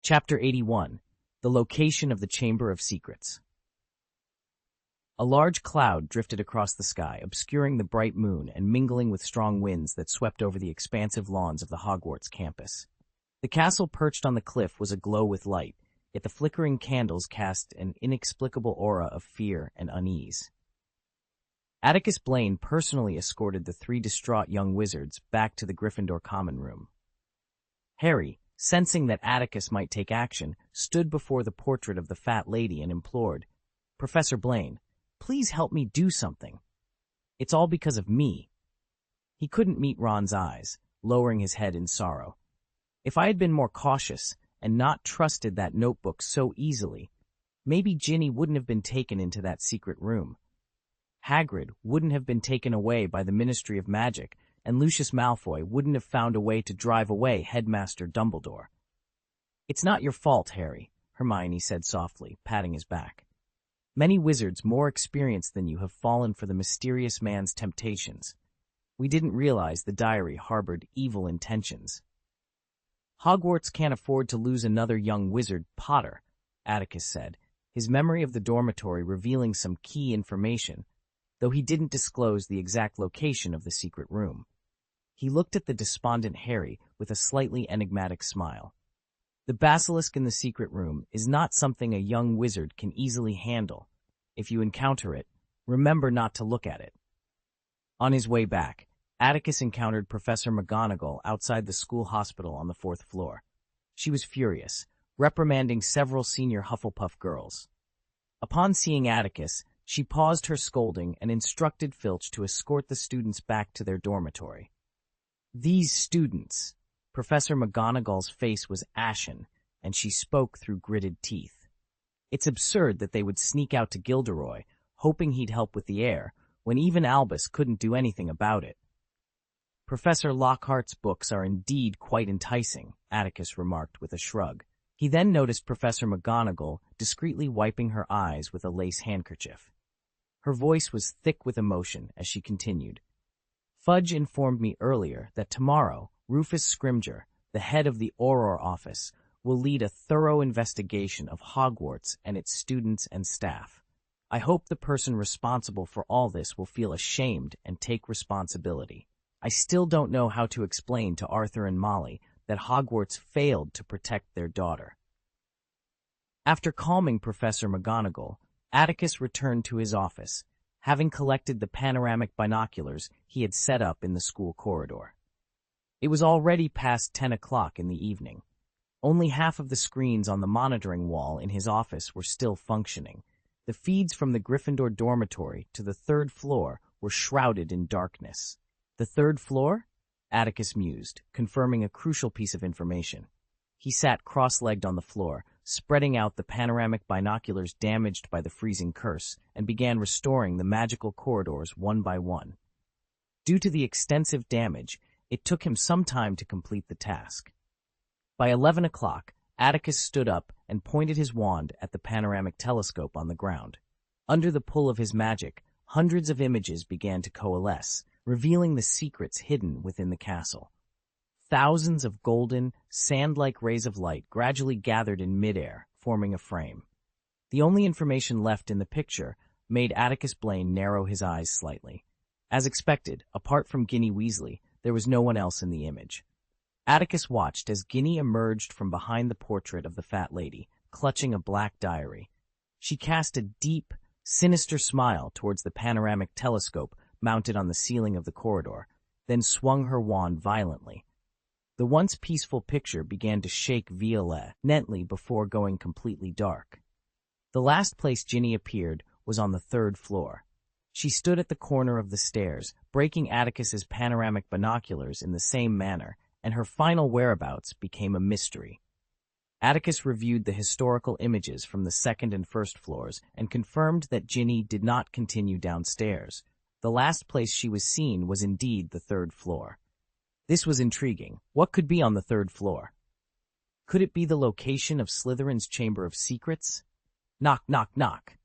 Chapter 81. The Location of the Chamber of Secrets. A large cloud drifted across the sky, obscuring the bright moon and mingling with strong winds that swept over the expansive lawns of the Hogwarts campus. The castle perched on the cliff was aglow with light, yet the flickering candles cast an inexplicable aura of fear and unease. Atticus Blaine personally escorted the three distraught young wizards back to the Gryffindor common room. Harry, sensing that Atticus might take action, stood before the portrait of the fat lady and implored, "Professor Blaine, please help me do something. It's all because of me." He couldn't meet Ron's eyes, lowering his head in sorrow. If I had been more cautious and not trusted that notebook so easily, maybe Ginny wouldn't have been taken into that secret room. Hagrid wouldn't have been taken away by the Ministry of Magic, and Lucius Malfoy wouldn't have found a way to drive away Headmaster Dumbledore. "It's not your fault, Harry," Hermione said softly, patting his back. "Many wizards more experienced than you have fallen for the mysterious man's temptations. We didn't realize the diary harbored evil intentions." "Hogwarts can't afford to lose another young wizard, Potter," Atticus said, his memory of the dormitory revealing some key information, though he didn't disclose the exact location of the secret room. He looked at the despondent Harry with a slightly enigmatic smile. "The basilisk in the secret room is not something a young wizard can easily handle. If you encounter it, remember not to look at it." On his way back, Atticus encountered Professor McGonagall outside the school hospital on the 4th floor. She was furious, reprimanding several senior Hufflepuff girls. Upon seeing Atticus, she paused her scolding and instructed Filch to escort the students back to their dormitory. "These students." Professor McGonagall's face was ashen, and she spoke through gritted teeth. "It's absurd that they would sneak out to Gilderoy, hoping he'd help with the heir, when even Albus couldn't do anything about it." "Professor Lockhart's books are indeed quite enticing," Atticus remarked with a shrug. He then noticed Professor McGonagall discreetly wiping her eyes with a lace handkerchief. Her voice was thick with emotion as she continued. "Fudge informed me earlier that tomorrow Rufus Scrimgeour, the head of the Auror office, will lead a thorough investigation of Hogwarts and its students and staff. I hope the person responsible for all this will feel ashamed and take responsibility. I still don't know how to explain to Arthur and Molly that Hogwarts failed to protect their daughter." After calming Professor McGonagall, Atticus returned to his office, having collected the panoramic binoculars he had set up in the school corridor. It was already past 10 o'clock in the evening. Only half of the screens on the monitoring wall in his office were still functioning. The feeds from the Gryffindor dormitory to the 3rd floor were shrouded in darkness. "The 3rd floor?" Atticus mused, confirming a crucial piece of information. He sat cross-legged on the floor, spreading out the panoramic binoculars damaged by the freezing curse, and began restoring the magical corridors one by one. Due to the extensive damage, it took him some time to complete the task. By 11 o'clock, Atticus stood up and pointed his wand at the panoramic telescope on the ground. Under the pull of his magic, hundreds of images began to coalesce, revealing the secrets hidden within the castle. Thousands of golden, sand-like rays of light gradually gathered in midair, forming a frame. The only information left in the picture made Atticus Blaine narrow his eyes slightly. As expected, apart from Ginny Weasley, there was no one else in the image. Atticus watched as Ginny emerged from behind the portrait of the fat lady, clutching a black diary. She cast a deep, sinister smile towards the panoramic telescope mounted on the ceiling of the corridor, then swung her wand violently. The once peaceful picture began to shake violently before going completely dark. The last place Ginny appeared was on the 3rd floor. She stood at the corner of the stairs, breaking Atticus's panoramic binoculars in the same manner, and her final whereabouts became a mystery. Atticus reviewed the historical images from the 2nd and 1st floors and confirmed that Ginny did not continue downstairs. The last place she was seen was indeed the 3rd floor. This was intriguing. What could be on the 3rd floor? Could it be the location of Slytherin's Chamber of Secrets? Knock, knock, knock.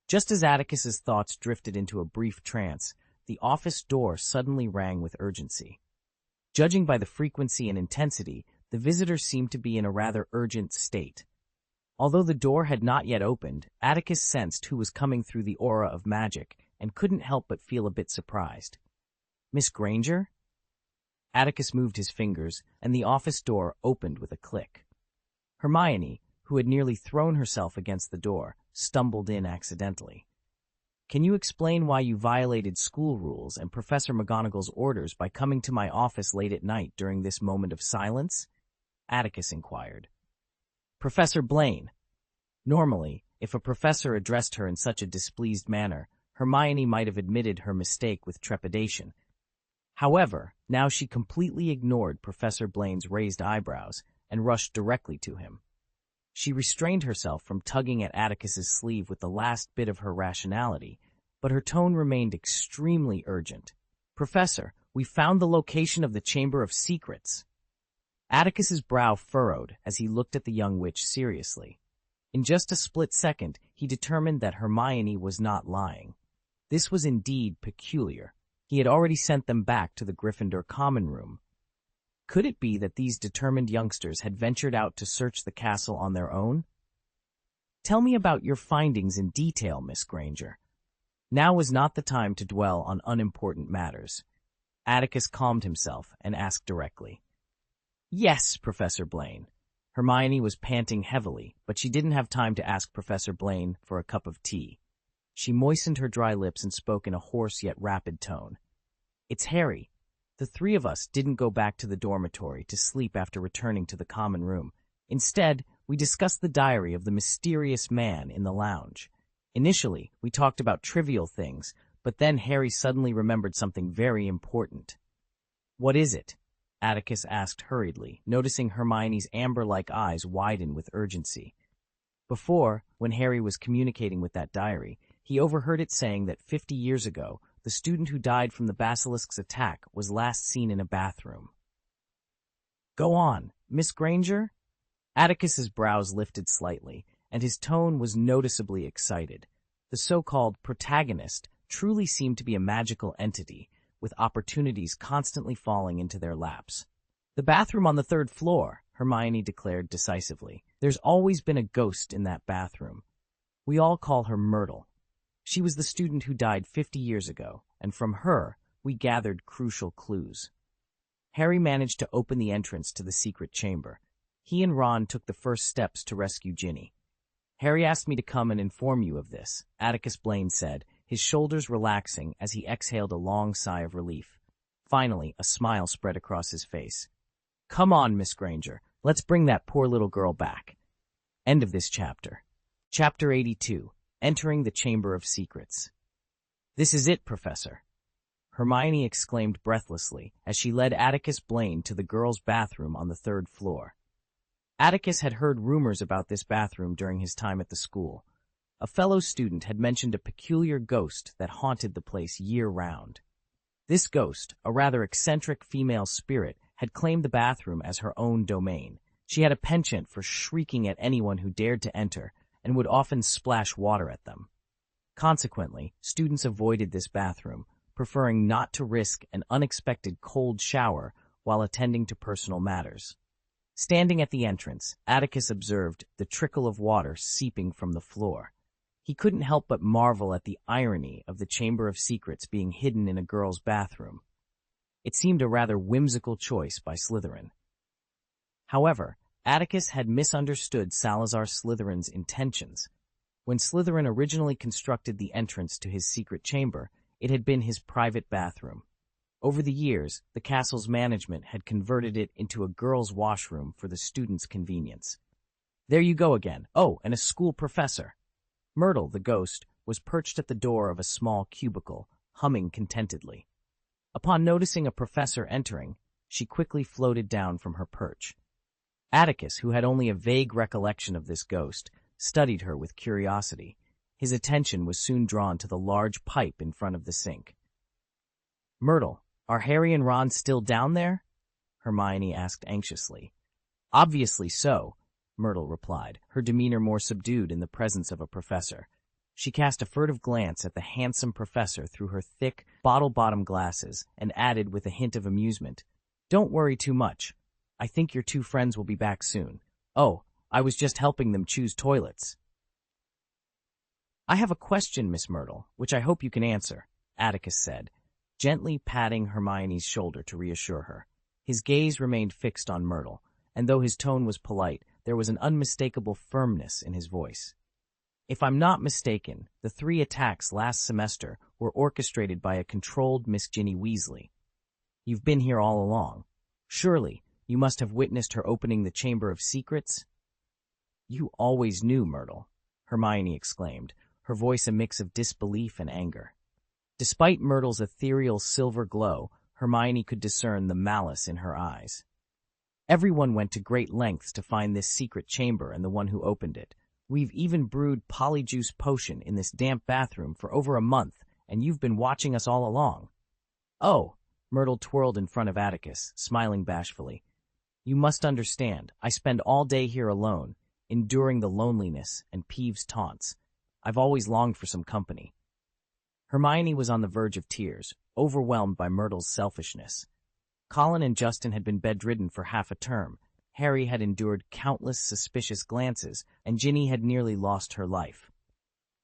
Just as Atticus's thoughts drifted into a brief trance, the office door suddenly rang with urgency. Judging by the frequency and intensity, The visitor seemed to be in a rather urgent state. Although the door had not yet opened, Atticus sensed who was coming through the aura of magic and couldn't help but feel a bit surprised. "Miss Granger?" Atticus moved his fingers, and the office door opened with a click. Hermione, who had nearly thrown herself against the door, stumbled in accidentally. "Can you explain why you violated school rules and Professor McGonagall's orders by coming to my office late at night during this moment of silence?" Atticus inquired. "Professor Blaine." Normally, if a professor addressed her in such a displeased manner, Hermione might have admitted her mistake with trepidation. However, now she completely ignored Professor Blaine's raised eyebrows and rushed directly to him. She restrained herself from tugging at Atticus's sleeve with the last bit of her rationality, but her tone remained extremely urgent. "Professor, we found the location of the Chamber of Secrets." Atticus's brow furrowed as he looked at the young witch seriously. In just a split second, he determined that Hermione was not lying. This was indeed peculiar. He had already sent them back to the Gryffindor common room. Could it be that these determined youngsters had ventured out to search the castle on their own? "Tell me about your findings in detail, Miss Granger." Now was not the time to dwell on unimportant matters. Atticus calmed himself and asked directly. "Yes, Professor Blaine." Hermione was panting heavily, but she didn't have time to ask Professor Blaine for a cup of tea. She moistened her dry lips and spoke in a hoarse yet rapid tone. "It's Harry. The three of us didn't go back to the dormitory to sleep after returning to the common room. Instead, we discussed the diary of the mysterious man in the lounge. Initially, we talked about trivial things, but then Harry suddenly remembered something very important." "What is it?" Atticus asked hurriedly, noticing Hermione's amber-like eyes widen with urgency. Before, when Harry was communicating with that diary, he overheard it saying that 50 years ago, the student who died from the basilisk's attack was last seen in a bathroom. "Go on, Miss Granger?" Atticus's brows lifted slightly, and his tone was noticeably excited. The so-called protagonist truly seemed to be a magical entity, with opportunities constantly falling into their laps. "The bathroom on the 3rd floor," Hermione declared decisively. "There's always been a ghost in that bathroom. We all call her Myrtle. She was the student who died 50 years ago, and from her, we gathered crucial clues." Harry managed to open the entrance to the secret chamber. He and Ron took the first steps to rescue Ginny. "Harry asked me to come and inform you of this," Atticus Blaine said, his shoulders relaxing as he exhaled a long sigh of relief. Finally, a smile spread across his face. "Come on, Miss Granger. Let's bring that poor little girl back." End of this chapter. Chapter 82. Entering the Chamber of Secrets. "This is it, Professor," Hermione exclaimed breathlessly as she led Atticus Blaine to the girls' bathroom on the 3rd floor. Atticus had heard rumors about this bathroom during his time at the school. A fellow student had mentioned a peculiar ghost that haunted the place year-round. This ghost, a rather eccentric female spirit, had claimed the bathroom as her own domain. She had a penchant for shrieking at anyone who dared to enter, and would often splash water at them. Consequently, students avoided this bathroom, preferring not to risk an unexpected cold shower while attending to personal matters. Standing at the entrance, Atticus observed the trickle of water seeping from the floor. He couldn't help but marvel at the irony of the Chamber of Secrets being hidden in a girl's bathroom. It seemed a rather whimsical choice by Slytherin. However, Atticus had misunderstood Salazar Slytherin's intentions. When Slytherin originally constructed the entrance to his secret chamber, it had been his private bathroom. Over the years, the castle's management had converted it into a girls' washroom for the students' convenience. "There you go again. Oh, and a school professor." Myrtle, the ghost, was perched at the door of a small cubicle, humming contentedly. Upon noticing a professor entering, she quickly floated down from her perch. Atticus, who had only a vague recollection of this ghost, studied her with curiosity. His attention was soon drawn to the large pipe in front of the sink. "Myrtle, are Harry and Ron still down there?" Hermione asked anxiously. "Obviously so," Myrtle replied, her demeanor more subdued in the presence of a professor. She cast a furtive glance at the handsome professor through her thick, bottle-bottom glasses and added with a hint of amusement, "Don't worry too much. I think your two friends will be back soon. Oh, I was just helping them choose toilets. I have a question, Miss Myrtle, which I hope you can answer, Atticus said, gently patting Hermione's shoulder to reassure her. His gaze remained fixed on Myrtle, and though his tone was polite, there was an unmistakable firmness in his voice. If I'm not mistaken, the 3 attacks last semester were orchestrated by a controlled Miss Ginny Weasley. You've been here all along. Surely, you must have witnessed her opening the Chamber of Secrets? You always knew, Myrtle, Hermione exclaimed, her voice a mix of disbelief and anger. Despite Myrtle's ethereal silver glow, Hermione could discern the malice in her eyes. Everyone went to great lengths to find this secret chamber and the one who opened it. We've even brewed polyjuice potion in this damp bathroom for over a month, and you've been watching us all along. Oh, Myrtle twirled in front of Atticus, smiling bashfully. You must understand, I spend all day here alone, enduring the loneliness and Peeves' taunts. I've always longed for some company. Hermione was on the verge of tears, overwhelmed by Myrtle's selfishness. Colin and Justin had been bedridden for half a term, Harry had endured countless suspicious glances, and Ginny had nearly lost her life.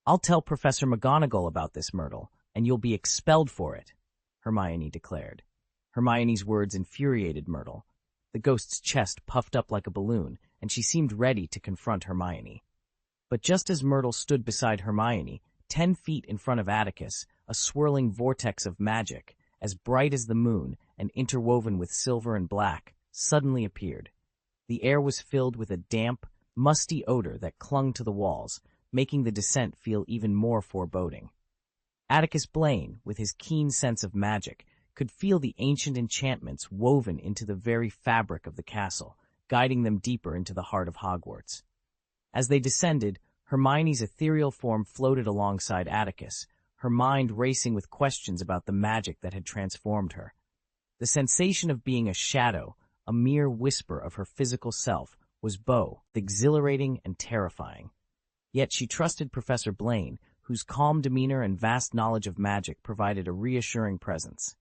I'll tell Professor McGonagall about this, Myrtle, and you'll be expelled for it, Hermione declared. Hermione's words infuriated Myrtle. The ghost's chest puffed up like a balloon, and she seemed ready to confront Hermione. But just as Myrtle stood beside Hermione, 10 feet in front of Atticus, a swirling vortex of magic, as bright as the moon and interwoven with silver and black, suddenly appeared. The air was filled with a damp, musty odor that clung to the walls, making the descent feel even more foreboding. Atticus Blaine, with his keen sense of magic, could feel the ancient enchantments woven into the very fabric of the castle, guiding them deeper into the heart of Hogwarts. As they descended, Hermione's ethereal form floated alongside Atticus, her mind racing with questions about the magic that had transformed her. The sensation of being a shadow, a mere whisper of her physical self, was both exhilarating and terrifying. Yet she trusted Professor Blaine, whose calm demeanor and vast knowledge of magic provided a reassuring presence.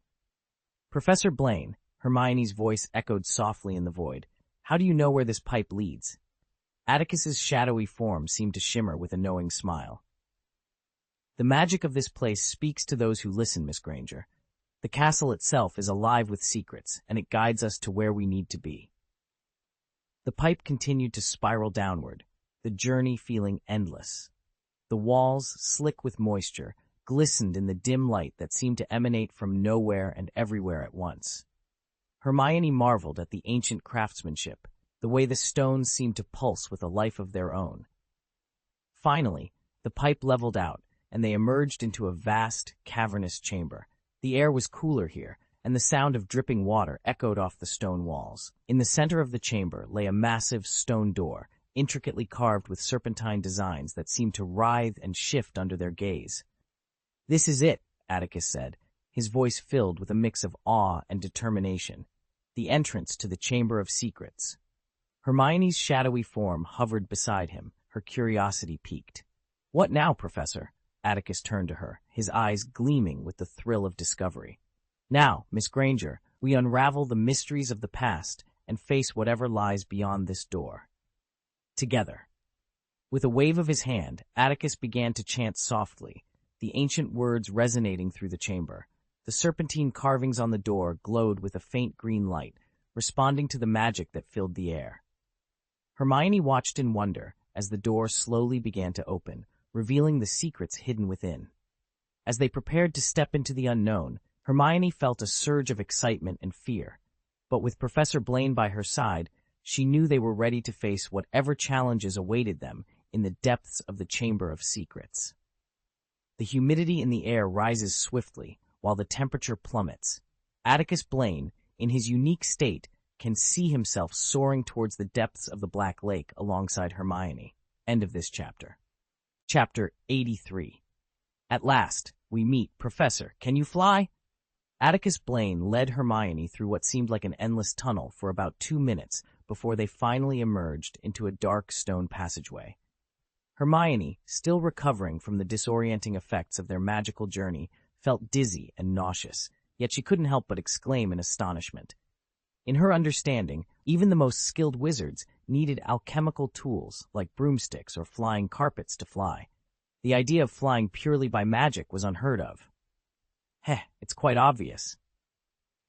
Professor Blaine, Hermione's voice echoed softly in the void. How do you know where this pipe leads? Atticus's shadowy form seemed to shimmer with a knowing smile. The magic of this place speaks to those who listen, Miss Granger. The castle itself is alive with secrets, and it guides us to where we need to be. The pipe continued to spiral downward, the journey feeling endless. The walls, slick with moisture, glistened in the dim light that seemed to emanate from nowhere and everywhere at once. Hermione marveled at the ancient craftsmanship, the way the stones seemed to pulse with a life of their own. Finally, the pipe leveled out, and they emerged into a vast, cavernous chamber. The air was cooler here, and the sound of dripping water echoed off the stone walls. In the center of the chamber lay a massive stone door, intricately carved with serpentine designs that seemed to writhe and shift under their gaze. This is it, Atticus said, his voice filled with a mix of awe and determination. The entrance to the Chamber of Secrets. Hermione's shadowy form hovered beside him, her curiosity piqued. What now, Professor? Atticus turned to her, his eyes gleaming with the thrill of discovery. Now, Miss Granger, we unravel the mysteries of the past and face whatever lies beyond this door. Together. With a wave of his hand, Atticus began to chant softly, the ancient words resonating through the chamber. The serpentine carvings on the door glowed with a faint green light, responding to the magic that filled the air. Hermione watched in wonder as the door slowly began to open, revealing the secrets hidden within. As they prepared to step into the unknown, Hermione felt a surge of excitement and fear. But with Professor Blaine by her side, she knew they were ready to face whatever challenges awaited them in the depths of the Chamber of Secrets. The humidity in the air rises swiftly, while the temperature plummets. Atticus Blaine, in his unique state, can see himself soaring towards the depths of the Black Lake alongside Hermione. End of this chapter. Chapter 83. At last, we meet. Professor, can you fly? Atticus Blaine led Hermione through what seemed like an endless tunnel for about 2 minutes before they finally emerged into a dark stone passageway. Hermione, still recovering from the disorienting effects of their magical journey, felt dizzy and nauseous, yet she couldn't help but exclaim in astonishment. In her understanding, even the most skilled wizards needed alchemical tools like broomsticks or flying carpets to fly. The idea of flying purely by magic was unheard of. It's quite obvious,"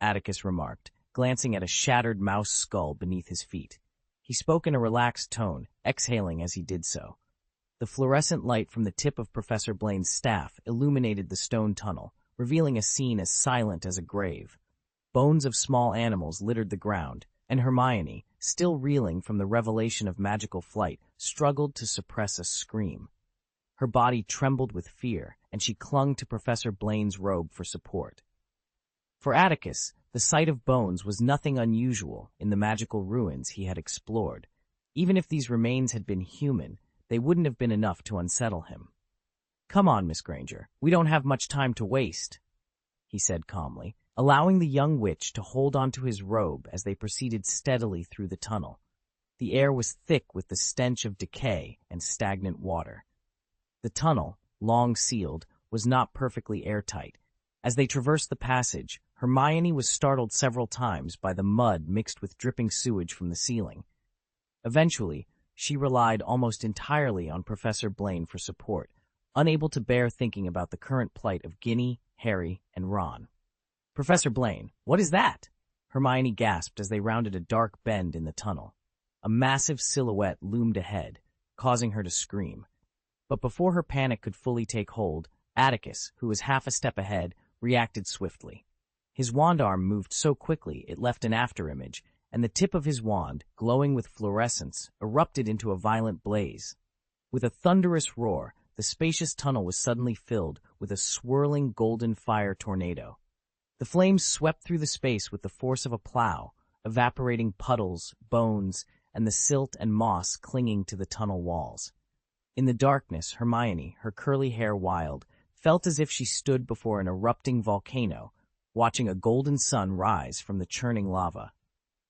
Atticus remarked, glancing at a shattered mouse skull beneath his feet. He spoke in a relaxed tone, exhaling as he did so. The fluorescent light from the tip of Professor Blaine's staff illuminated the stone tunnel, revealing a scene as silent as a grave. Bones of small animals littered the ground, and Hermione, still reeling from the revelation of magical flight, struggled to suppress a scream. Her body trembled with fear, and she clung to Professor Blaine's robe for support. For Atticus, the sight of bones was nothing unusual in the magical ruins he had explored. Even if these remains had been human, they wouldn't have been enough to unsettle him. "Come on, Miss Granger, we don't have much time to waste," he said calmly, allowing the young witch to hold onto his robe as they proceeded steadily through the tunnel. The air was thick with the stench of decay and stagnant water. The tunnel, long sealed, was not perfectly airtight. As they traversed the passage, Hermione was startled several times by the mud mixed with dripping sewage from the ceiling. Eventually, she relied almost entirely on Professor Blaine for support, unable to bear thinking about the current plight of Ginny, Harry, and Ron. "Professor Blaine, what is that?" Hermione gasped as they rounded a dark bend in the tunnel. A massive silhouette loomed ahead, causing her to scream. But before her panic could fully take hold, Atticus, who was half a step ahead, reacted swiftly. His wand arm moved so quickly it left an afterimage, and the tip of his wand, glowing with fluorescence, erupted into a violent blaze. With a thunderous roar, the spacious tunnel was suddenly filled with a swirling golden fire tornado. The flames swept through the space with the force of a plow, evaporating puddles, bones, and the silt and moss clinging to the tunnel walls. In the darkness, Hermione, her curly hair wild, felt as if she stood before an erupting volcano, watching a golden sun rise from the churning lava.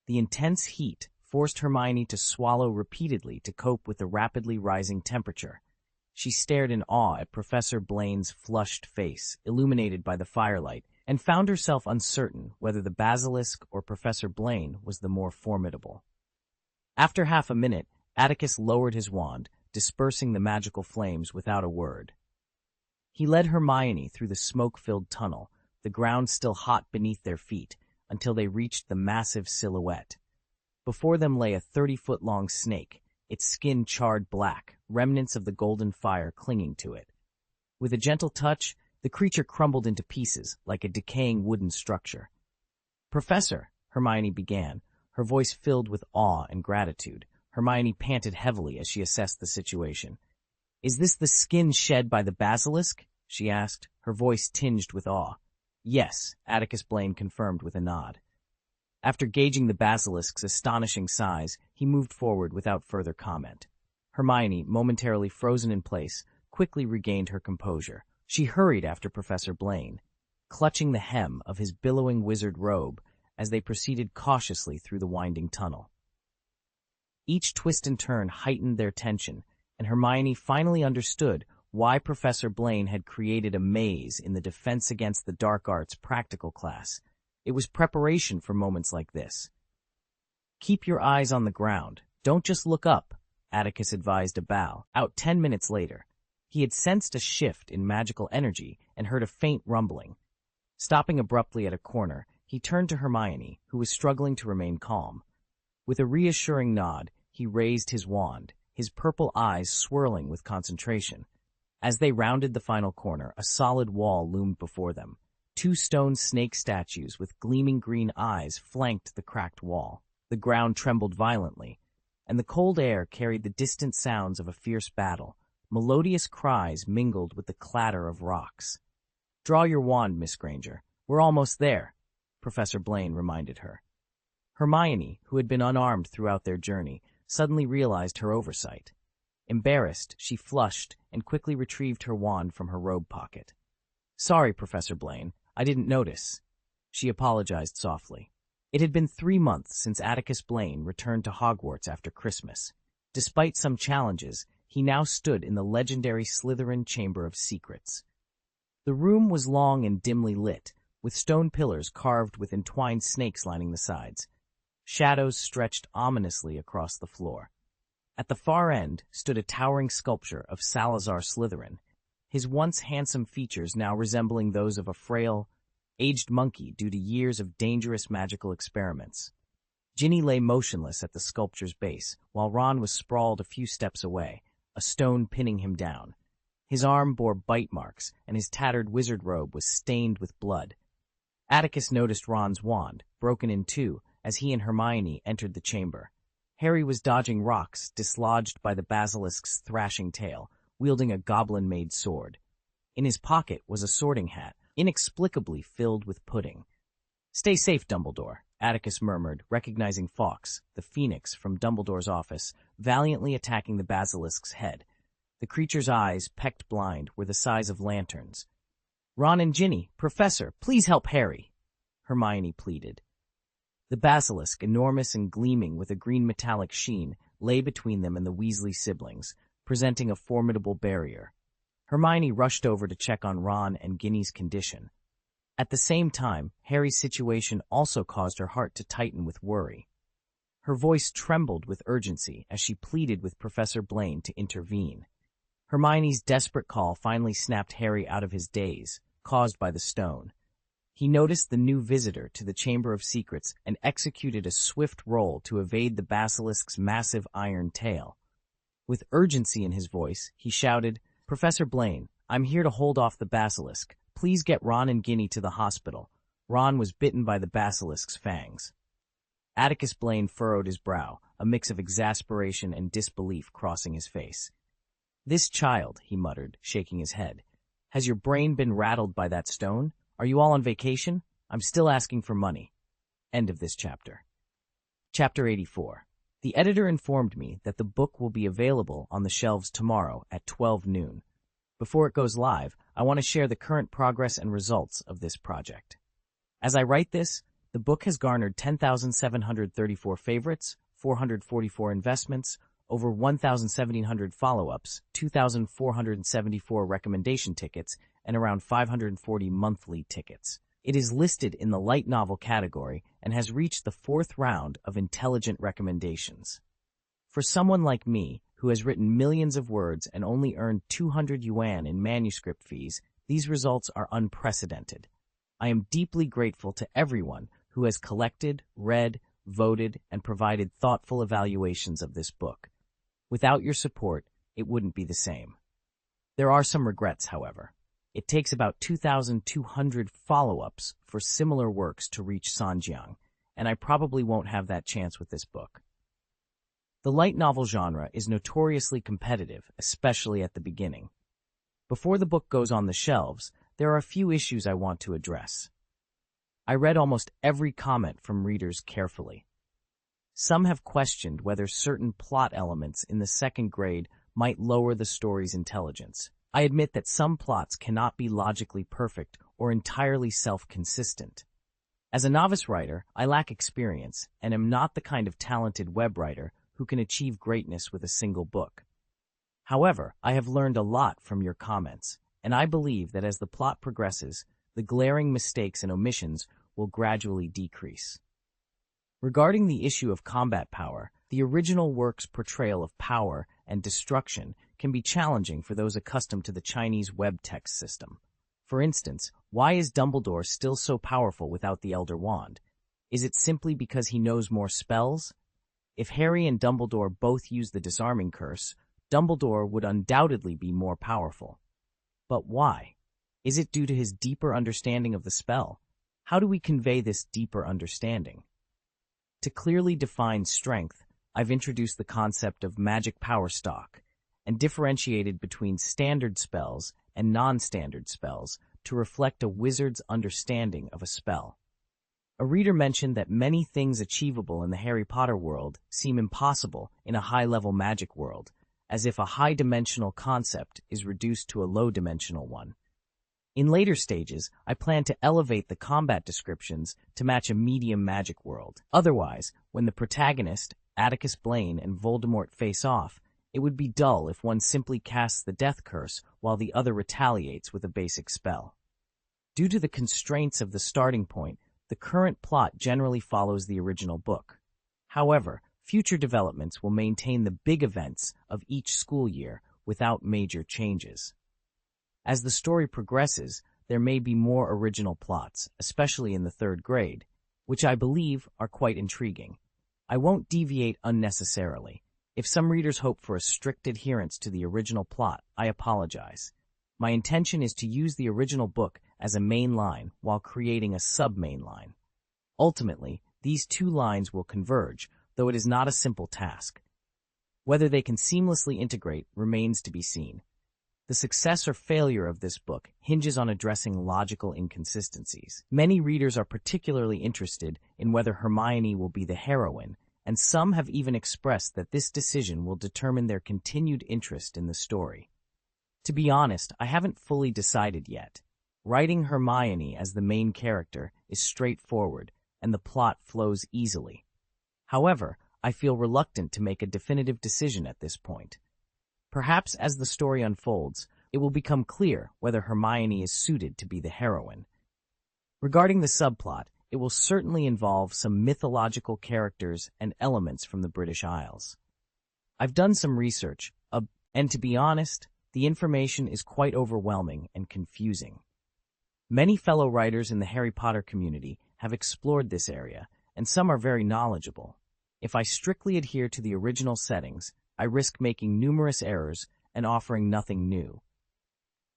The intense heat forced Hermione to swallow repeatedly to cope with the rapidly rising temperature. She stared in awe at Professor Blaine's flushed face, illuminated by the firelight, and found herself uncertain whether the basilisk or Professor Blaine was the more formidable. After half a minute, Atticus lowered his wand, dispersing the magical flames without a word. He led Hermione through the smoke-filled tunnel, the ground still hot beneath their feet, until they reached the massive silhouette. Before them lay a 30-foot-long snake, its skin charred black, remnants of the golden fire clinging to it. With a gentle touch, the creature crumbled into pieces like a decaying wooden structure. "Professor," Hermione began, her voice filled with awe and gratitude. Hermione panted heavily as she assessed the situation. "Is this the skin shed by the basilisk?" she asked, her voice tinged with awe. "Yes," Atticus Blaine confirmed with a nod. After gauging the basilisk's astonishing size, he moved forward without further comment. Hermione, momentarily frozen in place, quickly regained her composure. She hurried after Professor Blaine, clutching the hem of his billowing wizard robe as they proceeded cautiously through the winding tunnel. Each twist and turn heightened their tension, and Hermione finally understood why Professor Blaine had created a maze in the Defense Against the Dark Arts practical class. It was preparation for moments like this. "Keep your eyes on the ground. Don't just look up," Atticus advised Abal, out 10 minutes later. He had sensed a shift in magical energy and heard a faint rumbling. Stopping abruptly at a corner, he turned to Hermione, who was struggling to remain calm. With a reassuring nod, he raised his wand, his purple eyes swirling with concentration. As they rounded the final corner, a solid wall loomed before them. 2 stone snake statues with gleaming green eyes flanked the cracked wall. The ground trembled violently, and the cold air carried the distant sounds of a fierce battle. Melodious cries mingled with the clatter of rocks. "Draw your wand, Miss Granger. We're almost there," Professor Blaine reminded her. Hermione, who had been unarmed throughout their journey, suddenly realized her oversight. Embarrassed, she flushed and quickly retrieved her wand from her robe pocket. "Sorry, Professor Blaine, I didn't notice," she apologized softly. It had been 3 months since Atticus Blaine returned to Hogwarts after Christmas. Despite some challenges, he now stood in the legendary Slytherin Chamber of Secrets. The room was long and dimly lit, with stone pillars carved with entwined snakes lining the sides. Shadows stretched ominously across the floor. At the far end stood a towering sculpture of Salazar Slytherin, his once handsome features now resembling those of a frail, aged monkey due to years of dangerous magical experiments. Ginny lay motionless at the sculpture's base, while Ron was sprawled a few steps away, a stone pinning him down. His arm bore bite marks, and his tattered wizard robe was stained with blood. Atticus noticed Ron's wand, broken in two, as he and Hermione entered the chamber. Harry was dodging rocks dislodged by the basilisk's thrashing tail, wielding a goblin-made sword. In his pocket was a sorting hat, inexplicably filled with pudding. "Stay safe, Dumbledore," Atticus murmured, recognizing Fawkes, the phoenix from Dumbledore's office, valiantly attacking the basilisk's head. The creature's eyes, pecked blind, were the size of lanterns. "Ron and Ginny, Professor, please help Harry," Hermione pleaded. The basilisk, enormous and gleaming with a green metallic sheen, lay between them and the Weasley siblings, presenting a formidable barrier. Hermione rushed over to check on Ron and Ginny's condition. At the same time, Harry's situation also caused her heart to tighten with worry. Her voice trembled with urgency as she pleaded with Professor Blaine to intervene. Hermione's desperate call finally snapped Harry out of his daze, caused by the stone. He noticed the new visitor to the Chamber of Secrets and executed a swift roll to evade the basilisk's massive iron tail. With urgency in his voice, he shouted, "Professor Blaine, I'm here to hold off the basilisk. Please get Ron and Ginny to the hospital." Ron was bitten by the basilisk's fangs. Atticus Blaine furrowed his brow, a mix of exasperation and disbelief crossing his face. "This child," he muttered, shaking his head. "Has your brain been rattled by that stone? Are you all on vacation? I'm still asking for money." End of this chapter. Chapter 84. The editor informed me that the book will be available on the shelves tomorrow at 12 noon. Before it goes live, I want to share the current progress and results of this project. As I write this, the book has garnered 10,734 favorites, 444 investments, over 1,700 follow-ups, 2,474 recommendation tickets, and around 540 monthly tickets. It is listed in the light novel category and has reached the 4th round of intelligent recommendations. For someone like me, who has written millions of words and only earned 200 yuan in manuscript fees, these results are unprecedented. I am deeply grateful to everyone who has collected, read, voted, and provided thoughtful evaluations of this book. Without your support, it wouldn't be the same. There are some regrets, however. It takes about 2,200 follow-ups for similar works to reach Sanjiang, and I probably won't have that chance with this book. The light novel genre is notoriously competitive, especially at the beginning. Before the book goes on the shelves, there are a few issues I want to address. I read almost every comment from readers carefully. Some have questioned whether certain plot elements in the 2nd grade might lower the story's intelligence. I admit that some plots cannot be logically perfect or entirely self-consistent. As a novice writer, I lack experience and am not the kind of talented web writer who can achieve greatness with a single book. However, I have learned a lot from your comments, and I believe that as the plot progresses, the glaring mistakes and omissions will gradually decrease. Regarding the issue of combat power, the original work's portrayal of power and destruction can be challenging for those accustomed to the Chinese web text system. For instance, why is Dumbledore still so powerful without the Elder Wand? Is it simply because he knows more spells? If Harry and Dumbledore both use the disarming curse, Dumbledore would undoubtedly be more powerful. But why? Is it due to his deeper understanding of the spell? How do we convey this deeper understanding? To clearly define strength, I've introduced the concept of magic power stock and differentiated between standard spells and non-standard spells to reflect a wizard's understanding of a spell. A reader mentioned that many things achievable in the Harry Potter world seem impossible in a high-level magic world, as if a high-dimensional concept is reduced to a low-dimensional one. In later stages, I plan to elevate the combat descriptions to match a medium magic world. Otherwise, when the protagonist, Atticus Blaine, and Voldemort face off, it would be dull if one simply casts the death curse while the other retaliates with a basic spell. Due to the constraints of the starting point, the current plot generally follows the original book. However, future developments will maintain the big events of each school year without major changes. As the story progresses, there may be more original plots, especially in the 3rd grade, which I believe are quite intriguing. I won't deviate unnecessarily. If some readers hope for a strict adherence to the original plot, I apologize. My intention is to use the original book as a main line while creating a sub-main line. Ultimately, these 2 lines will converge, though it is not a simple task. Whether they can seamlessly integrate remains to be seen. The success or failure of this book hinges on addressing logical inconsistencies. Many readers are particularly interested in whether Hermione will be the heroine, and some have even expressed that this decision will determine their continued interest in the story. To be honest, I haven't fully decided yet. Writing Hermione as the main character is straightforward, and the plot flows easily. However, I feel reluctant to make a definitive decision at this point. Perhaps as the story unfolds, it will become clear whether Hermione is suited to be the heroine. Regarding the subplot, it will certainly involve some mythological characters and elements from the British Isles. I've done some research, and to be honest, the information is quite overwhelming and confusing. Many fellow writers in the Harry Potter community have explored this area, and some are very knowledgeable. If I strictly adhere to the original settings, I risk making numerous errors and offering nothing new.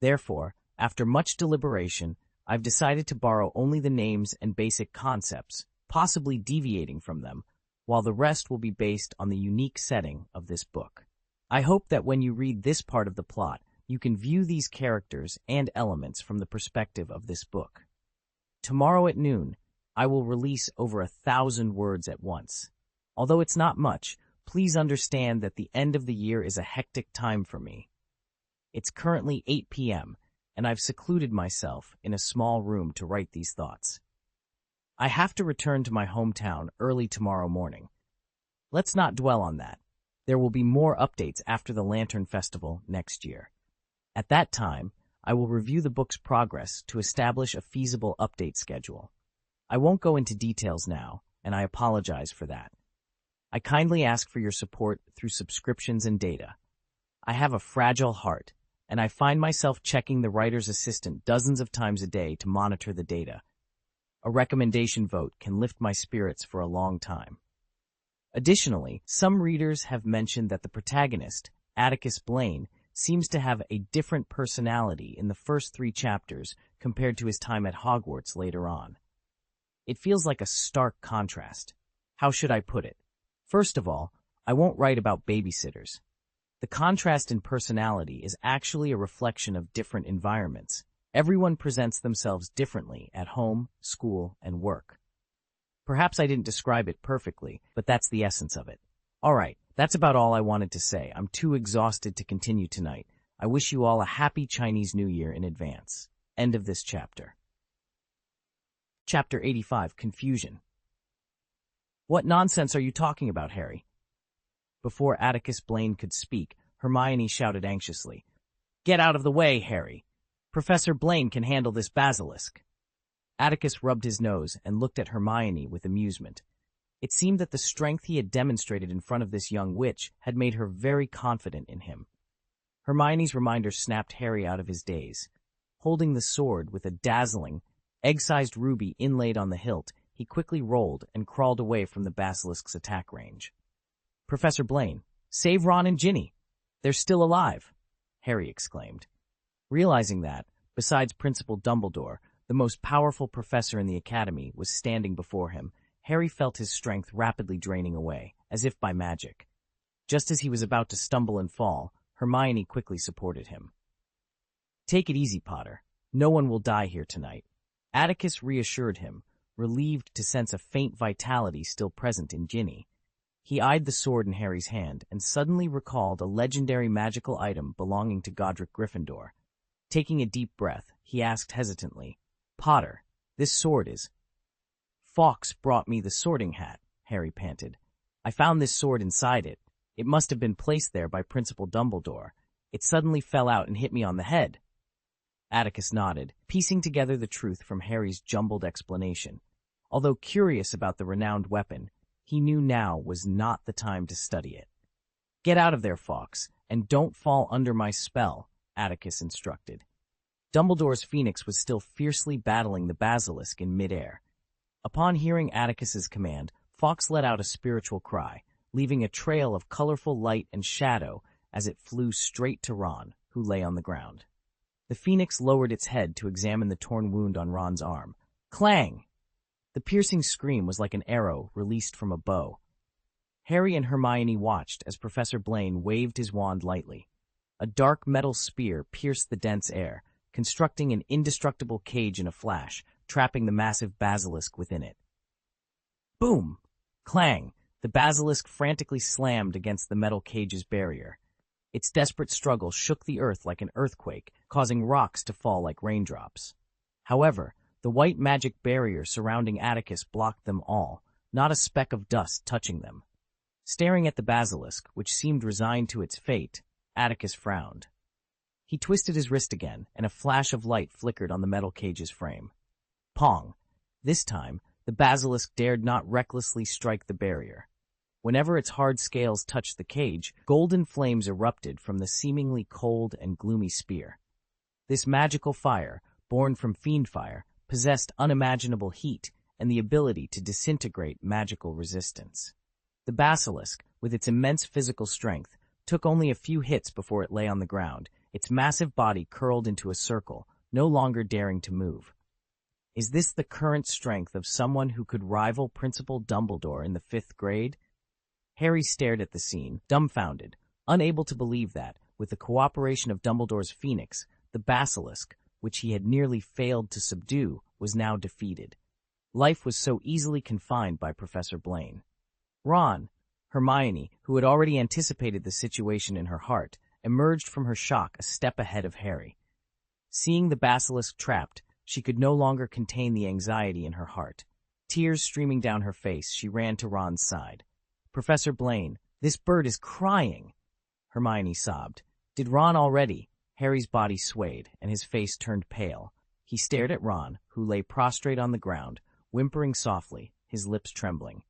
Therefore, after much deliberation, I've decided to borrow only the names and basic concepts, possibly deviating from them, while the rest will be based on the unique setting of this book. I hope that when you read this part of the plot, you can view these characters and elements from the perspective of this book. Tomorrow at noon, I will release over 1,000 words at once. Although it's not much, please understand that the end of the year is a hectic time for me. It's currently 8 p.m., and I've secluded myself in a small room to write these thoughts. I have to return to my hometown early tomorrow morning. Let's not dwell on that. There will be more updates after the Lantern Festival next year. At that time, I will review the book's progress to establish a feasible update schedule. I won't go into details now, and I apologize for that. I kindly ask for your support through subscriptions and data. I have a fragile heart, and I find myself checking the writer's assistant dozens of times a day to monitor the data. A recommendation vote can lift my spirits for a long time. Additionally, some readers have mentioned that the protagonist, Atticus Blaine, seems to have a different personality in the first 3 chapters compared to his time at Hogwarts later on. It feels like a stark contrast. How should I put it? First of all, I won't write about babysitters. The contrast in personality is actually a reflection of different environments. Everyone presents themselves differently at home, school, and work. Perhaps I didn't describe it perfectly, but that's the essence of it. Alright, that's about all I wanted to say. I'm too exhausted to continue tonight. I wish you all a happy Chinese New Year in advance. End of this chapter. Chapter 85, Confusion. What nonsense are you talking about, Harry? Before Atticus Blaine could speak, Hermione shouted anxiously, "Get out of the way, Harry! Professor Blaine can handle this basilisk." Atticus rubbed his nose and looked at Hermione with amusement. It seemed that the strength he had demonstrated in front of this young witch had made her very confident in him. Hermione's reminder snapped Harry out of his daze. Holding the sword with a dazzling, egg-sized ruby inlaid on the hilt, he quickly rolled and crawled away from the basilisk's attack range. "Professor Blaine, save Ron and Ginny! They're still alive!" Harry exclaimed. Realizing that, besides Principal Dumbledore, the most powerful professor in the academy was standing before him, Harry felt his strength rapidly draining away, as if by magic. Just as he was about to stumble and fall, Hermione quickly supported him. "Take it easy, Potter. No one will die here tonight." Atticus reassured him, relieved to sense a faint vitality still present in Ginny. He eyed the sword in Harry's hand and suddenly recalled a legendary magical item belonging to Godric Gryffindor. Taking a deep breath, he asked hesitantly, "Potter, this sword is—" "Fawkes brought me the sorting hat," Harry panted. "I found this sword inside it. It must have been placed there by Principal Dumbledore. It suddenly fell out and hit me on the head." Atticus nodded, piecing together the truth from Harry's jumbled explanation. Although curious about the renowned weapon, He knew now was not the time to study it. "Get out of there, Fawkes, and don't fall under my spell," Atticus instructed. Dumbledore's phoenix was still fiercely battling the basilisk in midair. Upon hearing Atticus's command, Fawkes let out a spiritual cry, leaving a trail of colorful light and shadow as it flew straight to Ron, who lay on the ground. The phoenix lowered its head to examine the torn wound on Ron's arm. Clang! The piercing scream was like an arrow released from a bow. Harry and Hermione watched as Professor Blaine waved his wand lightly. A dark metal spear pierced the dense air, constructing an indestructible cage in a flash, trapping the massive basilisk within it. Boom! Clang! The basilisk frantically slammed against the metal cage's barrier. Its desperate struggle shook the earth like an earthquake, causing rocks to fall like raindrops. However, the white magic barrier surrounding Atticus blocked them all, not a speck of dust touching them. Staring at the basilisk, which seemed resigned to its fate, Atticus frowned. He twisted his wrist again, and a flash of light flickered on the metal cage's frame. Pong! This time, the basilisk dared not recklessly strike the barrier. Whenever its hard scales touched the cage, golden flames erupted from the seemingly cold and gloomy spear. This magical fire, born from fiendfire, possessed unimaginable heat and the ability to disintegrate magical resistance. The basilisk, with its immense physical strength, took only a few hits before it lay on the ground, its massive body curled into a circle, no longer daring to move. Is this the current strength of someone who could rival Principal Dumbledore in the 5th grade? Harry stared at the scene, dumbfounded, unable to believe that, with the cooperation of Dumbledore's phoenix, the basilisk, which he had nearly failed to subdue, was now defeated. Life was so easily confined by Professor Blaine. Ron, Hermione, who had already anticipated the situation in her heart, emerged from her shock a step ahead of Harry. Seeing the basilisk trapped, she could no longer contain the anxiety in her heart. Tears streaming down her face, she ran to Ron's side. "Professor Blaine, this bird is crying," Hermione sobbed. "Did Ron already?" Harry's body swayed, and his face turned pale. He stared at Ron, who lay prostrate on the ground, whimpering softly, his lips trembling.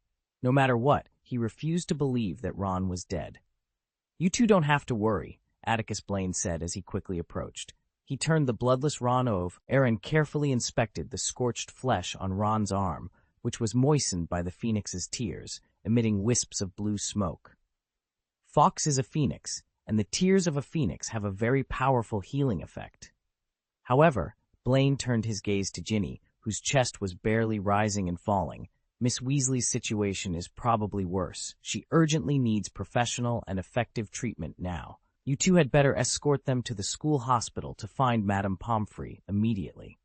No matter what, he refused to believe that Ron was dead. "You two don't have to worry," Atticus Blaine said as he quickly approached. He turned the bloodless Ron over and carefully inspected the scorched flesh on Ron's arm, which was moistened by the phoenix's tears, emitting wisps of blue smoke. Fawkes is a phoenix, and the tears of a phoenix have a very powerful healing effect. However, Blaine turned his gaze to Ginny, whose chest was barely rising and falling. "Miss Weasley's situation is probably worse. She urgently needs professional and effective treatment now. You two had better escort them to the school hospital to find Madame Pomfrey immediately."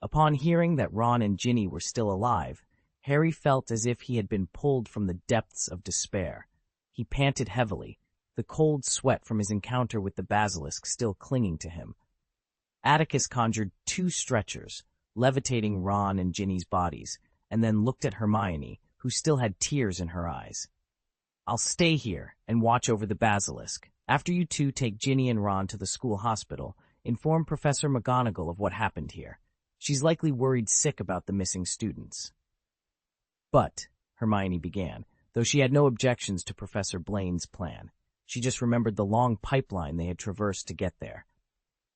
Upon hearing that Ron and Ginny were still alive, Harry felt as if he had been pulled from the depths of despair. He panted heavily, the cold sweat from his encounter with the basilisk still clinging to him. Atticus conjured 2 stretchers, levitating Ron and Ginny's bodies, and then looked at Hermione, who still had tears in her eyes. "I'll stay here and watch over the basilisk. After you two take Ginny and Ron to the school hospital, inform Professor McGonagall of what happened here. She's likely worried sick about the missing students." "But," Hermione began, though she had no objections to Professor Blaine's plan. She just remembered the long pipeline they had traversed to get there.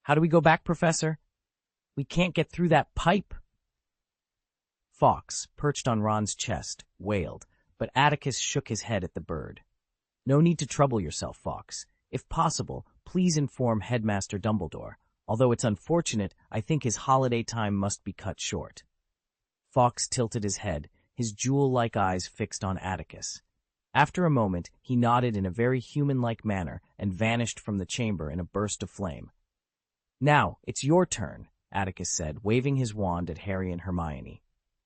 "How do we go back, Professor?" "We can't get through that pipe." Fawkes, perched on Ron's chest, wailed, but Atticus shook his head at the bird. "No need to trouble yourself, Fawkes. If possible, please inform Headmaster Dumbledore. Although it's unfortunate, I think his holiday time must be cut short." Fawkes tilted his head, his jewel-like eyes fixed on Atticus. After a moment, he nodded in a very human-like manner and vanished from the chamber in a burst of flame. "Now, it's your turn," Atticus said, waving his wand at Harry and Hermione.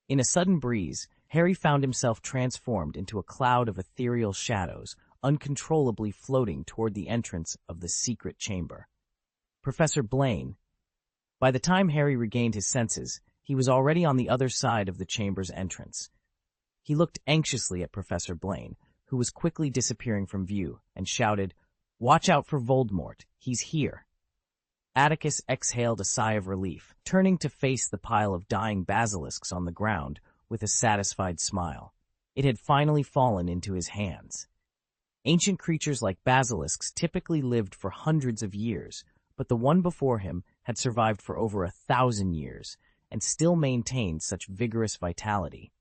In a sudden breeze, Harry found himself transformed into a cloud of ethereal shadows, uncontrollably floating toward the entrance of the secret chamber. Professor Blaine. By the time Harry regained his senses, he was already on the other side of the chamber's entrance. He looked anxiously at Professor Blaine, who was quickly disappearing from view, and shouted, "Watch out for Voldemort, he's here." Atticus exhaled a sigh of relief, turning to face the pile of dying basilisks on the ground with a satisfied smile. It had finally fallen into his hands. Ancient creatures like basilisks typically lived for hundreds of years, but the one before him had survived for over 1,000 years and still maintained such vigorous vitality.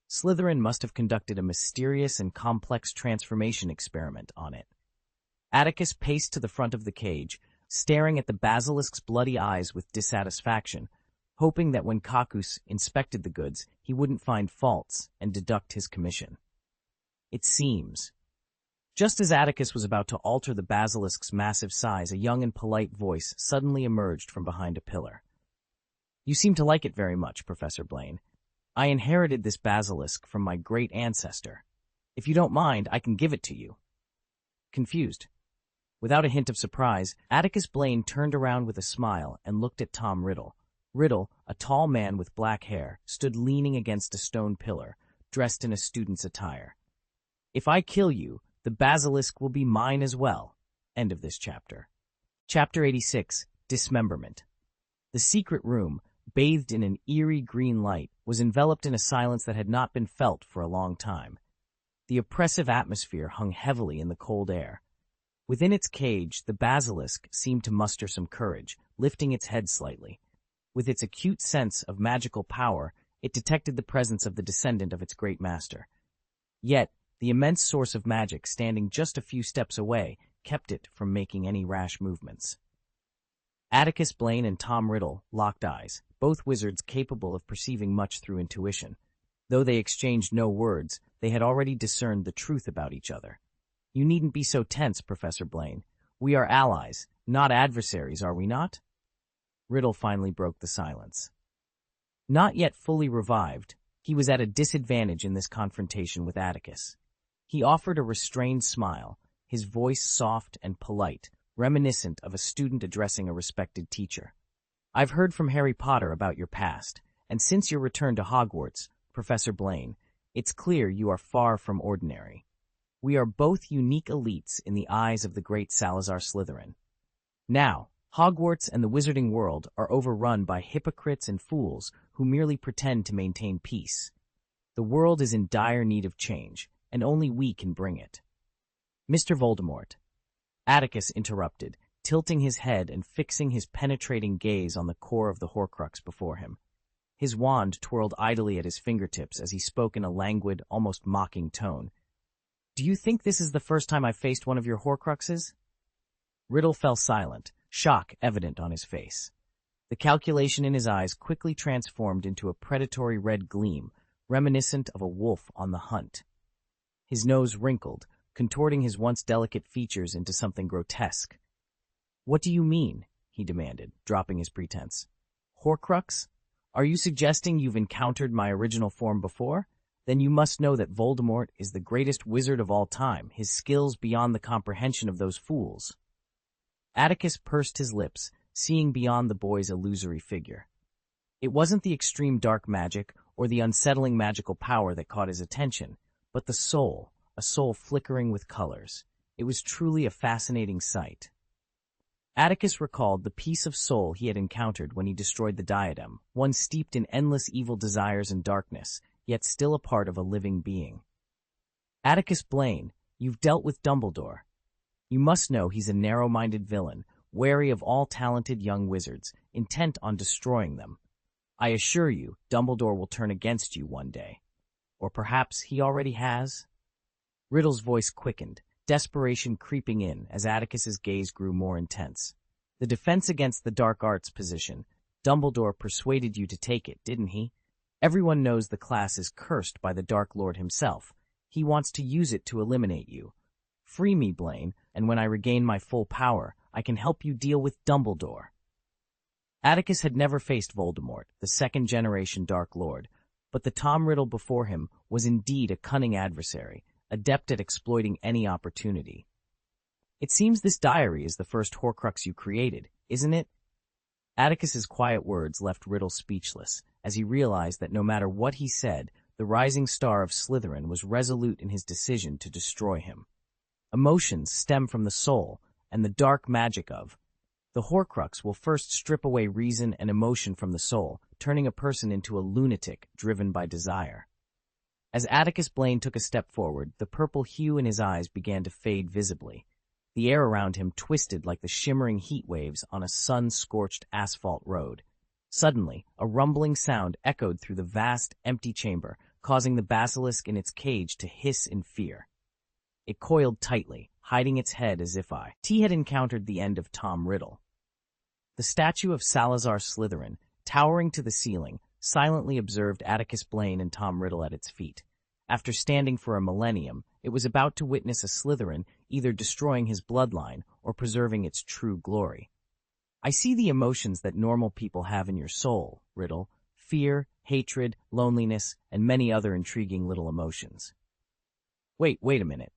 Slytherin must have conducted a mysterious and complex transformation experiment on it. Atticus paced to the front of the cage, staring at the basilisk's bloody eyes with dissatisfaction, hoping that when Kakus inspected the goods, he wouldn't find faults and deduct his commission. It seems. Just as Atticus was about to alter the basilisk's massive size, a young and polite voice suddenly emerged from behind a pillar. "You seem to like it very much, Professor Blaine. I inherited this basilisk from my great ancestor. If you don't mind, I can give it to you." Confused. Without a hint of surprise, Atticus Blaine turned around with a smile and looked at Tom Riddle. Riddle, a tall man with black hair, stood leaning against a stone pillar, dressed in a student's attire. "If I kill you, the basilisk will be mine as well." End of this chapter. Chapter 86, Dismemberment. The secret room, bathed in an eerie green light, was enveloped in a silence that had not been felt for a long time. The oppressive atmosphere hung heavily in the cold air. Within its cage, the basilisk seemed to muster some courage, lifting its head slightly. With its acute sense of magical power, it detected the presence of the descendant of its great master. Yet, the immense source of magic standing just a few steps away kept it from making any rash movements. Atticus Blaine and Tom Riddle locked eyes, both wizards capable of perceiving much through intuition. Though they exchanged no words, they had already discerned the truth about each other. "You needn't be so tense, Professor Blaine. We are allies, not adversaries, are we not?" Riddle finally broke the silence. Not yet fully revived, he was at a disadvantage in this confrontation with Atticus. He offered a restrained smile, his voice soft and polite, reminiscent of a student addressing a respected teacher. "I've heard from Harry Potter about your past, and since your return to Hogwarts, Professor Blaine, it's clear you are far from ordinary. We are both unique elites in the eyes of the great Salazar Slytherin. Now, Hogwarts and the wizarding world are overrun by hypocrites and fools who merely pretend to maintain peace. The world is in dire need of change, and only we can bring it." "Mr. Voldemort," Atticus interrupted, tilting his head and fixing his penetrating gaze on the core of the Horcrux before him. His wand twirled idly at his fingertips as he spoke in a languid, almost mocking tone. "Do you think this is the first time I've faced one of your Horcruxes?" Riddle fell silent, shock evident on his face. The calculation in his eyes quickly transformed into a predatory red gleam, reminiscent of a wolf on the hunt. His nose wrinkled, contorting his once delicate features into something grotesque. "What do you mean?" he demanded, dropping his pretense. "Horcrux? Are you suggesting you've encountered my original form before? Then you must know that Voldemort is the greatest wizard of all time, his skills beyond the comprehension of those fools." Atticus pursed his lips, seeing beyond the boy's illusory figure. It wasn't the extreme dark magic or the unsettling magical power that caught his attention, but the soul, a soul flickering with colors. It was truly a fascinating sight. Atticus recalled the piece of soul he had encountered when he destroyed the diadem, one steeped in endless evil desires and darkness, yet still a part of a living being. "Atticus Blaine, you've dealt with Dumbledore. You must know he's a narrow-minded villain, wary of all talented young wizards, intent on destroying them. I assure you, Dumbledore will turn against you one day. Or perhaps he already has?" Riddle's voice quickened, desperation creeping in as Atticus's gaze grew more intense. "The defense against the dark arts position. Dumbledore persuaded you to take it, didn't he? Everyone knows the class is cursed by the Dark Lord himself. He wants to use it to eliminate you. Free me, Blaine, and when I regain my full power, I can help you deal with Dumbledore." Atticus had never faced Voldemort, the second-generation Dark Lord, but the Tom Riddle before him was indeed a cunning adversary, adept at exploiting any opportunity. "It seems this diary is the first Horcrux you created, isn't it?" Atticus's quiet words left Riddle speechless, as he realized that no matter what he said, the rising star of Slytherin was resolute in his decision to destroy him. Emotions stem from the soul, and the dark magic of the Horcrux will first strip away reason and emotion from the soul, turning a person into a lunatic driven by desire. As Atticus Blaine took a step forward, the purple hue in his eyes began to fade visibly. The air around him twisted like the shimmering heat waves on a sun-scorched asphalt road. Suddenly, a rumbling sound echoed through the vast, empty chamber, causing the basilisk in its cage to hiss in fear. It coiled tightly, hiding its head as if T had encountered the end of Tom Riddle. The statue of Salazar Slytherin, towering to the ceiling, silently observed Atticus Blaine and Tom Riddle at its feet. After standing for a millennium, it was about to witness a Slytherin either destroying his bloodline or preserving its true glory. I see the emotions that normal people have in your soul, Riddle. Fear, hatred, loneliness, and many other intriguing little emotions. Wait a minute.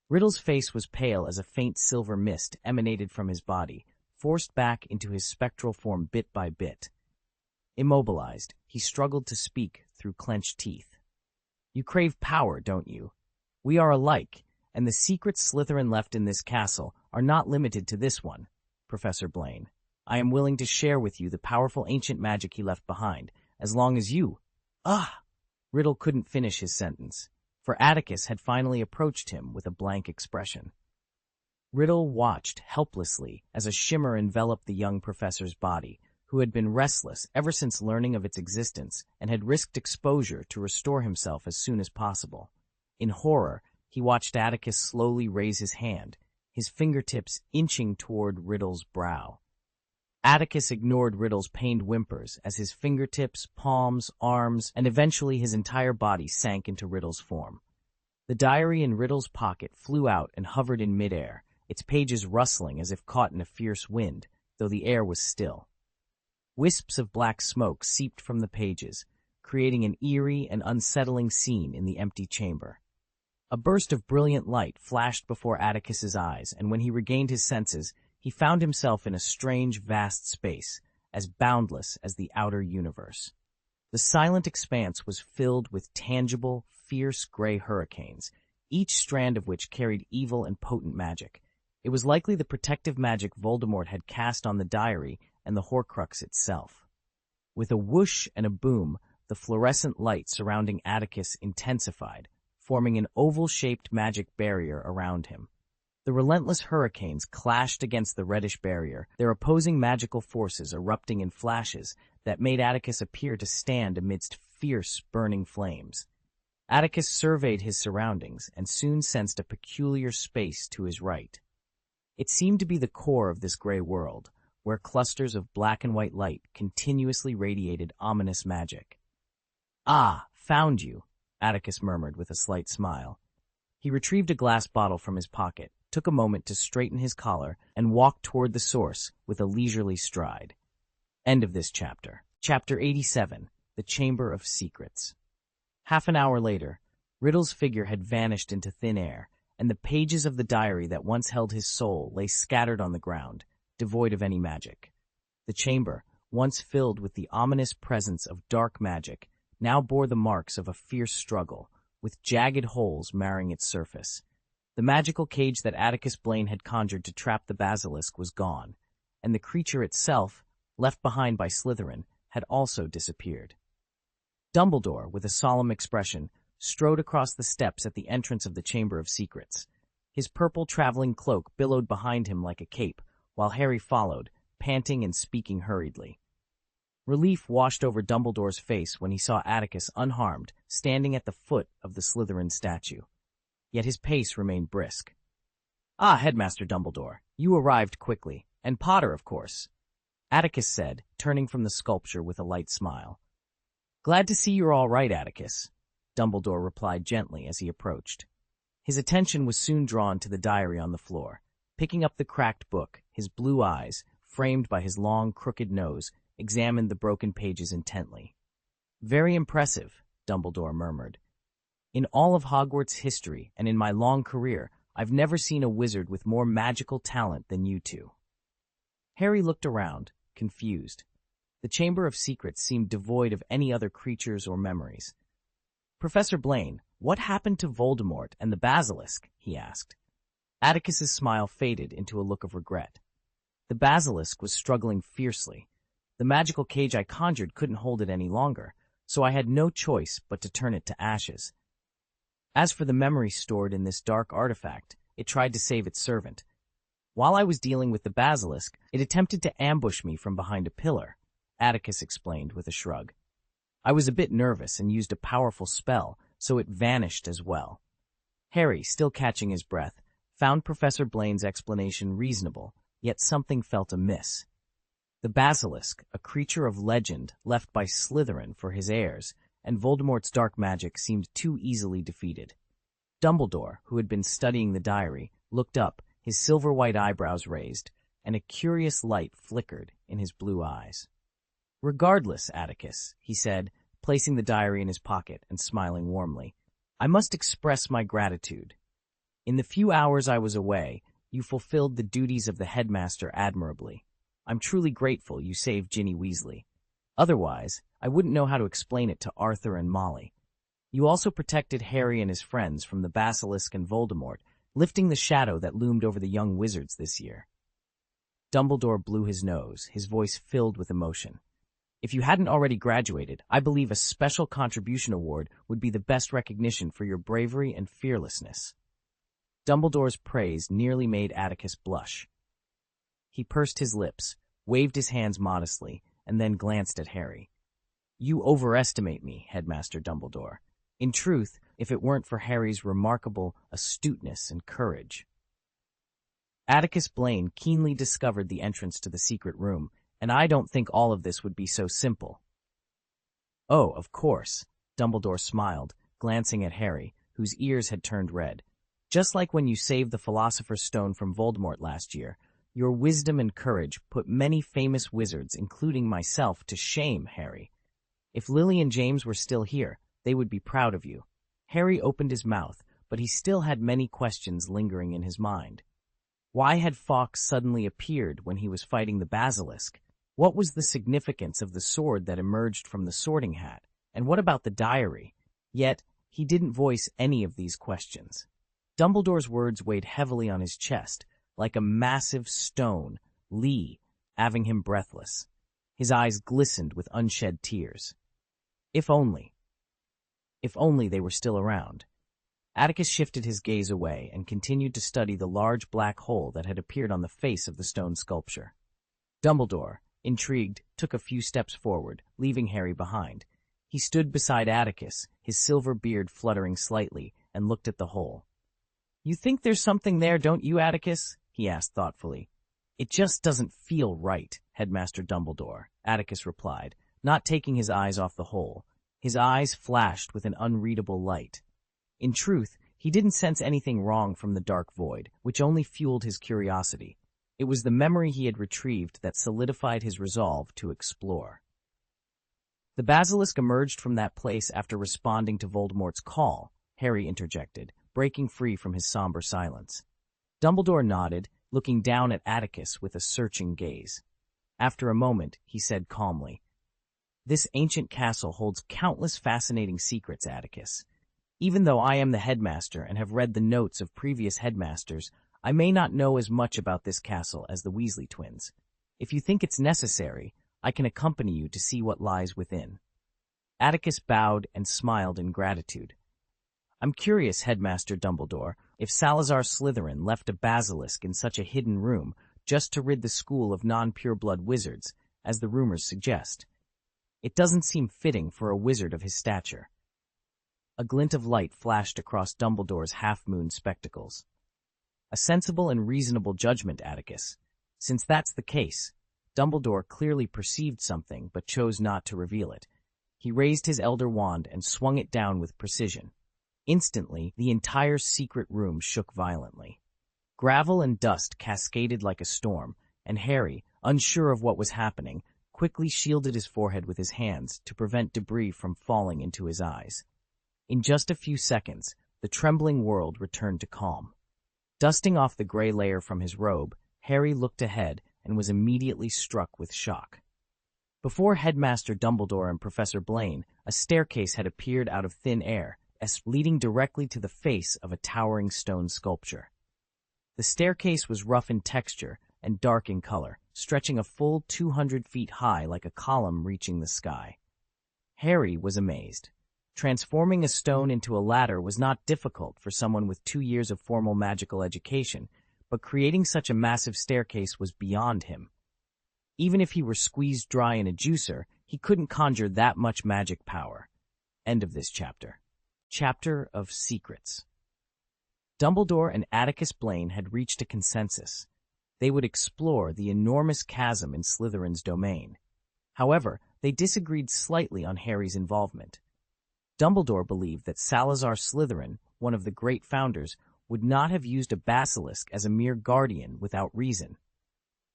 Riddle's face was pale as a faint silver mist emanated from his body, forced back into his spectral form bit by bit. Immobilized, he struggled to speak through clenched teeth. You crave power, don't you? We are alike, and the secrets Slytherin left in this castle are not limited to this one, Professor Blaine. I am willing to share with you the powerful ancient magic he left behind, as long as you— Riddle couldn't finish his sentence, for Atticus had finally approached him with a blank expression. Riddle watched helplessly as a shimmer enveloped the young professor's body, who had been restless ever since learning of its existence and had risked exposure to restore himself as soon as possible. In horror, he watched Atticus slowly raise his hand, his fingertips inching toward Riddle's brow. Atticus ignored Riddle's pained whimpers as his fingertips, palms, arms, and eventually his entire body sank into Riddle's form. The diary in Riddle's pocket flew out and hovered in midair, its pages rustling as if caught in a fierce wind, though the air was still. Wisps of black smoke seeped from the pages, creating an eerie and unsettling scene in the empty chamber. A burst of brilliant light flashed before Atticus's eyes, and when he regained his senses, he found himself in a strange, vast space, as boundless as the outer universe. The silent expanse was filled with tangible, fierce gray hurricanes, each strand of which carried evil and potent magic. It was likely the protective magic Voldemort had cast on the diary and the Horcrux itself. With a whoosh and a boom, the fluorescent light surrounding Atticus intensified, forming an oval-shaped magic barrier around him. The relentless hurricanes clashed against the reddish barrier, their opposing magical forces erupting in flashes that made Atticus appear to stand amidst fierce, burning flames. Atticus surveyed his surroundings and soon sensed a peculiar space to his right. It seemed to be the core of this gray world, where clusters of black and white light continuously radiated ominous magic. "Ah, found you," Atticus murmured with a slight smile. He retrieved a glass bottle from his pocket, took a moment to straighten his collar, and walked toward the source with a leisurely stride. End of this chapter. Chapter 87, The Chamber of Secrets. Half an hour later, Riddle's figure had vanished into thin air, and the pages of the diary that once held his soul lay scattered on the ground, devoid of any magic. The chamber, once filled with the ominous presence of dark magic, now bore the marks of a fierce struggle, with jagged holes marring its surface. The magical cage that Atticus Blaine had conjured to trap the basilisk was gone, and the creature itself, left behind by Slytherin, had also disappeared. Dumbledore, with a solemn expression, strode across the steps at the entrance of the Chamber of Secrets. His purple traveling cloak billowed behind him like a cape, while Harry followed, panting and speaking hurriedly. Relief washed over Dumbledore's face when he saw Atticus unharmed, standing at the foot of the Slytherin statue. Yet his pace remained brisk. "Ah, Headmaster Dumbledore, you arrived quickly, and Potter, of course," Atticus said, turning from the sculpture with a light smile. "Glad to see you're all right, Atticus," Dumbledore replied gently as he approached. His attention was soon drawn to the diary on the floor. Picking up the cracked book, his blue eyes, framed by his long, crooked nose, examined the broken pages intently. "Very impressive," Dumbledore murmured. "In all of Hogwarts history and in my long career, I've never seen a wizard with more magical talent than you two." Harry looked around, confused. The Chamber of Secrets seemed devoid of any other creatures or memories. "Professor Blaine, what happened to Voldemort and the basilisk?" he asked. Atticus's smile faded into a look of regret. The basilisk was struggling fiercely. The magical cage I conjured couldn't hold it any longer, so I had no choice but to turn it to ashes. As for the memory stored in this dark artifact, it tried to save its servant. While I was dealing with the basilisk, it attempted to ambush me from behind a pillar, Atticus explained with a shrug. I was a bit nervous and used a powerful spell, so it vanished as well. Harry, still catching his breath, found Professor Blaine's explanation reasonable, yet something felt amiss. The basilisk, a creature of legend left by Slytherin for his heirs, and Voldemort's dark magic seemed too easily defeated. Dumbledore, who had been studying the diary, looked up, his silver-white eyebrows raised, and a curious light flickered in his blue eyes. "Regardless, Atticus," he said, placing the diary in his pocket and smiling warmly, "I must express my gratitude. In the few hours I was away, you fulfilled the duties of the headmaster admirably. I'm truly grateful you saved Ginny Weasley. Otherwise, I wouldn't know how to explain it to Arthur and Molly. You also protected Harry and his friends from the basilisk and Voldemort, lifting the shadow that loomed over the young wizards this year." Dumbledore blew his nose, his voice filled with emotion. "If you hadn't already graduated, I believe a special contribution award would be the best recognition for your bravery and fearlessness." Dumbledore's praise nearly made Atticus blush. He pursed his lips, waved his hands modestly, and then glanced at Harry. "You overestimate me, Headmaster Dumbledore. In truth, if it weren't for Harry's remarkable astuteness and courage." Atticus Blaine keenly discovered the entrance to the secret room, and I don't think all of this would be so simple. "Oh, of course," Dumbledore smiled, glancing at Harry, whose ears had turned red. "Just like when you saved the Philosopher's Stone from Voldemort last year, your wisdom and courage put many famous wizards, including myself, to shame, Harry. If Lily and James were still here, they would be proud of you." Harry opened his mouth, but he still had many questions lingering in his mind. Why had Fawkes suddenly appeared when he was fighting the basilisk? What was the significance of the sword that emerged from the sorting hat? And what about the diary? Yet, he didn't voice any of these questions. Dumbledore's words weighed heavily on his chest, like a massive stone, having him breathless. His eyes glistened with unshed tears. If only they were still around. Atticus shifted his gaze away and continued to study the large black hole that had appeared on the face of the stone sculpture. Dumbledore, intrigued, took a few steps forward, leaving Harry behind. He stood beside Atticus, his silver beard fluttering slightly, and looked at the hole. "You think there's something there, don't you, Atticus?" he asked thoughtfully. "It just doesn't feel right, Headmaster Dumbledore," Atticus replied, not taking his eyes off the hole. His eyes flashed with an unreadable light. In truth, he didn't sense anything wrong from the dark void, which only fueled his curiosity. It was the memory he had retrieved that solidified his resolve to explore. "The basilisk emerged from that place after responding to Voldemort's call," Harry interjected, breaking free from his somber silence. Dumbledore nodded, looking down at Atticus with a searching gaze. After a moment, he said calmly, "This ancient castle holds countless fascinating secrets, Atticus. Even though I am the headmaster and have read the notes of previous headmasters, I may not know as much about this castle as the Weasley twins. If you think it's necessary, I can accompany you to see what lies within." Atticus bowed and smiled in gratitude. "I'm curious, Headmaster Dumbledore, if Salazar Slytherin left a basilisk in such a hidden room just to rid the school of non-pureblood wizards, as the rumors suggest. It doesn't seem fitting for a wizard of his stature." A glint of light flashed across Dumbledore's half-moon spectacles. "A sensible and reasonable judgment, Atticus. Since that's the case," Dumbledore clearly perceived something but chose not to reveal it. He raised his elder wand and swung it down with precision. Instantly, the entire secret room shook violently. Gravel and dust cascaded like a storm, and Harry, unsure of what was happening, quickly shielded his forehead with his hands to prevent debris from falling into his eyes. In just a few seconds, the trembling world returned to calm. Dusting off the gray layer from his robe, Harry looked ahead and was immediately struck with shock. Before Headmaster Dumbledore and Professor Blaine, a staircase had appeared out of thin air, leading directly to the face of a towering stone sculpture. The staircase was rough in texture and dark in color, stretching a full 200 feet high like a column reaching the sky. Harry was amazed. Transforming a stone into a ladder was not difficult for someone with 2 years of formal magical education, but creating such a massive staircase was beyond him. Even if he were squeezed dry in a juicer, he couldn't conjure that much magic power. End of this chapter. Chapter of Secrets. Dumbledore and Atticus Blaine had reached a consensus. They would explore the enormous chasm in Slytherin's domain. However, they disagreed slightly on Harry's involvement. Dumbledore believed that Salazar Slytherin, one of the great founders, would not have used a basilisk as a mere guardian without reason.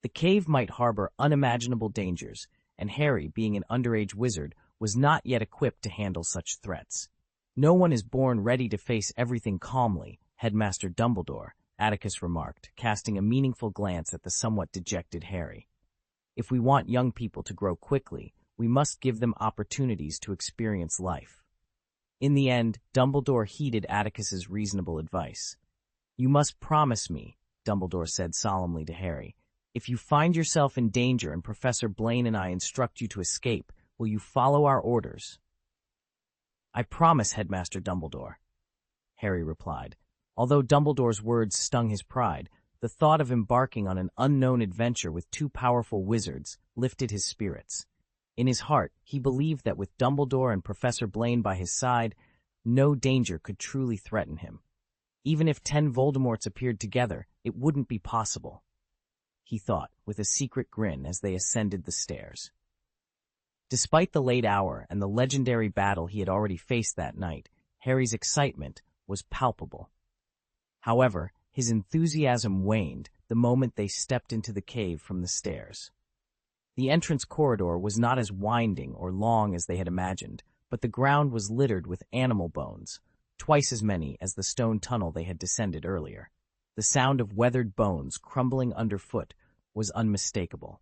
The cave might harbor unimaginable dangers, and Harry, being an underage wizard, was not yet equipped to handle such threats. No one is born ready to face everything calmly, Headmaster Dumbledore, Atticus remarked, casting a meaningful glance at the somewhat dejected Harry. If we want young people to grow quickly, we must give them opportunities to experience life. In the end, Dumbledore heeded Atticus's reasonable advice. You must promise me, Dumbledore said solemnly to Harry, if you find yourself in danger and Professor Blaine and I instruct you to escape, will you follow our orders? I promise, Headmaster Dumbledore, Harry replied. Although Dumbledore's words stung his pride, the thought of embarking on an unknown adventure with 2 powerful wizards lifted his spirits. In his heart, he believed that with Dumbledore and Professor Blaine by his side, no danger could truly threaten him. Even if 10 Voldemorts appeared together, it wouldn't be possible, he thought, with a secret grin as they ascended the stairs. Despite the late hour and the legendary battle he had already faced that night, Harry's excitement was palpable. However, his enthusiasm waned the moment they stepped into the cave from the stairs. The entrance corridor was not as winding or long as they had imagined, but the ground was littered with animal bones, twice as many as the stone tunnel they had descended earlier. The sound of weathered bones crumbling underfoot was unmistakable.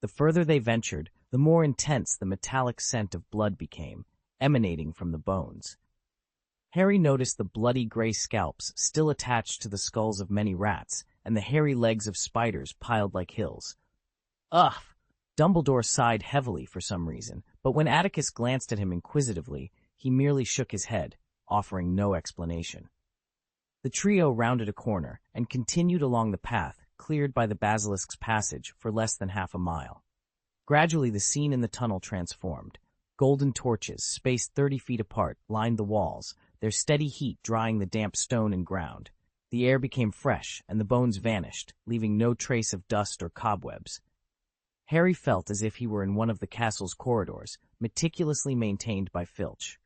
The further they ventured, the more intense the metallic scent of blood became, emanating from the bones. Harry noticed the bloody gray scalps still attached to the skulls of many rats, and the hairy legs of spiders piled like hills. Ugh! Dumbledore sighed heavily for some reason, but when Atticus glanced at him inquisitively, he merely shook his head, offering no explanation. The trio rounded a corner and continued along the path cleared by the basilisk's passage for less than half a mile. Gradually, the scene in the tunnel transformed. Golden torches, spaced 30 feet apart, lined the walls, their steady heat drying the damp stone and ground. The air became fresh, and the bones vanished, leaving no trace of dust or cobwebs. Harry felt as if he were in one of the castle's corridors, meticulously maintained by Filch.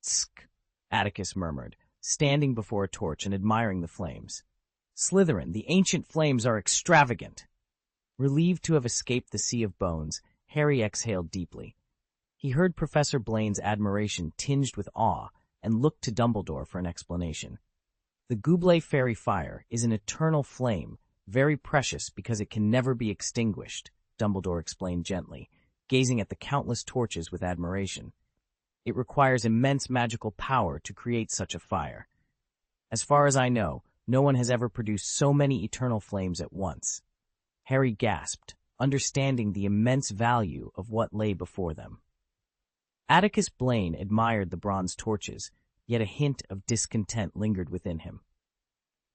Tsk, Atticus murmured, standing before a torch and admiring the flames. Slytherin, the ancient flames are extravagant. Relieved to have escaped the sea of bones, Harry exhaled deeply. He heard Professor Blaine's admiration tinged with awe and looked to Dumbledore for an explanation. The Goubelet fairy fire is an eternal flame, very precious because it can never be extinguished, Dumbledore explained gently, gazing at the countless torches with admiration. It requires immense magical power to create such a fire. As far as I know, no one has ever produced so many eternal flames at once. Harry gasped, understanding the immense value of what lay before them. Atticus Blaine admired the bronze torches, yet a hint of discontent lingered within him.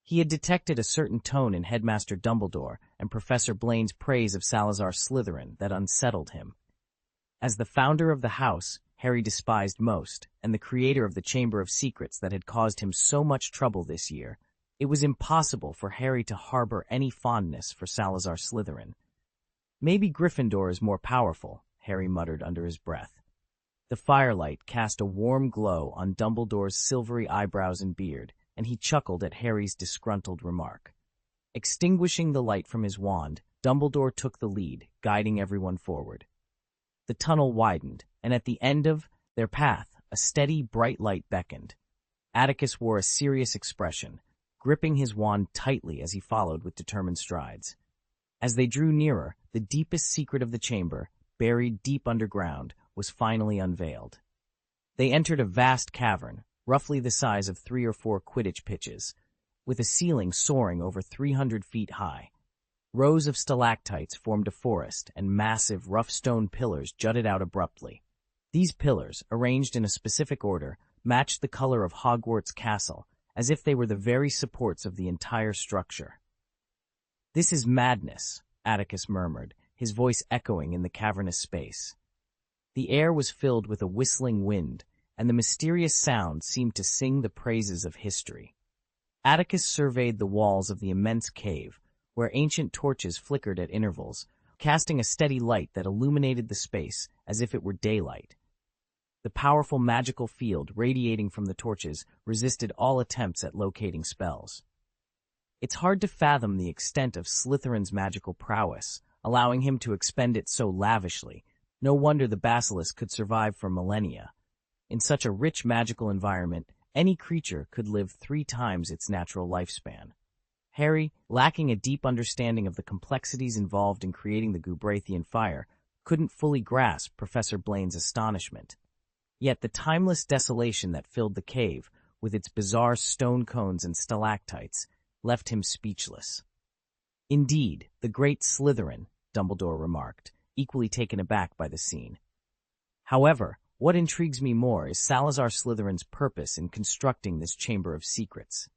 He had detected a certain tone in Headmaster Dumbledore and Professor Blaine's praise of Salazar Slytherin that unsettled him. As the founder of the house Harry despised most, and the creator of the Chamber of Secrets that had caused him so much trouble this year, it was impossible for Harry to harbor any fondness for Salazar Slytherin. Maybe Gryffindor is more powerful, Harry muttered under his breath. The firelight cast a warm glow on Dumbledore's silvery eyebrows and beard, and he chuckled at Harry's disgruntled remark. Extinguishing the light from his wand, Dumbledore took the lead, guiding everyone forward. The tunnel widened, and at the end of their path, a steady, bright light beckoned. Atticus wore a serious expression, gripping his wand tightly as he followed with determined strides. As they drew nearer, the deepest secret of the chamber, buried deep underground, was finally unveiled. They entered a vast cavern, roughly the size of 3 or 4 Quidditch pitches, with a ceiling soaring over 300 feet high. Rows of stalactites formed a forest, and massive, rough stone pillars jutted out abruptly. These pillars, arranged in a specific order, matched the color of Hogwarts Castle, as if they were the very supports of the entire structure. "This is madness," Atticus murmured, his voice echoing in the cavernous space. The air was filled with a whistling wind, and the mysterious sound seemed to sing the praises of history. Atticus surveyed the walls of the immense cave, where ancient torches flickered at intervals, casting a steady light that illuminated the space as if it were daylight. The powerful magical field radiating from the torches resisted all attempts at locating spells. It's hard to fathom the extent of Slytherin's magical prowess, allowing him to expend it so lavishly. No wonder the basilisk could survive for millennia. In such a rich magical environment, any creature could live 3 times its natural lifespan. Harry, lacking a deep understanding of the complexities involved in creating the Gubrathian fire, couldn't fully grasp Professor Blaine's astonishment. Yet the timeless desolation that filled the cave, with its bizarre stone cones and stalactites, left him speechless. "Indeed, the great Slytherin," Dumbledore remarked, equally taken aback by the scene. "However, what intrigues me more is Salazar Slytherin's purpose in constructing this Chamber of Secrets."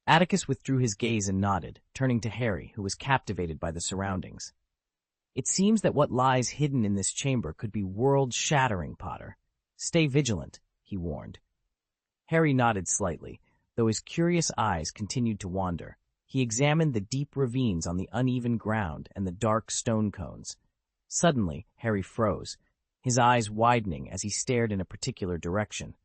Atticus withdrew his gaze and nodded, turning to Harry, who was captivated by the surroundings. "It seems that what lies hidden in this chamber could be world-shattering, Potter. Stay vigilant," he warned. Harry nodded slightly, though his curious eyes continued to wander. He examined the deep ravines on the uneven ground and the dark stone cones. Suddenly, Harry froze, his eyes widening as he stared in a particular direction.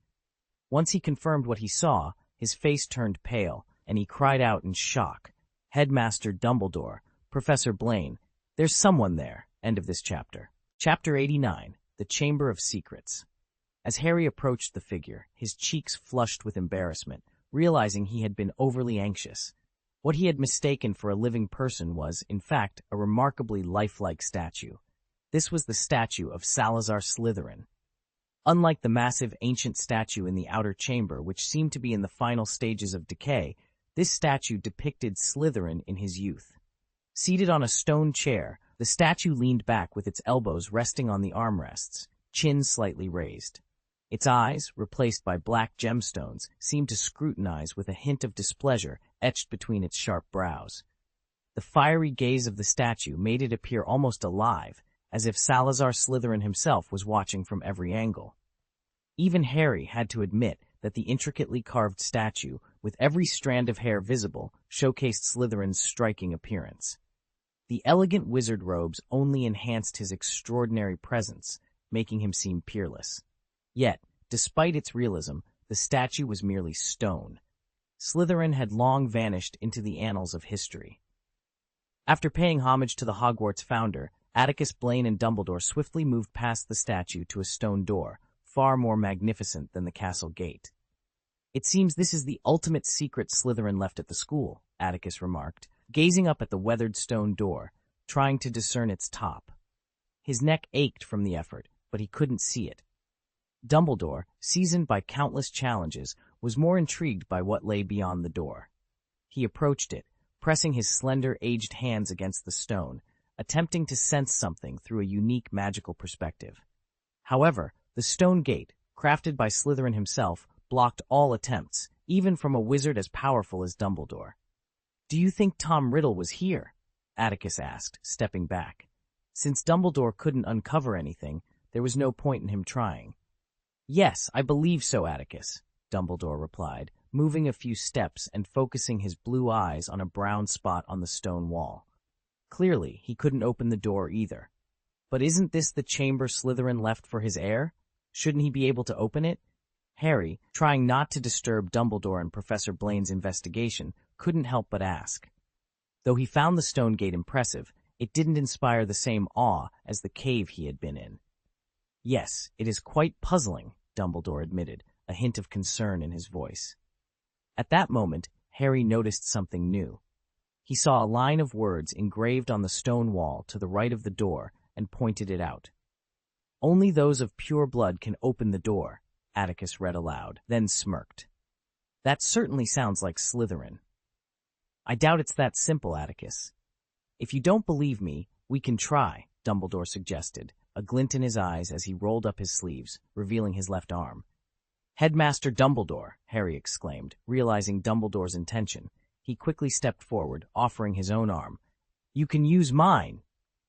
Once he confirmed what he saw, his face turned pale, and he cried out in shock. "Headmaster Dumbledore, Professor Blaine, there's someone there." End of this chapter. Chapter 89, The Chamber of Secrets. As Harry approached the figure, his cheeks flushed with embarrassment, realizing he had been overly anxious. What he had mistaken for a living person was, in fact, a remarkably lifelike statue. This was the statue of Salazar Slytherin. Unlike the massive ancient statue in the outer chamber, which seemed to be in the final stages of decay, this statue depicted Slytherin in his youth. Seated on a stone chair, the statue leaned back with its elbows resting on the armrests, chin slightly raised. Its eyes, replaced by black gemstones, seemed to scrutinize with a hint of displeasure etched between its sharp brows. The fiery gaze of the statue made it appear almost alive, as if Salazar Slytherin himself was watching from every angle. Even Harry had to admit that the intricately carved statue, with every strand of hair visible, showcased Slytherin's striking appearance. The elegant wizard robes only enhanced his extraordinary presence, making him seem peerless. Yet, despite its realism, the statue was merely stone. Slytherin had long vanished into the annals of history. After paying homage to the Hogwarts founder, Atticus Blaine and Dumbledore swiftly moved past the statue to a stone door, far more magnificent than the castle gate. "It seems this is the ultimate secret Slytherin left at the school," Atticus remarked, gazing up at the weathered stone door, trying to discern its top. His neck ached from the effort, but he couldn't see it. Dumbledore, seasoned by countless challenges, was more intrigued by what lay beyond the door. He approached it, pressing his slender, aged hands against the stone, attempting to sense something through a unique magical perspective. However, the stone gate, crafted by Slytherin himself, blocked all attempts, even from a wizard as powerful as Dumbledore. "Do you think Tom Riddle was here?" Atticus asked, stepping back. Since Dumbledore couldn't uncover anything, there was no point in him trying. "Yes, I believe so, Atticus," Dumbledore replied, moving a few steps and focusing his blue eyes on a brown spot on the stone wall. Clearly, he couldn't open the door either. "But isn't this the chamber Slytherin left for his heir? Shouldn't he be able to open it?" Harry, trying not to disturb Dumbledore and Professor Blaine's investigation, couldn't help but ask. Though he found the stone gate impressive, it didn't inspire the same awe as the cave he had been in. "Yes, it is quite puzzling," Dumbledore admitted, a hint of concern in his voice. At that moment, Harry noticed something new. He saw a line of words engraved on the stone wall to the right of the door and pointed it out. "Only those of pure blood can open the door," Atticus read aloud, then smirked. "That certainly sounds like Slytherin." "I doubt it's that simple, Atticus. If you don't believe me, we can try," Dumbledore suggested, a glint in his eyes as he rolled up his sleeves, revealing his left arm. "Headmaster Dumbledore!" Harry exclaimed, realizing Dumbledore's intention. He quickly stepped forward, offering his own arm. "You can use mine."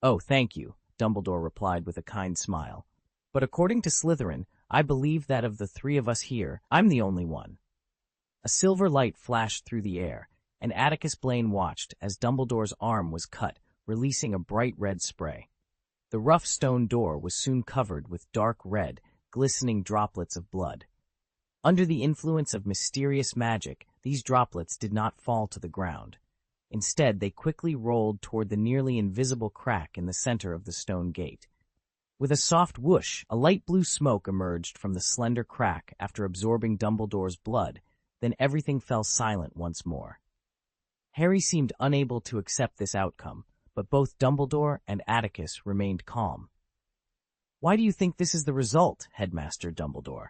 "Oh, thank you," Dumbledore replied with a kind smile. "But according to Slytherin, I believe that of the three of us here, I'm the only one." A silver light flashed through the air, and Atticus Blaine watched as Dumbledore's arm was cut, releasing a bright red spray. The rough stone door was soon covered with dark red, glistening droplets of blood. Under the influence of mysterious magic, these droplets did not fall to the ground. Instead, they quickly rolled toward the nearly invisible crack in the center of the stone gate. With a soft whoosh, a light blue smoke emerged from the slender crack after absorbing Dumbledore's blood, then everything fell silent once more. Harry seemed unable to accept this outcome, but both Dumbledore and Atticus remained calm. "Why do you think this is the result, Headmaster Dumbledore?"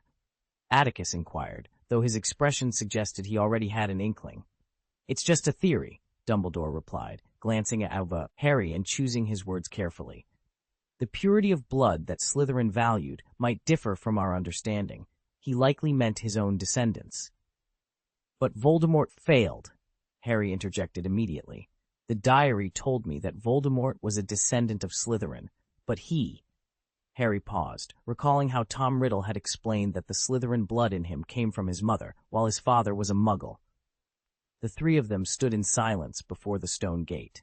Atticus inquired, though his expression suggested he already had an inkling. "It's just a theory," Dumbledore replied, glancing at Harry and choosing his words carefully. "The purity of blood that Slytherin valued might differ from our understanding. He likely meant his own descendants." "But Voldemort failed," Harry interjected immediately. "The diary told me that Voldemort was a descendant of Slytherin, but Harry paused, recalling how Tom Riddle had explained that the Slytherin blood in him came from his mother, while his father was a Muggle. The three of them stood in silence before the stone gate.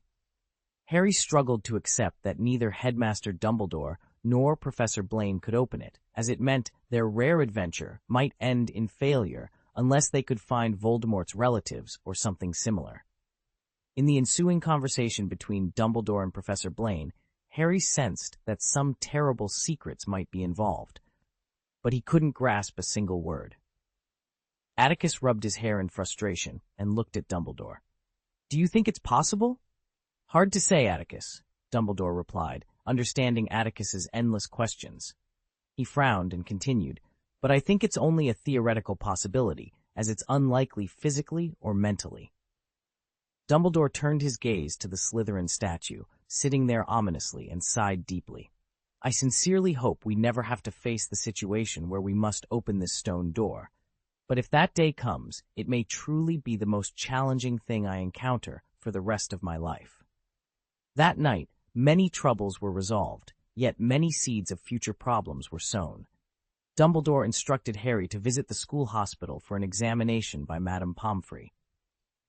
Harry struggled to accept that neither Headmaster Dumbledore nor Professor Blaine could open it, as it meant their rare adventure might end in failure unless they could find Voldemort's relatives or something similar. In the ensuing conversation between Dumbledore and Professor Blaine, Harry sensed that some terrible secrets might be involved, but he couldn't grasp a single word. Atticus rubbed his hair in frustration and looked at Dumbledore. "Do you think it's possible?" "Hard to say, Atticus," Dumbledore replied, understanding Atticus's endless questions. He frowned and continued, "But I think it's only a theoretical possibility, as it's unlikely physically or mentally." Dumbledore turned his gaze to the Slytherin statue, sitting there ominously, and sighed deeply. "I sincerely hope we never have to face the situation where we must open this stone door. But if that day comes, it may truly be the most challenging thing I encounter for the rest of my life." That night, many troubles were resolved, yet many seeds of future problems were sown. Dumbledore instructed Harry to visit the school hospital for an examination by Madame Pomfrey.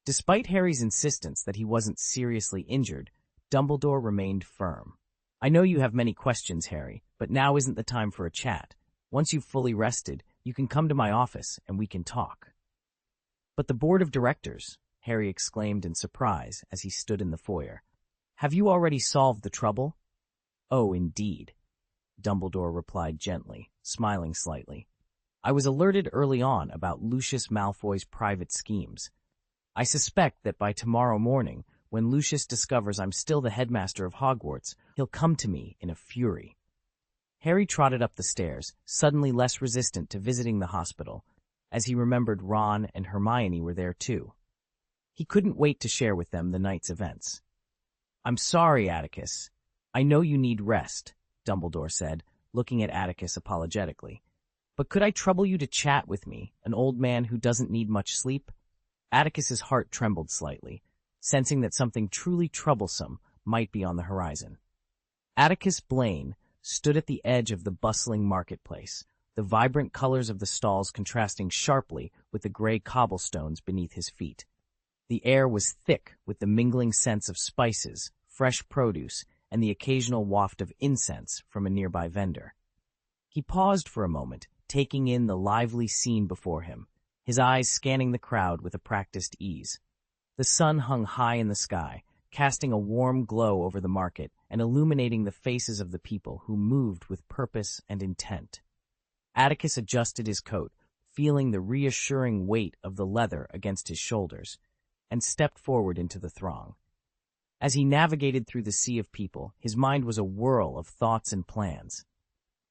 Despite Harry's insistence that he wasn't seriously injured, Dumbledore remained firm. "I know you have many questions, Harry, but now isn't the time for a chat. Once you've fully rested, you can come to my office and we can talk." "But the board of directors," Harry exclaimed in surprise as he stood in the foyer. "Have you already solved the trouble?" "Oh, indeed," Dumbledore replied gently, smiling slightly. "I was alerted early on about Lucius Malfoy's private schemes. I suspect that by tomorrow morning, when Lucius discovers I'm still the headmaster of Hogwarts, he'll come to me in a fury." Harry trotted up the stairs, suddenly less resistant to visiting the hospital, as he remembered Ron and Hermione were there too. He couldn't wait to share with them the night's events. "I'm sorry, Atticus. I know you need rest," Dumbledore said, looking at Atticus apologetically. "But could I trouble you to chat with me, an old man who doesn't need much sleep?" Atticus's heart trembled slightly, sensing that something truly troublesome might be on the horizon. Atticus Blaine stood at the edge of the bustling marketplace, the vibrant colors of the stalls contrasting sharply with the gray cobblestones beneath his feet. The air was thick with the mingling scents of spices, fresh produce, and the occasional waft of incense from a nearby vendor. He paused for a moment, taking in the lively scene before him, his eyes scanning the crowd with a practiced ease. The sun hung high in the sky, casting a warm glow over the market and illuminating the faces of the people who moved with purpose and intent. Atticus adjusted his coat, feeling the reassuring weight of the leather against his shoulders, and stepped forward into the throng. As he navigated through the sea of people, his mind was a whirl of thoughts and plans.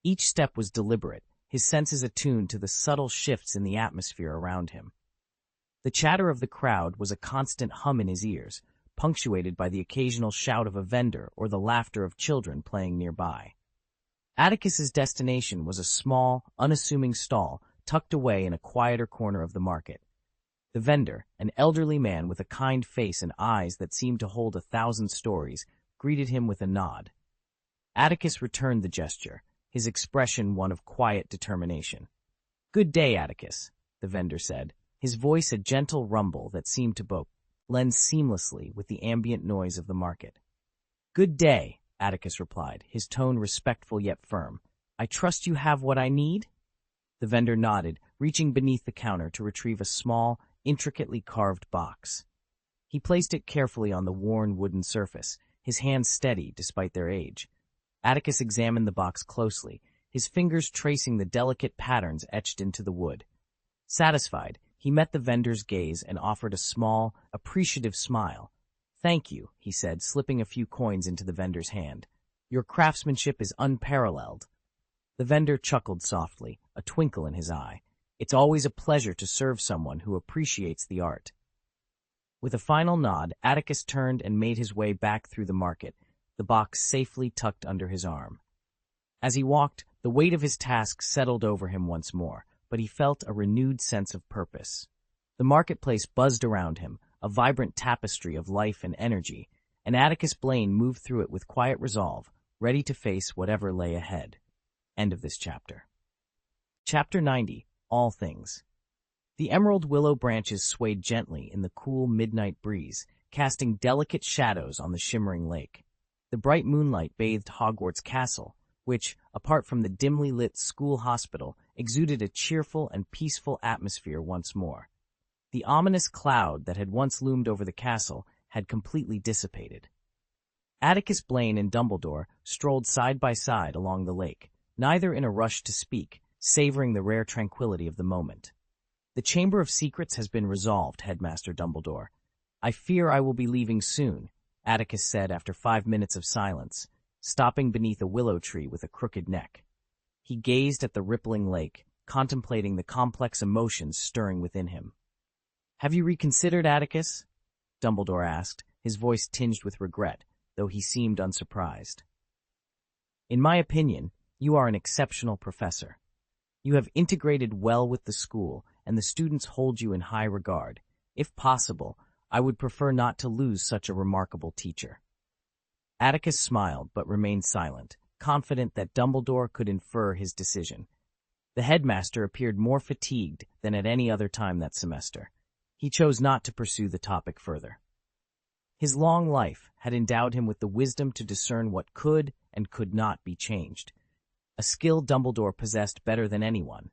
Each step was deliberate, his senses attuned to the subtle shifts in the atmosphere around him. The chatter of the crowd was a constant hum in his ears, punctuated by the occasional shout of a vendor or the laughter of children playing nearby. Atticus's destination was a small, unassuming stall tucked away in a quieter corner of the market. The vendor, an elderly man with a kind face and eyes that seemed to hold 1,000 stories, greeted him with a nod. Atticus returned the gesture, his expression one of quiet determination. "Good day, Atticus," the vendor said, his voice a gentle rumble that seemed to blend seamlessly with the ambient noise of the market. "Good day," Atticus replied, his tone respectful yet firm. "I trust you have what I need?" The vendor nodded, reaching beneath the counter to retrieve a small, intricately carved box. He placed it carefully on the worn wooden surface, his hands steady despite their age. Atticus examined the box closely, his fingers tracing the delicate patterns etched into the wood. Satisfied, he met the vendor's gaze and offered a small, appreciative smile. "Thank you," he said, slipping a few coins into the vendor's hand. "Your craftsmanship is unparalleled." The vendor chuckled softly, a twinkle in his eye. "It's always a pleasure to serve someone who appreciates the art." With a final nod, Atticus turned and made his way back through the market, the box safely tucked under his arm. As he walked, the weight of his task settled over him once more, but he felt a renewed sense of purpose. The marketplace buzzed around him, a vibrant tapestry of life and energy, and Atticus Blaine moved through it with quiet resolve, ready to face whatever lay ahead. End of this chapter. Chapter 90. All Things. The emerald willow branches swayed gently in the cool midnight breeze, casting delicate shadows on the shimmering lake. The bright moonlight bathed Hogwarts Castle, which, apart from the dimly lit school hospital, exuded a cheerful and peaceful atmosphere once more. The ominous cloud that had once loomed over the castle had completely dissipated. Atticus Blaine and Dumbledore strolled side by side along the lake, neither in a rush to speak, savoring the rare tranquility of the moment. "The Chamber of Secrets has been resolved, Headmaster Dumbledore. I fear I will be leaving soon," Atticus said after 5 minutes of silence, stopping beneath a willow tree with a crooked neck. He gazed at the rippling lake, contemplating the complex emotions stirring within him. "Have you reconsidered, Atticus?" Dumbledore asked, his voice tinged with regret, though he seemed unsurprised. "In my opinion, you are an exceptional professor. You have integrated well with the school, and the students hold you in high regard. If possible, I would prefer not to lose such a remarkable teacher." Atticus smiled but remained silent, confident that Dumbledore could infer his decision. The headmaster appeared more fatigued than at any other time that semester. He chose not to pursue the topic further. His long life had endowed him with the wisdom to discern what could and could not be changed, a skill Dumbledore possessed better than anyone.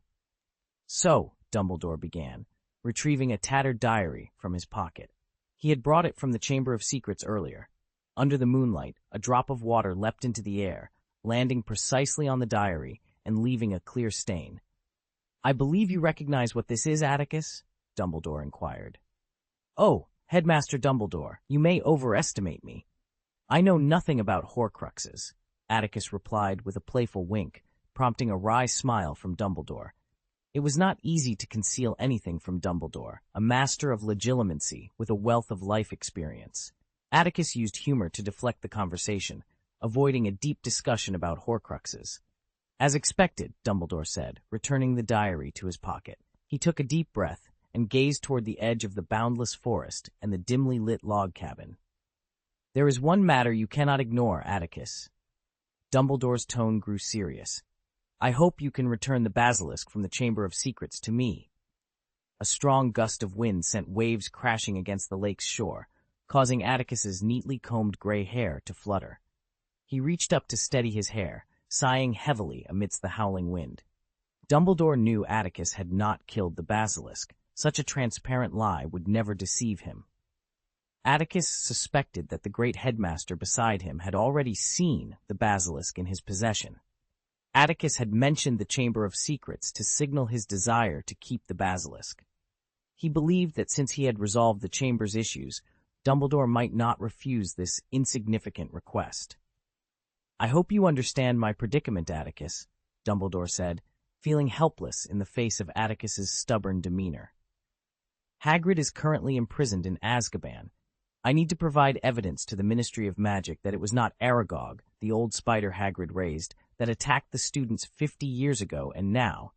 "So," Dumbledore began, retrieving a tattered diary from his pocket. He had brought it from the Chamber of Secrets earlier. Under the moonlight, a drop of water leapt into the air, landing precisely on the diary and leaving a clear stain. "I believe you recognize what this is, Atticus?" Dumbledore inquired. "Oh, Headmaster Dumbledore, you may overestimate me. I know nothing about Horcruxes," Atticus replied with a playful wink, prompting a wry smile from Dumbledore. It was not easy to conceal anything from Dumbledore, a master of legilimency with a wealth of life experience. Atticus used humor to deflect the conversation, avoiding a deep discussion about Horcruxes. "As expected," Dumbledore said, returning the diary to his pocket. He took a deep breath and gazed toward the edge of the boundless forest and the dimly lit log cabin. "There is one matter you cannot ignore, Atticus." Dumbledore's tone grew serious. "I hope you can return the basilisk from the Chamber of Secrets to me." A strong gust of wind sent waves crashing against the lake's shore, causing Atticus's neatly combed gray hair to flutter. He reached up to steady his hair, sighing heavily amidst the howling wind. Dumbledore knew Atticus had not killed the basilisk. Such a transparent lie would never deceive him. Atticus suspected that the great headmaster beside him had already seen the basilisk in his possession. Atticus had mentioned the Chamber of Secrets to signal his desire to keep the basilisk. He believed that since he had resolved the Chamber's issues, Dumbledore might not refuse this insignificant request. "I hope you understand my predicament, Atticus," Dumbledore said, feeling helpless in the face of Atticus's stubborn demeanor. "Hagrid is currently imprisoned in Azkaban. I need to provide evidence to the Ministry of Magic that it was not Aragog, the old spider Hagrid raised, that attacked the students 50 years ago and now.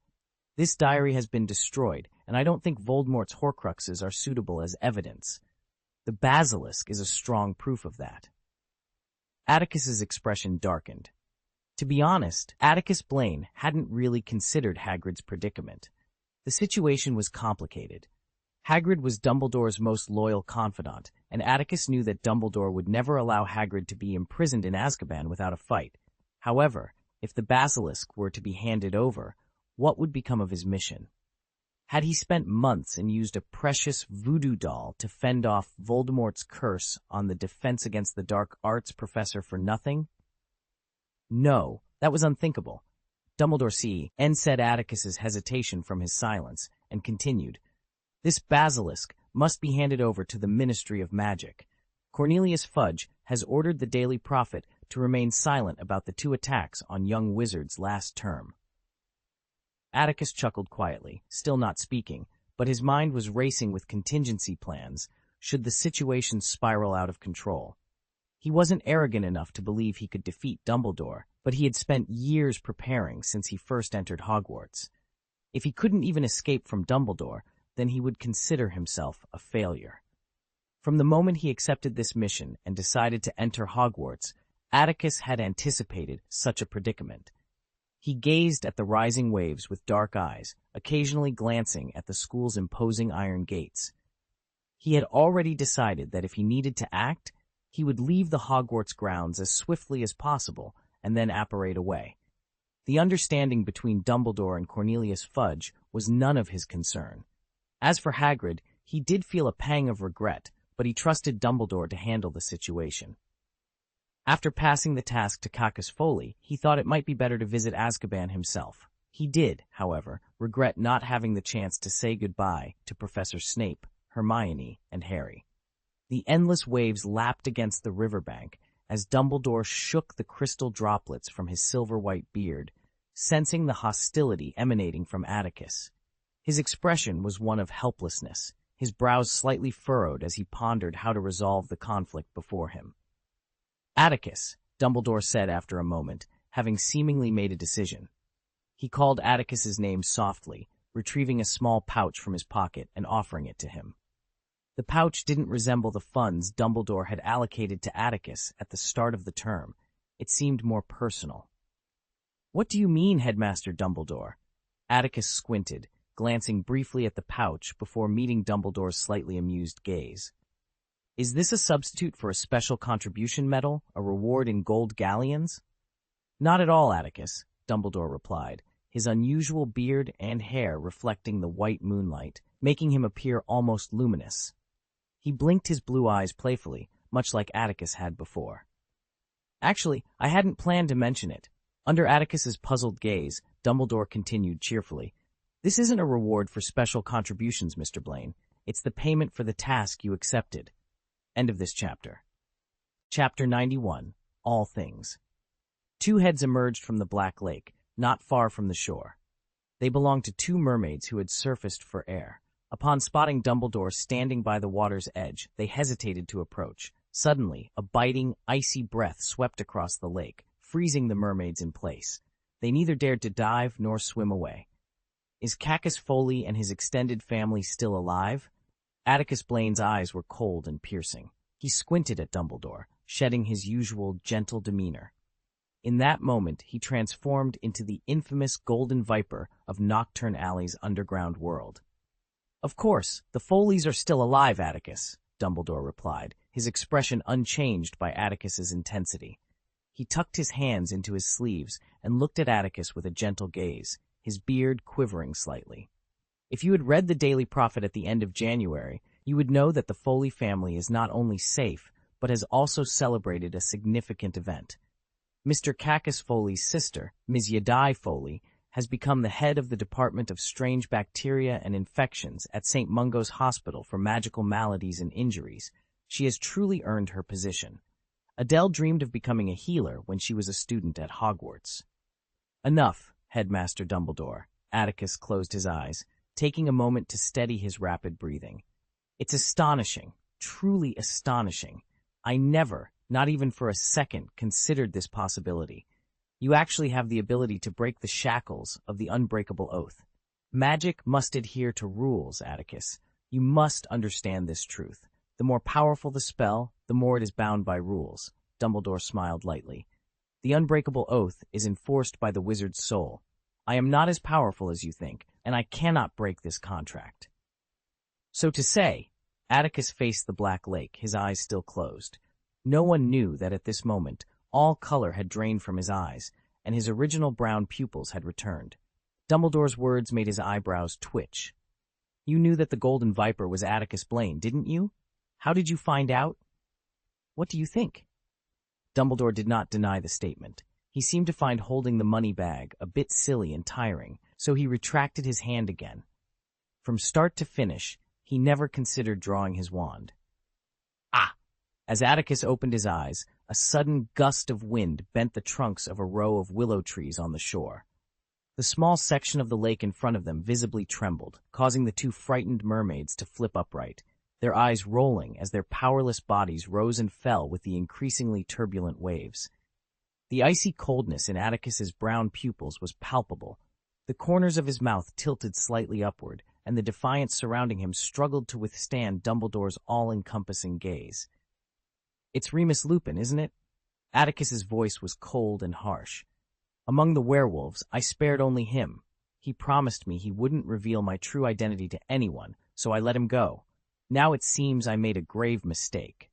This diary has been destroyed, and I don't think Voldemort's Horcruxes are suitable as evidence. The basilisk is a strong proof of that. Atticus's expression darkened. To be honest, Atticus Blaine hadn't really considered Hagrid's predicament. The situation was complicated. Hagrid was Dumbledore's most loyal confidant, and Atticus knew that Dumbledore would never allow Hagrid to be imprisoned in Azkaban without a fight. However, if the basilisk were to be handed over, what would become of his mission? Had he spent months and used a precious voodoo doll to fend off Voldemort's curse on the Defense Against the Dark Arts professor for nothing? No, that was unthinkable. Dumbledore said Atticus's hesitation from his silence, and continued, "This basilisk must be handed over to the Ministry of Magic. Cornelius Fudge has ordered the Daily Prophet to remain silent about the 2 attacks on young wizards last term." Atticus chuckled quietly, still not speaking, but his mind was racing with contingency plans should the situation spiral out of control. He wasn't arrogant enough to believe he could defeat Dumbledore, but he had spent years preparing since he first entered Hogwarts. If he couldn't even escape from Dumbledore, then he would consider himself a failure. From the moment he accepted this mission and decided to enter Hogwarts, Atticus had anticipated such a predicament. He gazed at the rising waves with dark eyes, occasionally glancing at the school's imposing iron gates. He had already decided that if he needed to act, he would leave the Hogwarts grounds as swiftly as possible and then apparate away. The understanding between Dumbledore and Cornelius Fudge was none of his concern. As for Hagrid, he did feel a pang of regret, but he trusted Dumbledore to handle the situation. After passing the task to Cacus Foley, he thought it might be better to visit Azkaban himself. He did, however, regret not having the chance to say goodbye to Professor Snape, Hermione, and Harry. The endless waves lapped against the riverbank as Dumbledore shook the crystal droplets from his silver-white beard, sensing the hostility emanating from Atticus. His expression was one of helplessness, his brows slightly furrowed as he pondered how to resolve the conflict before him. "Atticus," Dumbledore said after a moment, having seemingly made a decision. He called Atticus's name softly, retrieving a small pouch from his pocket and offering it to him. The pouch didn't resemble the funds Dumbledore had allocated to Atticus at the start of the term. It seemed more personal. "What do you mean, Headmaster Dumbledore?" Atticus squinted, glancing briefly at the pouch before meeting Dumbledore's slightly amused gaze. "Is this a substitute for a special contribution medal, a reward in gold galleons?" "Not at all, Atticus," Dumbledore replied, his unusual beard and hair reflecting the white moonlight, making him appear almost luminous. He blinked his blue eyes playfully, much like Atticus had before. "Actually, I hadn't planned to mention it." Under Atticus's puzzled gaze, Dumbledore continued cheerfully, "This isn't a reward for special contributions, Mr. Blaine. It's the payment for the task you accepted." End of this chapter. Chapter 91. All Things. 2 heads emerged from the Black Lake, not far from the shore. They belonged to 2 mermaids who had surfaced for air. Upon spotting Dumbledore standing by the water's edge, they hesitated to approach. Suddenly, a biting, icy breath swept across the lake, freezing the mermaids in place. They neither dared to dive nor swim away. "Is Cacus Foley and his extended family still alive?" Atticus Blaine's eyes were cold and piercing. He squinted at Dumbledore, shedding his usual gentle demeanor. In that moment, he transformed into the infamous Golden Viper of Nocturne Alley's underground world. "Of course, the Foleys are still alive, Atticus," Dumbledore replied, his expression unchanged by Atticus's intensity. He tucked his hands into his sleeves and looked at Atticus with a gentle gaze, his beard quivering slightly. "If you had read the Daily Prophet at the end of January, you would know that the Foley family is not only safe, but has also celebrated a significant event. Mr. Cacus Foley's sister, Ms. Yadai Foley, has become the head of the Department of Strange Bacteria and Infections at St. Mungo's Hospital for Magical Maladies and Injuries. She has truly earned her position. Adele dreamed of becoming a healer when she was a student at Hogwarts." "Enough, Headmaster Dumbledore." Atticus closed his eyes, taking a moment to steady his rapid breathing. "It's astonishing, truly astonishing. I never, not even for a second, considered this possibility. You actually have the ability to break the shackles of the unbreakable oath. Magic must adhere to rules, Atticus. You must understand this truth. The more powerful the spell, the more it is bound by rules. Dumbledore smiled lightly. The unbreakable oath is enforced by the wizard's soul. I am not as powerful as you think, and I cannot break this contract. So to say, Atticus faced the black lake, his eyes still closed. No one knew that at this moment, all color had drained from his eyes, and his original brown pupils had returned. Dumbledore's words made his eyebrows twitch. You knew that the Golden Viper was Atticus Blaine, didn't you? How did you find out? What do you think? Dumbledore did not deny the statement. He seemed to find holding the money bag a bit silly and tiring, so he retracted his hand again. From start to finish, he never considered drawing his wand. Ah! As Atticus opened his eyes, a sudden gust of wind bent the trunks of a row of willow trees on the shore. The small section of the lake in front of them visibly trembled, causing the two frightened mermaids to flip upright, their eyes rolling as their powerless bodies rose and fell with the increasingly turbulent waves. The icy coldness in Atticus's brown pupils was palpable. The corners of his mouth tilted slightly upward, and the defiance surrounding him struggled to withstand Dumbledore's all-encompassing gaze. It's Remus Lupin, isn't it? Atticus's voice was cold and harsh. Among the werewolves, I spared only him. He promised me he wouldn't reveal my true identity to anyone, so I let him go. Now it seems I made a grave mistake.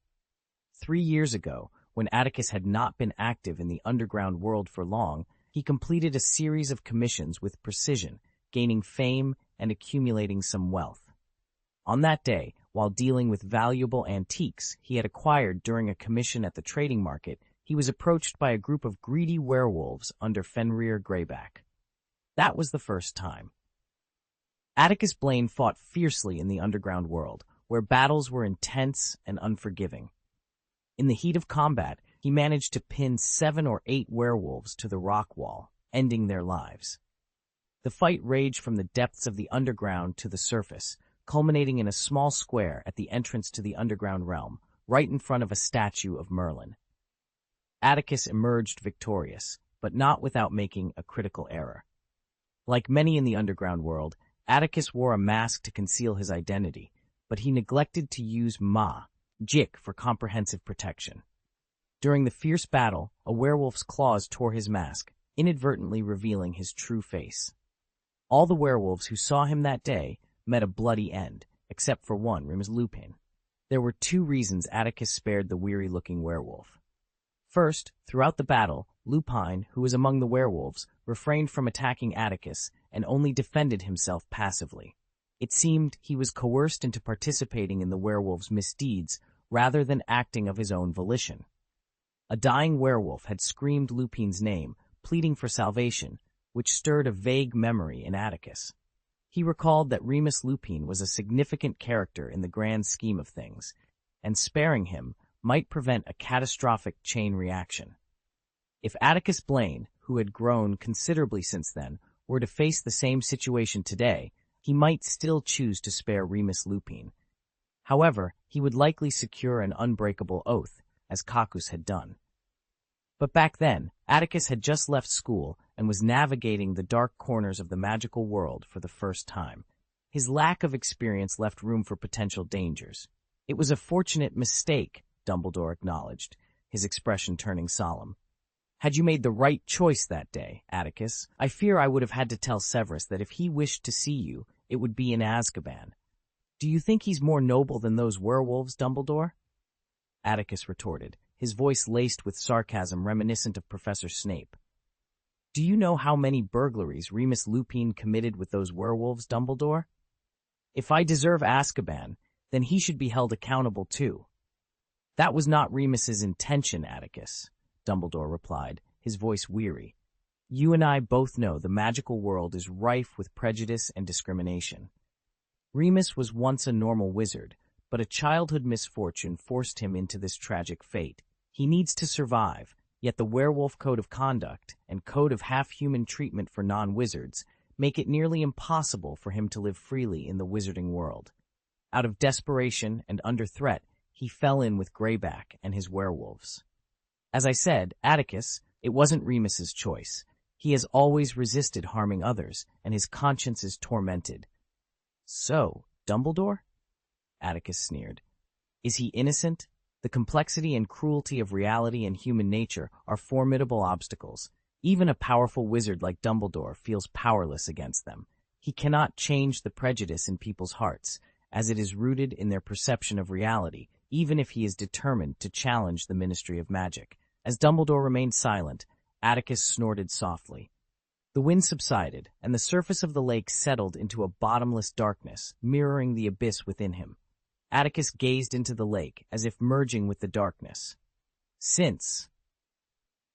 3 years ago, when Atticus had not been active in the underground world for long, he completed a series of commissions with precision, gaining fame and accumulating some wealth. On that day, while dealing with valuable antiques he had acquired during a commission at the trading market, he was approached by a group of greedy werewolves under Fenrir Greyback. That was the first time. Atticus Blaine fought fiercely in the underground world, where battles were intense and unforgiving. In the heat of combat, he managed to pin 7 or 8 werewolves to the rock wall, ending their lives. The fight raged from the depths of the underground to the surface, culminating in a small square at the entrance to the underground realm, right in front of a statue of Merlin. Atticus emerged victorious, but not without making a critical error. Like many in the underground world, Atticus wore a mask to conceal his identity, but he neglected to use magic for comprehensive protection. During the fierce battle, a werewolf's claws tore his mask, inadvertently revealing his true face. All the werewolves who saw him that day met a bloody end, except for one, Remus Lupin. There were 2 reasons Atticus spared the weary-looking werewolf. First, throughout the battle, Lupin, who was among the werewolves, refrained from attacking Atticus and only defended himself passively. It seemed he was coerced into participating in the werewolves' misdeeds rather than acting of his own volition. A dying werewolf had screamed Lupin's name, pleading for salvation, which stirred a vague memory in Atticus. He recalled that Remus Lupin was a significant character in the grand scheme of things, and sparing him might prevent a catastrophic chain reaction. If Atticus Blaine, who had grown considerably since then, were to face the same situation today, he might still choose to spare Remus Lupin. However, he would likely secure an unbreakable oath, as Cacus had done. But back then, Atticus had just left school and was navigating the dark corners of the magical world for the first time. His lack of experience left room for potential dangers. It was a fortunate mistake, Dumbledore acknowledged, his expression turning solemn. Had you made the right choice that day, Atticus, I fear I would have had to tell Severus that if he wished to see you, it would be in Azkaban. Do you think he's more noble than those werewolves, Dumbledore? Atticus retorted, his voice laced with sarcasm reminiscent of Professor Snape. Do you know how many burglaries Remus Lupin committed with those werewolves, Dumbledore? If I deserve Azkaban, then he should be held accountable too. That was not Remus's intention, Atticus, Dumbledore replied, his voice weary. You and I both know the magical world is rife with prejudice and discrimination. Remus was once a normal wizard, but a childhood misfortune forced him into this tragic fate. He needs to survive, yet the werewolf code of conduct and code of half-human treatment for non-wizards make it nearly impossible for him to live freely in the wizarding world. Out of desperation and under threat, he fell in with Greyback and his werewolves. As I said, Atticus, It wasn't Remus's choice. He has always resisted harming others, and his conscience is tormented. So, Dumbledore? Atticus sneered. Is he innocent? The complexity and cruelty of reality and human nature are formidable obstacles. Even a powerful wizard like Dumbledore feels powerless against them. He cannot change the prejudice in people's hearts, as it is rooted in their perception of reality, even if he is determined to challenge the Ministry of Magic. As Dumbledore remained silent, Atticus snorted softly. The wind subsided, and the surface of the lake settled into a bottomless darkness, mirroring the abyss within him. Atticus gazed into the lake, as if merging with the darkness. Since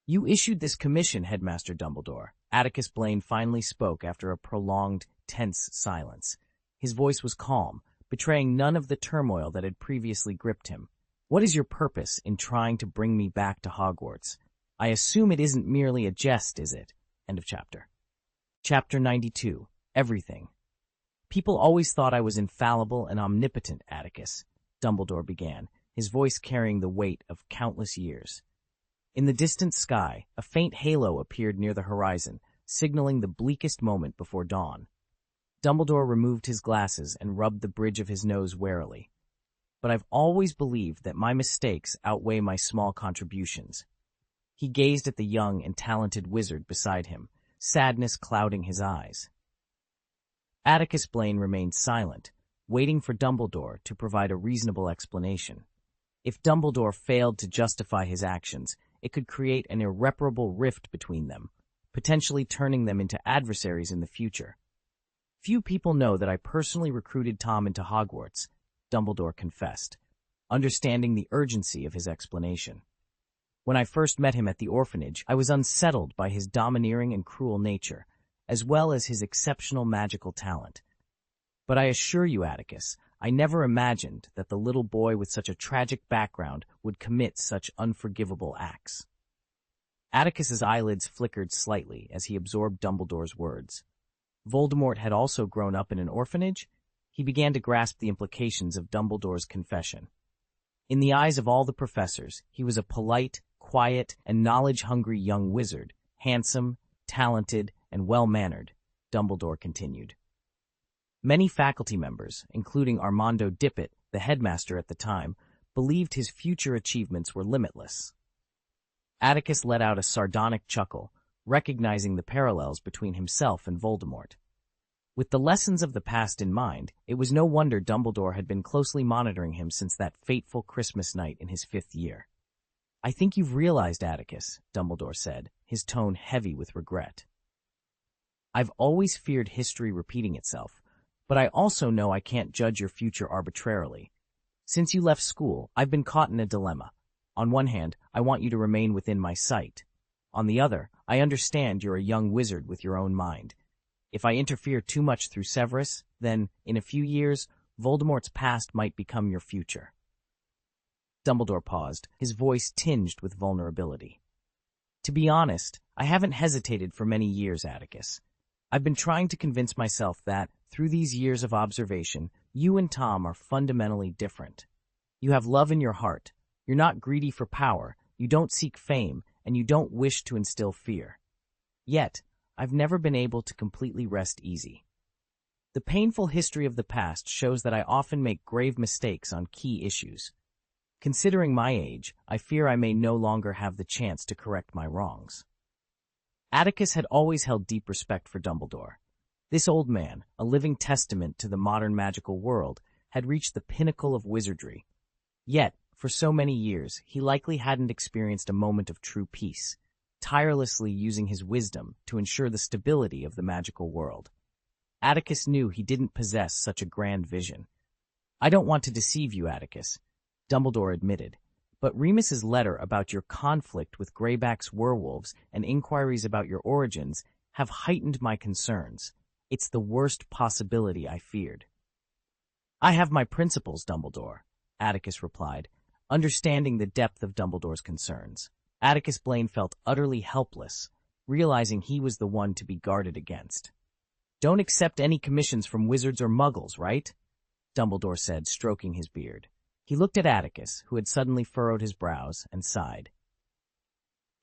you issued this commission, Headmaster Dumbledore, Atticus Blaine finally spoke after a prolonged, tense silence. His voice was calm, betraying none of the turmoil that had previously gripped him. What is your purpose in trying to bring me back to Hogwarts? I assume it isn't merely a jest, is it? End of chapter. Chapter 92. Everything. People always thought I was infallible and omnipotent, Atticus, Dumbledore began, his voice carrying the weight of countless years. In the distant sky, a faint halo appeared near the horizon, signaling the bleakest moment before dawn. Dumbledore removed his glasses and rubbed the bridge of his nose warily. But I've always believed that my mistakes outweigh my small contributions. He gazed at the young and talented wizard beside him, sadness clouding his eyes. Atticus Blaine remained silent, waiting for Dumbledore to provide a reasonable explanation. If Dumbledore failed to justify his actions, it could create an irreparable rift between them, potentially turning them into adversaries in the future. Few people know that I personally recruited Tom into Hogwarts, Dumbledore confessed, understanding the urgency of his explanation. When I first met him at the orphanage, I was unsettled by his domineering and cruel nature, as well as his exceptional magical talent. But I assure you, Atticus, I never imagined that the little boy with such a tragic background would commit such unforgivable acts. Atticus's eyelids flickered slightly as he absorbed Dumbledore's words. Voldemort had also grown up in an orphanage? He began to grasp the implications of Dumbledore's confession. In the eyes of all the professors, he was a polite, quiet, and knowledge-hungry young wizard, handsome, talented, and well-mannered, Dumbledore continued. Many faculty members, including Armando Dippet, the headmaster at the time, believed his future achievements were limitless. Atticus let out a sardonic chuckle, recognizing the parallels between himself and Voldemort. With the lessons of the past in mind, it was no wonder Dumbledore had been closely monitoring him since that fateful Christmas night in his 5th year. I think you've realized, Atticus, Dumbledore said, his tone heavy with regret. I've always feared history repeating itself, but I also know I can't judge your future arbitrarily. Since you left school, I've been caught in a dilemma. On one hand, I want you to remain within my sight. On the other, I understand you're a young wizard with your own mind. If I interfere too much through Severus, then, in a few years, Voldemort's past might become your future. Dumbledore paused, his voice tinged with vulnerability. To be honest, I haven't hesitated for many years, Atticus. I've been trying to convince myself that, through these years of observation, you and Tom are fundamentally different. You have love in your heart. You're not greedy for power, you don't seek fame, and you don't wish to instill fear. Yet, I've never been able to completely rest easy. The painful history of the past shows that I often make grave mistakes on key issues. Considering my age, I fear I may no longer have the chance to correct my wrongs. Atticus had always held deep respect for Dumbledore. This old man, a living testament to the modern magical world, had reached the pinnacle of wizardry. Yet, for so many years, he likely hadn't experienced a moment of true peace, tirelessly using his wisdom to ensure the stability of the magical world. Atticus knew he didn't possess such a grand vision. I don't want to deceive you, Atticus, Dumbledore admitted, but Remus's letter about your conflict with Greyback's werewolves and inquiries about your origins have heightened my concerns. It's the worst possibility I feared. I have my principles, Dumbledore, Atticus replied, understanding the depth of Dumbledore's concerns. Atticus Blaine felt utterly helpless, realizing he was the one to be guarded against. Don't accept any commissions from wizards or muggles, right? Dumbledore said, stroking his beard. He looked at Atticus, who had suddenly furrowed his brows, and sighed.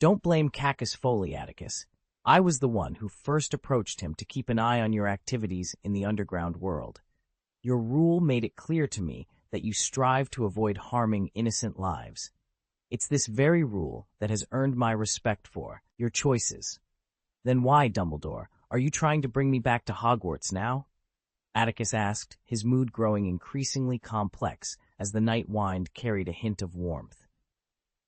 Don't blame Cacus Foley, Atticus. I was the one who first approached him to keep an eye on your activities in the underground world. Your rule made it clear to me that you strive to avoid harming innocent lives. It's this very rule that has earned my respect for your choices. Then why, Dumbledore, are you trying to bring me back to Hogwarts now? Atticus asked, his mood growing increasingly complex as the night wind carried a hint of warmth.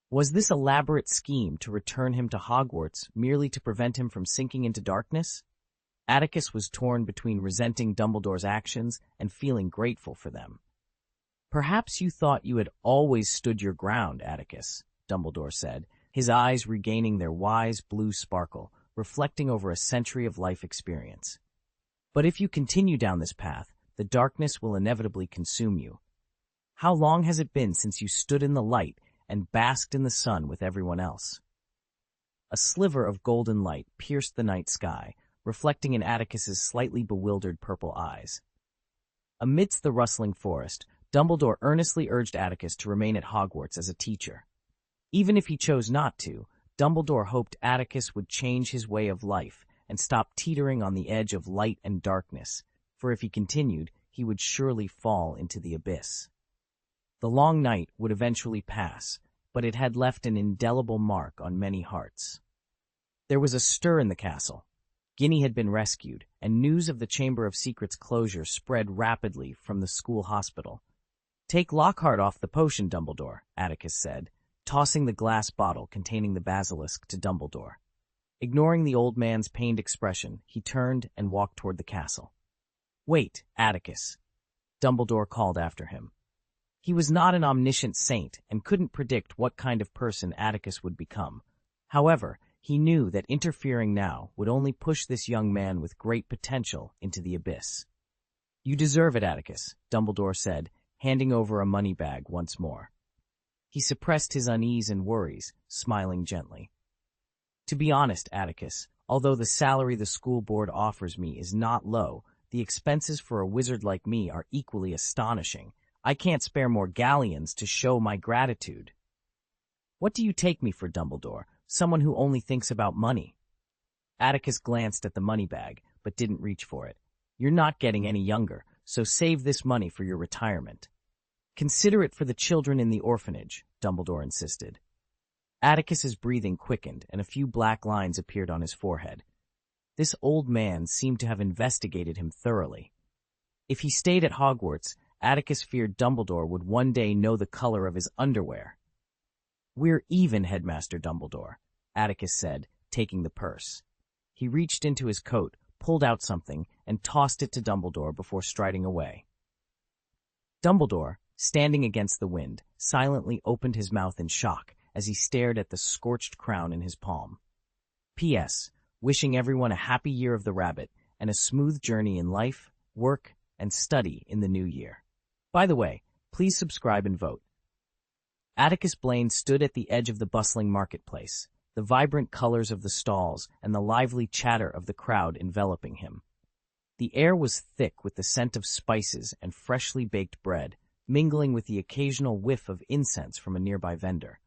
Was this elaborate scheme to return him to Hogwarts merely to prevent him from sinking into darkness? Atticus was torn between resenting Dumbledore's actions and feeling grateful for them. Perhaps you thought you had always stood your ground, Atticus, Dumbledore said, his eyes regaining their wise blue sparkle, reflecting over a century of life experience. But if you continue down this path, the darkness will inevitably consume you. How long has it been since you stood in the light and basked in the sun with everyone else? A sliver of golden light pierced the night sky, reflecting in Atticus's slightly bewildered purple eyes. Amidst the rustling forest, Dumbledore earnestly urged Atticus to remain at Hogwarts as a teacher. Even if he chose not to, Dumbledore hoped Atticus would change his way of life and stop teetering on the edge of light and darkness, for if he continued, he would surely fall into the abyss. The long night would eventually pass, but it had left an indelible mark on many hearts. There was a stir in the castle. Ginny had been rescued, and news of the Chamber of Secrets' closure spread rapidly from the school hospital. "Take Lockhart off the potion, Dumbledore," Atticus said, tossing the glass bottle containing the basilisk to Dumbledore. Ignoring the old man's pained expression, he turned and walked toward the castle. "Wait, Atticus," Dumbledore called after him. He was not an omniscient saint and couldn't predict what kind of person Atticus would become. However, he knew that interfering now would only push this young man with great potential into the abyss. "You deserve it, Atticus," Dumbledore said, handing over a money bag once more. He suppressed his unease and worries, smiling gently. "To be honest, Atticus, although the salary the school board offers me is not low, the expenses for a wizard like me are equally astonishing. I can't spare more galleons to show my gratitude." "What do you take me for, Dumbledore? Someone who only thinks about money?" Atticus glanced at the money bag, but didn't reach for it. "You're not getting any younger, so save this money for your retirement." "Consider it for the children in the orphanage," Dumbledore insisted. Atticus's breathing quickened, and a few black lines appeared on his forehead. This old man seemed to have investigated him thoroughly. If he stayed at Hogwarts, Atticus feared Dumbledore would one day know the color of his underwear. "We're even, Headmaster Dumbledore," Atticus said, taking the purse. He reached into his coat, pulled out something, and tossed it to Dumbledore before striding away. Dumbledore, standing against the wind, silently opened his mouth in shock as he stared at the scorched crown in his palm. P.S. Wishing everyone a happy year of the rabbit and a smooth journey in life, work, and study in the new year. By the way, please subscribe and vote. Atticus Blaine stood at the edge of the bustling marketplace, the vibrant colors of the stalls and the lively chatter of the crowd enveloping him. The air was thick with the scent of spices and freshly baked bread, mingling with the occasional whiff of incense from a nearby vendor.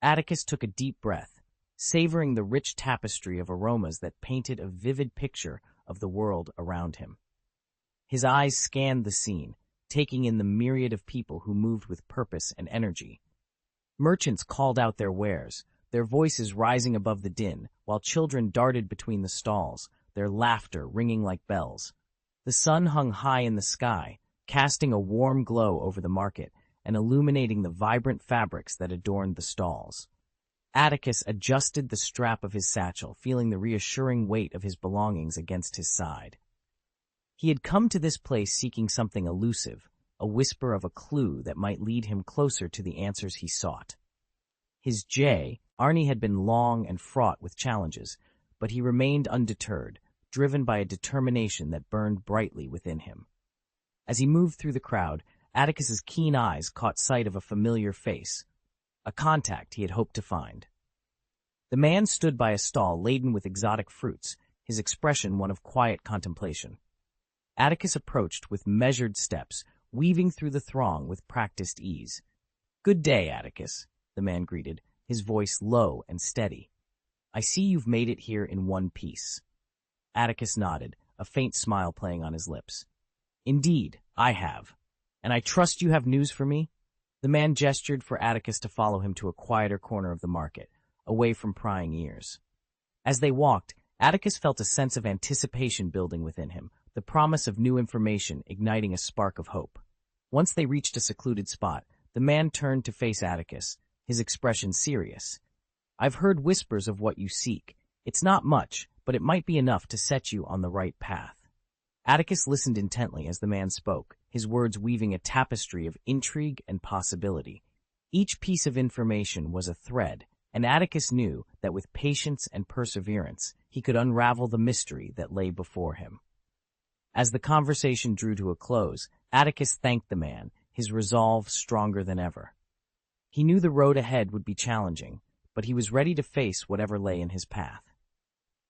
Atticus took a deep breath, savoring the rich tapestry of aromas that painted a vivid picture of the world around him. His eyes scanned the scene, taking in the myriad of people who moved with purpose and energy. Merchants called out their wares, their voices rising above the din, while children darted between the stalls, their laughter ringing like bells. The sun hung high in the sky, casting a warm glow over the market and illuminating the vibrant fabrics that adorned the stalls. Atticus adjusted the strap of his satchel, feeling the reassuring weight of his belongings against his side. He had come to this place seeking something elusive, a whisper of a clue that might lead him closer to the answers he sought. His Arnie had been long and fraught with challenges, but he remained undeterred, driven by a determination that burned brightly within him. As he moved through the crowd, Atticus's keen eyes caught sight of a familiar face, a contact he had hoped to find. The man stood by a stall laden with exotic fruits, his expression one of quiet contemplation. Atticus approached with measured steps, weaving through the throng with practiced ease. "Good day, Atticus," the man greeted, his voice low and steady. "I see you've made it here in one piece." Atticus nodded, a faint smile playing on his lips. "Indeed, I have. And I trust you have news for me?" The man gestured for Atticus to follow him to a quieter corner of the market, away from prying ears. As they walked, Atticus felt a sense of anticipation building within him, the promise of new information igniting a spark of hope. Once they reached a secluded spot, the man turned to face Atticus, his expression serious. "I've heard whispers of what you seek. It's not much, but it might be enough to set you on the right path." Atticus listened intently as the man spoke, his words weaving a tapestry of intrigue and possibility. Each piece of information was a thread, and Atticus knew that with patience and perseverance, he could unravel the mystery that lay before him. As the conversation drew to a close, Atticus thanked the man, his resolve stronger than ever. He knew the road ahead would be challenging, but he was ready to face whatever lay in his path.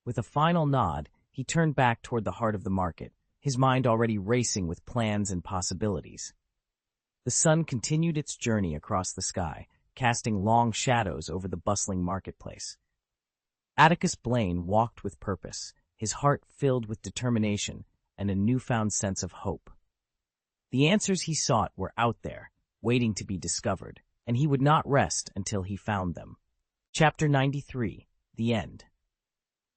With a final nod, he turned back toward the heart of the market, his mind already racing with plans and possibilities. The sun continued its journey across the sky, casting long shadows over the bustling marketplace. Atticus Blaine walked with purpose, his heart filled with determination and a newfound sense of hope. The answers he sought were out there, waiting to be discovered, and he would not rest until he found them. Chapter 93. The End.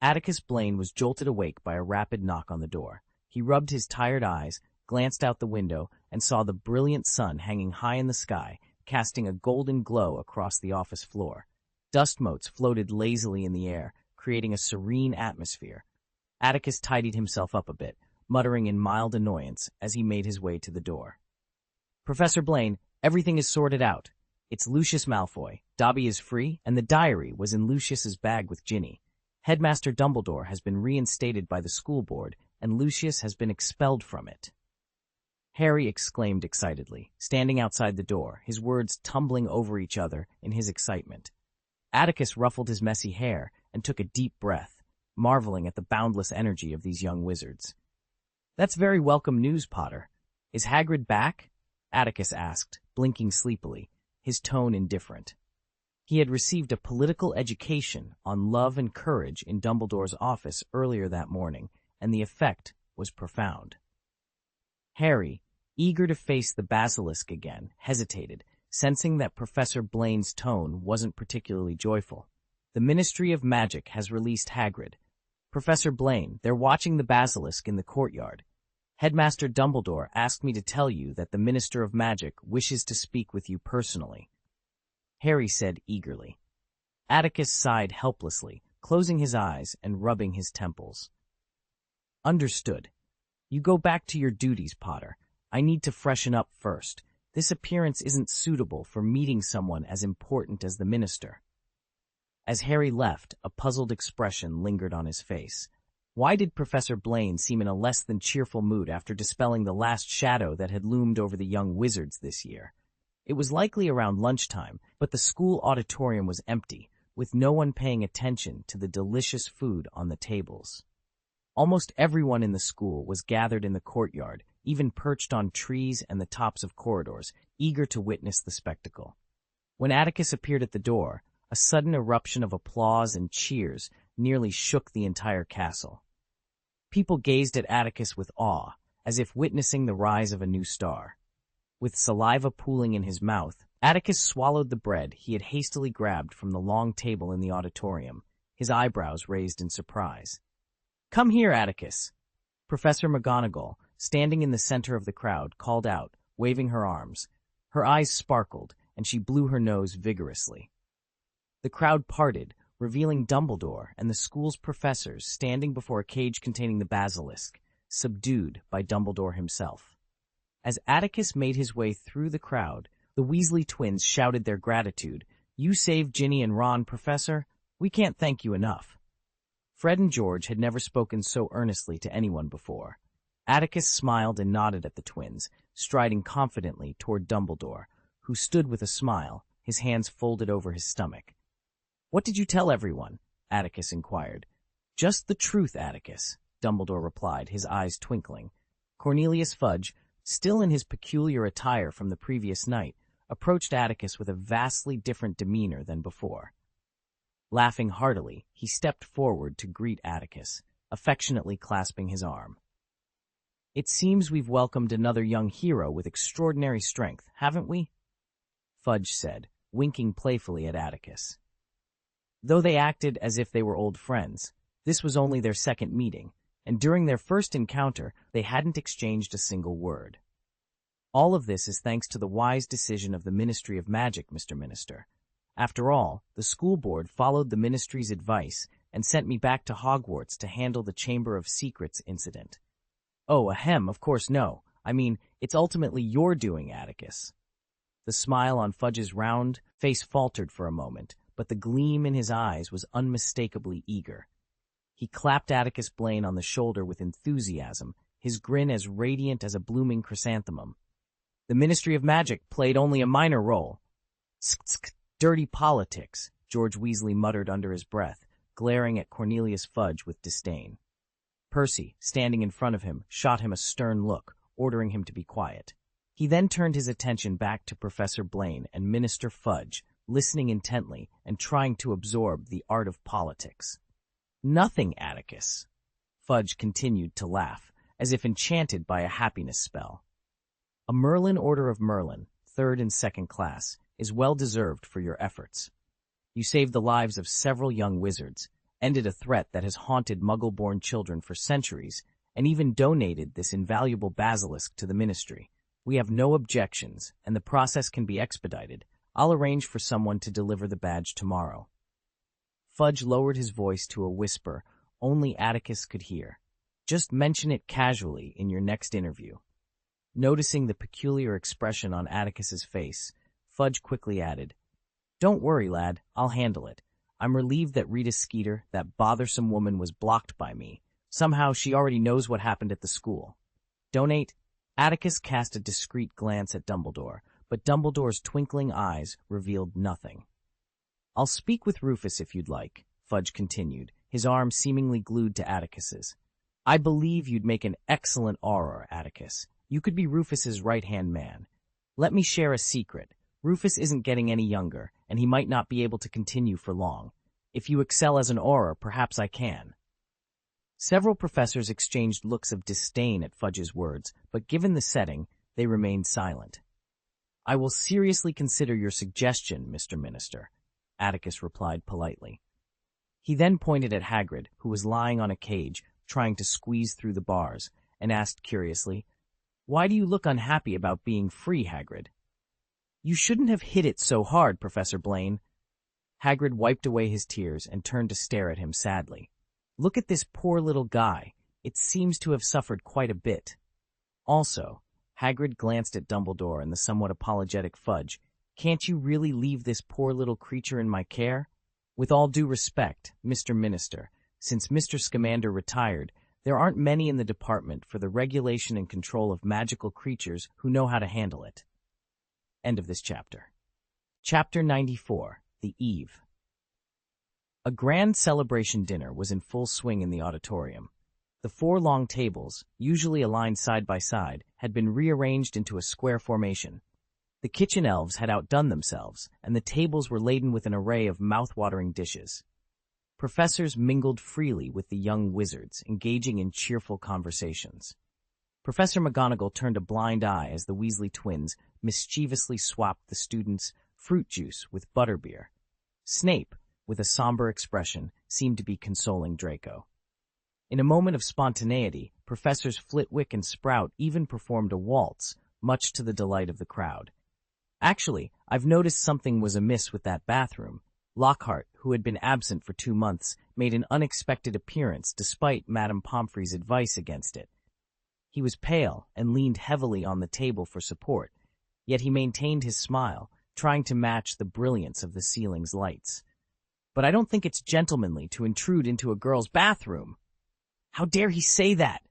Atticus Blaine was jolted awake by a rapid knock on the door. He rubbed his tired eyes, glanced out the window, and saw the brilliant sun hanging high in the sky, casting a golden glow across the office floor. Dust motes floated lazily in the air, creating a serene atmosphere. Atticus tidied himself up a bit, muttering in mild annoyance as he made his way to the door. "Professor Blaine, everything is sorted out. It's Lucius Malfoy, Dobby is free, and the diary was in Lucius's bag with Ginny. Headmaster Dumbledore has been reinstated by the school board, and Lucius has been expelled from it." Harry exclaimed excitedly, standing outside the door, his words tumbling over each other in his excitement. Atticus ruffled his messy hair and took a deep breath, marveling at the boundless energy of these young wizards. "That's very welcome news, Potter. Is Hagrid back?" Atticus asked, blinking sleepily, his tone indifferent. He had received a political education on love and courage in Dumbledore's office earlier that morning, and the effect was profound. Harry, eager to face the basilisk again, hesitated, sensing that Professor Blaine's tone wasn't particularly joyful. "The Ministry of Magic has released Hagrid. Professor Blaine, they're watching the basilisk in the courtyard. Headmaster Dumbledore asked me to tell you that the Minister of Magic wishes to speak with you personally," Harry said eagerly. Atticus sighed helplessly, closing his eyes and rubbing his temples. "Understood. You go back to your duties, Potter. I need to freshen up first. This appearance isn't suitable for meeting someone as important as the minister." As Harry left, a puzzled expression lingered on his face. Why did Professor Blaine seem in a less than cheerful mood after dispelling the last shadow that had loomed over the young wizards this year? It was likely around lunchtime, but the school auditorium was empty, with no one paying attention to the delicious food on the tables. Almost everyone in the school was gathered in the courtyard, even perched on trees and the tops of corridors, eager to witness the spectacle. When Atticus appeared at the door, a sudden eruption of applause and cheers nearly shook the entire castle. People gazed at Atticus with awe, as if witnessing the rise of a new star. With saliva pooling in his mouth, Atticus swallowed the bread he had hastily grabbed from the long table in the auditorium, his eyebrows raised in surprise. "Come here, Atticus." Professor McGonagall, standing in the center of the crowd, called out, waving her arms. Her eyes sparkled, and she blew her nose vigorously. The crowd parted, revealing Dumbledore and the school's professors standing before a cage containing the basilisk, subdued by Dumbledore himself. As Atticus made his way through the crowd, the Weasley twins shouted their gratitude. "You saved Ginny and Ron, Professor. We can't thank you enough." Fred and George had never spoken so earnestly to anyone before. Atticus smiled and nodded at the twins, striding confidently toward Dumbledore, who stood with a smile, his hands folded over his stomach. "What did you tell everyone?" Atticus inquired. "Just the truth, Atticus," Dumbledore replied, his eyes twinkling. Cornelius Fudge, still in his peculiar attire from the previous night, approached Atticus with a vastly different demeanor than before. Laughing heartily, he stepped forward to greet Atticus, affectionately clasping his arm. "It seems we've welcomed another young hero with extraordinary strength, haven't we?" Fudge said, winking playfully at Atticus. Though they acted as if they were old friends, this was only their second meeting, and during their first encounter, they hadn't exchanged a single word. "All of this is thanks to the wise decision of the Ministry of Magic, Mr. Minister. After all, the school board followed the ministry's advice and sent me back to Hogwarts to handle the Chamber of Secrets incident." "Oh, ahem, of course no. I mean, it's ultimately your doing, Atticus." The smile on Fudge's round face faltered for a moment, but the gleam in his eyes was unmistakably eager. He clapped Atticus Blaine on the shoulder with enthusiasm, his grin as radiant as a blooming chrysanthemum. "The Ministry of Magic played only a minor role." "Tsk, dirty politics," George Weasley muttered under his breath, glaring at Cornelius Fudge with disdain. Percy, standing in front of him, shot him a stern look, ordering him to be quiet. He then turned his attention back to Professor Blaine and Minister Fudge, listening intently and trying to absorb the art of politics. "Nothing, Atticus." Fudge continued to laugh, as if enchanted by a happiness spell. "A Merlin Order of Merlin, 3rd and 2nd class, is well deserved for your efforts. You saved the lives of several young wizards, ended a threat that has haunted Muggle-born children for centuries, and even donated this invaluable basilisk to the ministry. We have no objections, and the process can be expedited. I'll arrange for someone to deliver the badge tomorrow." Fudge lowered his voice to a whisper only Atticus could hear. "Just mention it casually in your next interview." Noticing the peculiar expression on Atticus's face, Fudge quickly added, "Don't worry, lad, I'll handle it. I'm relieved that Rita Skeeter, that bothersome woman, was blocked by me. Somehow she already knows what happened at the school." "Donate?" Atticus cast a discreet glance at Dumbledore, but Dumbledore's twinkling eyes revealed nothing. "I'll speak with Rufus if you'd like," Fudge continued, his arm seemingly glued to Atticus's. "I believe you'd make an excellent Auror, Atticus. You could be Rufus's right-hand man. Let me share a secret. Rufus isn't getting any younger, and he might not be able to continue for long. If you excel as an Auror, perhaps I can." Several professors exchanged looks of disdain at Fudge's words, but given the setting, they remained silent. "I will seriously consider your suggestion, Mr. Minister," Atticus replied politely. He then pointed at Hagrid, who was lying on a cage, trying to squeeze through the bars, and asked curiously, "Why do you look unhappy about being free, Hagrid?" "You shouldn't have hit it so hard, Professor Blaine." Hagrid wiped away his tears and turned to stare at him sadly. "Look at this poor little guy. It seems to have suffered quite a bit. Also," Hagrid glanced at Dumbledore and the somewhat apologetic Fudge, "can't you really leave this poor little creature in my care? With all due respect, Mr. Minister, since Mr. Scamander retired, there aren't many in the department for the regulation and control of magical creatures who know how to handle it." End of this chapter. Chapter 94, The Eve. A grand celebration dinner was in full swing in the auditorium. The 4 long tables, usually aligned side by side, had been rearranged into a square formation. The kitchen elves had outdone themselves, and the tables were laden with an array of mouth-watering dishes. Professors mingled freely with the young wizards, engaging in cheerful conversations. Professor McGonagall turned a blind eye as the Weasley twins mischievously swapped the students' fruit juice with butterbeer. Snape, with a somber expression, seemed to be consoling Draco. In a moment of spontaneity, Professors Flitwick and Sprout even performed a waltz, much to the delight of the crowd. "Actually, I've noticed something was amiss with that bathroom." Lockhart, who had been absent for 2 months, made an unexpected appearance despite Madame Pomfrey's advice against it. He was pale and leaned heavily on the table for support, yet he maintained his smile, trying to match the brilliance of the ceiling's lights. "But I don't think it's gentlemanly to intrude into a girl's bathroom." "How dare he say that?"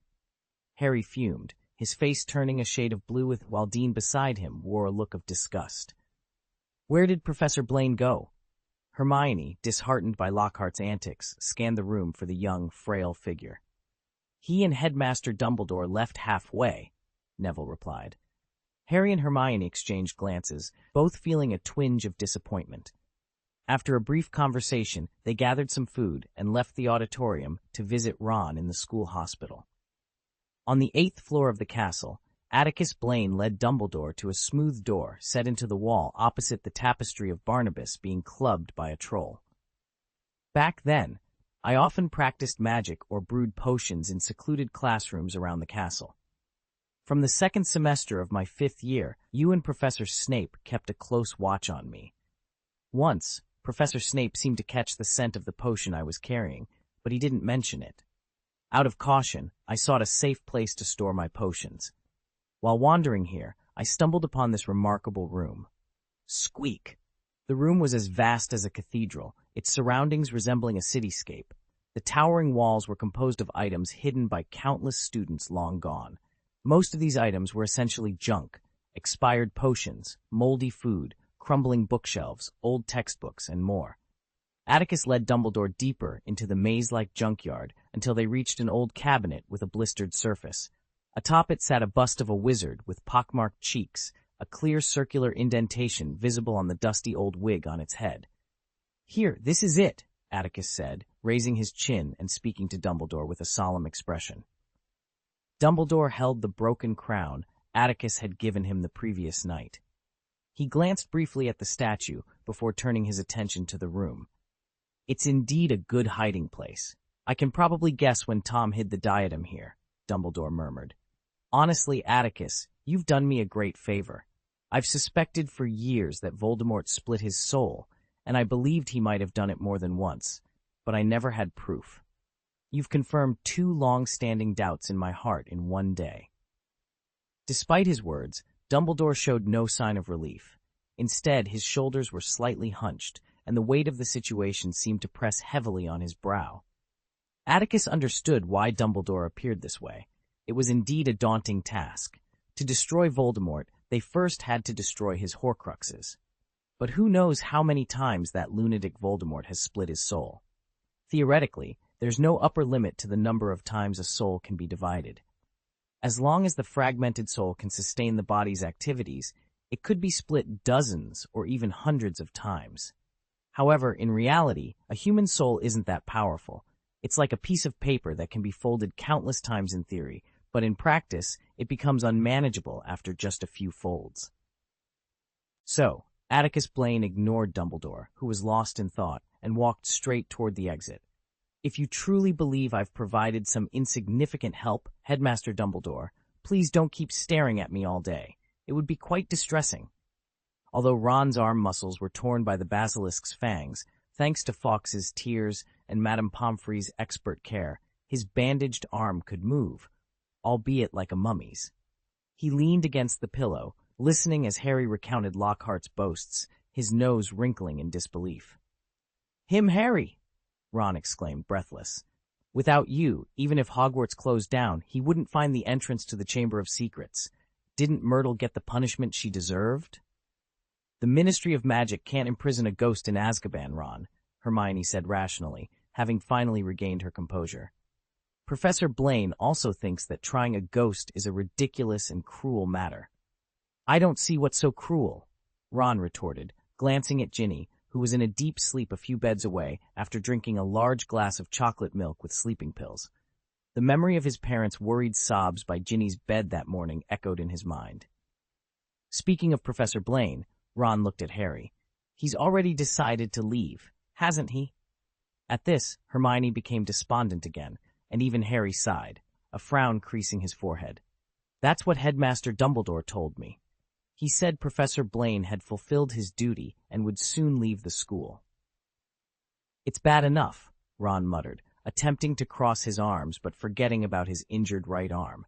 Harry fumed, his face turning a shade of blue while Dean beside him wore a look of disgust. "Where did Professor Blaine go?" Hermione, disheartened by Lockhart's antics, scanned the room for the young, frail figure. "He and Headmaster Dumbledore left halfway," Neville replied. Harry and Hermione exchanged glances, both feeling a twinge of disappointment. After a brief conversation, they gathered some food and left the auditorium to visit Ron in the school hospital. On the 8th floor of the castle, Atticus Blaine led Dumbledore to a smooth door set into the wall opposite the tapestry of Barnabas being clubbed by a troll. Back then, I often practiced magic or brewed potions in secluded classrooms around the castle. From the 2nd semester of my 5th year, you and Professor Snape kept a close watch on me. Once, Professor Snape seemed to catch the scent of the potion I was carrying, but he didn't mention it. Out of caution, I sought a safe place to store my potions. While wandering here, I stumbled upon this remarkable room. Squeak! The room was as vast as a cathedral, its surroundings resembling a cityscape. The towering walls were composed of items hidden by countless students long gone. Most of these items were essentially junk: expired potions, moldy food, crumbling bookshelves, old textbooks, and more. Atticus led Dumbledore deeper into the maze-like junkyard until they reached an old cabinet with a blistered surface. Atop it sat a bust of a wizard with pockmarked cheeks, a clear circular indentation visible on the dusty old wig on its head. "Here, this is it," Atticus said, raising his chin and speaking to Dumbledore with a solemn expression. Dumbledore held the broken crown Atticus had given him the previous night. He glanced briefly at the statue before turning his attention to the room. "It's indeed a good hiding place. I can probably guess when Tom hid the diadem here," Dumbledore murmured. "Honestly, Atticus, you've done me a great favor. I've suspected for years that Voldemort split his soul, and I believed he might have done it more than once, but I never had proof. You've confirmed 2 long-standing doubts in my heart in one day." Despite his words, Dumbledore showed no sign of relief. Instead, his shoulders were slightly hunched, and the weight of the situation seemed to press heavily on his brow. Atticus understood why Dumbledore appeared this way. It was indeed a daunting task. To destroy Voldemort, they first had to destroy his Horcruxes. But who knows how many times that lunatic Voldemort has split his soul? Theoretically, there's no upper limit to the number of times a soul can be divided. As long as the fragmented soul can sustain the body's activities, it could be split dozens or even hundreds of times. However, in reality, a human soul isn't that powerful. It's like a piece of paper that can be folded countless times in theory, but in practice, it becomes unmanageable after just a few folds. So, Atticus Blaine ignored Dumbledore, who was lost in thought, and walked straight toward the exit. "If you truly believe I've provided some insignificant help, Headmaster Dumbledore, please don't keep staring at me all day. It would be quite distressing." Although Ron's arm muscles were torn by the basilisk's fangs, thanks to Fawkes's tears and Madame Pomfrey's expert care, his bandaged arm could move, albeit like a mummy's. He leaned against the pillow, listening as Harry recounted Lockhart's boasts, his nose wrinkling in disbelief. "Him Harry!" Ron exclaimed, breathless. "Without you, even if Hogwarts closed down, he wouldn't find the entrance to the Chamber of Secrets. Didn't Myrtle get the punishment she deserved?" "The Ministry of Magic can't imprison a ghost in Azkaban, Ron," Hermione said rationally, having finally regained her composure. "Professor Blaine also thinks that trying a ghost is a ridiculous and cruel matter." "I don't see what's so cruel," Ron retorted, glancing at Ginny, who was in a deep sleep a few beds away after drinking a large glass of chocolate milk with sleeping pills. The memory of his parents' worried sobs by Ginny's bed that morning echoed in his mind. Speaking of Professor Blaine, Ron looked at Harry. "He's already decided to leave, hasn't he?" At this, Hermione became despondent again, and even Harry sighed, a frown creasing his forehead. "That's what Headmaster Dumbledore told me. He said Professor Blaine had fulfilled his duty and would soon leave the school." "It's bad enough," Ron muttered, attempting to cross his arms but forgetting about his injured right arm.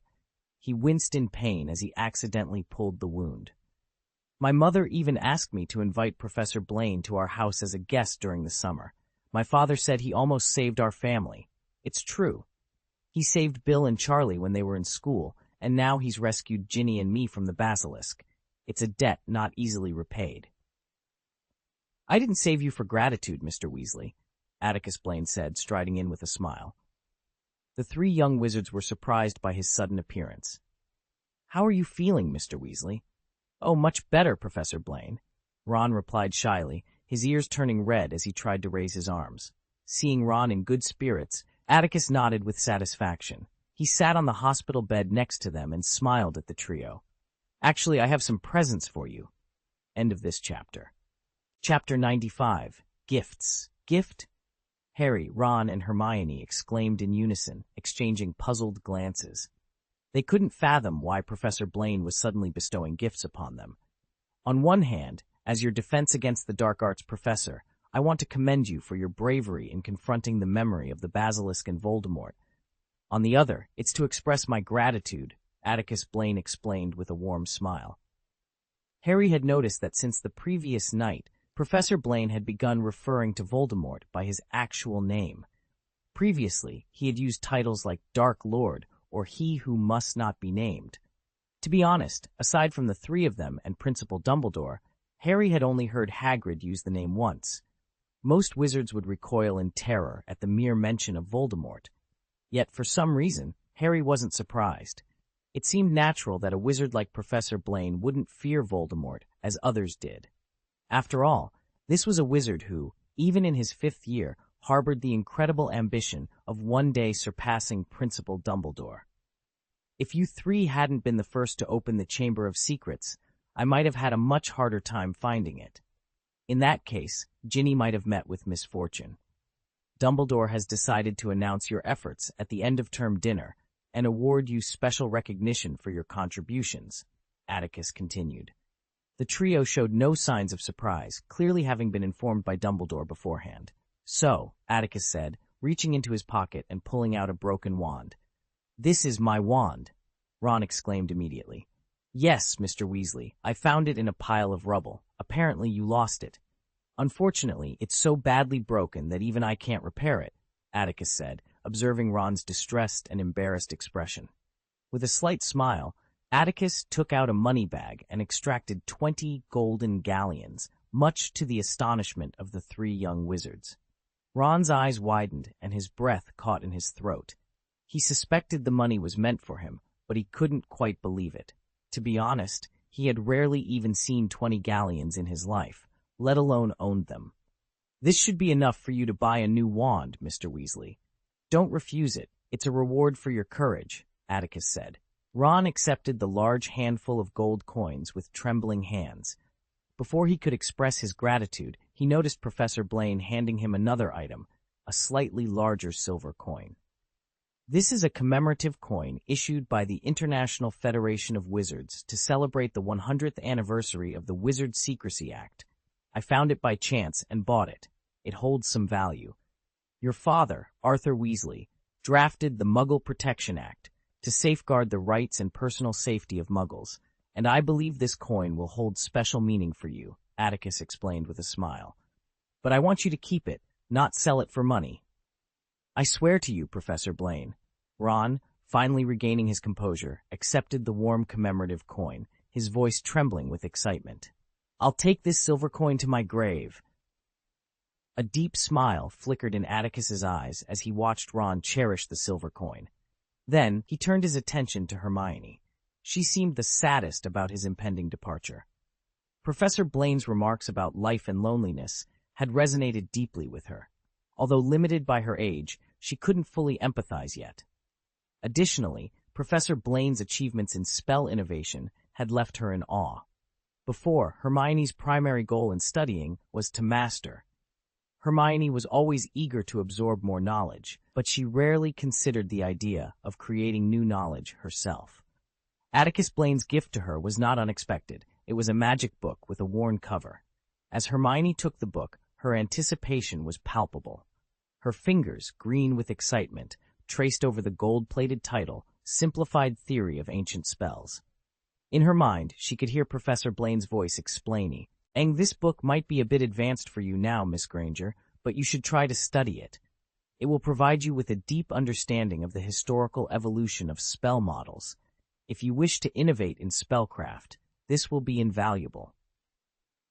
He winced in pain as he accidentally pulled the wound. "My mother even asked me to invite Professor Blaine to our house as a guest during the summer. My father said he almost saved our family. It's true. He saved Bill and Charlie when they were in school, and now he's rescued Ginny and me from the basilisk. It's a debt not easily repaid." "I didn't save you for gratitude, Mr. Weasley," Atticus Blaine said, striding in with a smile. The 3 young wizards were surprised by his sudden appearance. "How are you feeling, Mr. Weasley?" "Oh, much better, Professor Blaine," Ron replied shyly, his ears turning red as he tried to raise his arms. Seeing Ron in good spirits, Atticus nodded with satisfaction. He sat on the hospital bed next to them and smiled at the trio. "Actually, I have some presents for you." End of this chapter. Chapter 95. Gifts. Gift? Harry, Ron, and Hermione exclaimed in unison, exchanging puzzled glances. They couldn't fathom why Professor Blaine was suddenly bestowing gifts upon them. On one hand, as your defense against the dark arts professor, I want to commend you for your bravery in confronting the memory of the Basilisk and Voldemort. On the other, it's to express my gratitude, Atticus Blaine explained with a warm smile. Harry had noticed that since the previous night, Professor Blaine had begun referring to Voldemort by his actual name. Previously, he had used titles like Dark Lord or He Who Must Not Be Named. To be honest, aside from the three of them and Principal Dumbledore, Harry had only heard Hagrid use the name once. Most wizards would recoil in terror at the mere mention of Voldemort. Yet, for some reason, Harry wasn't surprised. It seemed natural that a wizard like Professor Blaine wouldn't fear Voldemort as others did. After all, this was a wizard who, even in his 5th year, harbored the incredible ambition of one day surpassing Principal Dumbledore. If you three hadn't been the first to open the Chamber of Secrets, I might have had a much harder time finding it. In that case, Ginny might have met with misfortune. Dumbledore has decided to announce your efforts at the end-of-term dinner and award you special recognition for your contributions, Atticus continued. The trio showed no signs of surprise, clearly having been informed by Dumbledore beforehand. "So," Atticus said, reaching into his pocket and pulling out a broken wand. "This is my wand," Ron exclaimed immediately. "Yes, Mr. Weasley, I found it in a pile of rubble. Apparently you lost it." "Unfortunately, it's so badly broken that even I can't repair it," Atticus said, observing Ron's distressed and embarrassed expression. With a slight smile, Atticus took out a money bag and extracted 20 golden galleons, much to the astonishment of the three young wizards. Ron's eyes widened and his breath caught in his throat. He suspected the money was meant for him, but he couldn't quite believe it. To be honest, he had rarely even seen 20 galleons in his life, let alone owned them. "This should be enough for you to buy a new wand, Mr. Weasley. Don't refuse it. It's a reward for your courage," Atticus said. Ron accepted the large handful of gold coins with trembling hands. Before he could express his gratitude, he noticed Professor Blaine handing him another item, a slightly larger silver coin. "This is a commemorative coin issued by the International Federation of Wizards to celebrate the 100th anniversary of the Wizard Secrecy Act. I found it by chance and bought it. It holds some value. Your father, Arthur Weasley, drafted the Muggle Protection Act to safeguard the rights and personal safety of Muggles, and I believe this coin will hold special meaning for you," Atticus explained with a smile. "But I want you to keep it, not sell it for money." "I swear to you, Professor Blaine." Ron, finally regaining his composure, accepted the warm commemorative coin, his voice trembling with excitement. "I'll take this silver coin to my grave." A deep smile flickered in Atticus's eyes as he watched Ron cherish the silver coin. Then he turned his attention to Hermione. She seemed the saddest about his impending departure. Professor Blaine's remarks about life and loneliness had resonated deeply with her. Although limited by her age, she couldn't fully empathize yet. Additionally, Professor Blaine's achievements in spell innovation had left her in awe. Before, Hermione's primary goal in studying was to master. Hermione was always eager to absorb more knowledge, but she rarely considered the idea of creating new knowledge herself. Atticus Blaine's gift to her was not unexpected. It was a magic book with a worn cover. As Hermione took the book, her anticipation was palpable. Her fingers, green with excitement, traced over the gold-plated title, Simplified Theory of Ancient Spells. In her mind, she could hear Professor Blaine's voice explaining, "This book might be a bit advanced for you now, Miss Granger, but you should try to study it. It will provide you with a deep understanding of the historical evolution of spell models. If you wish to innovate in spellcraft, this will be invaluable."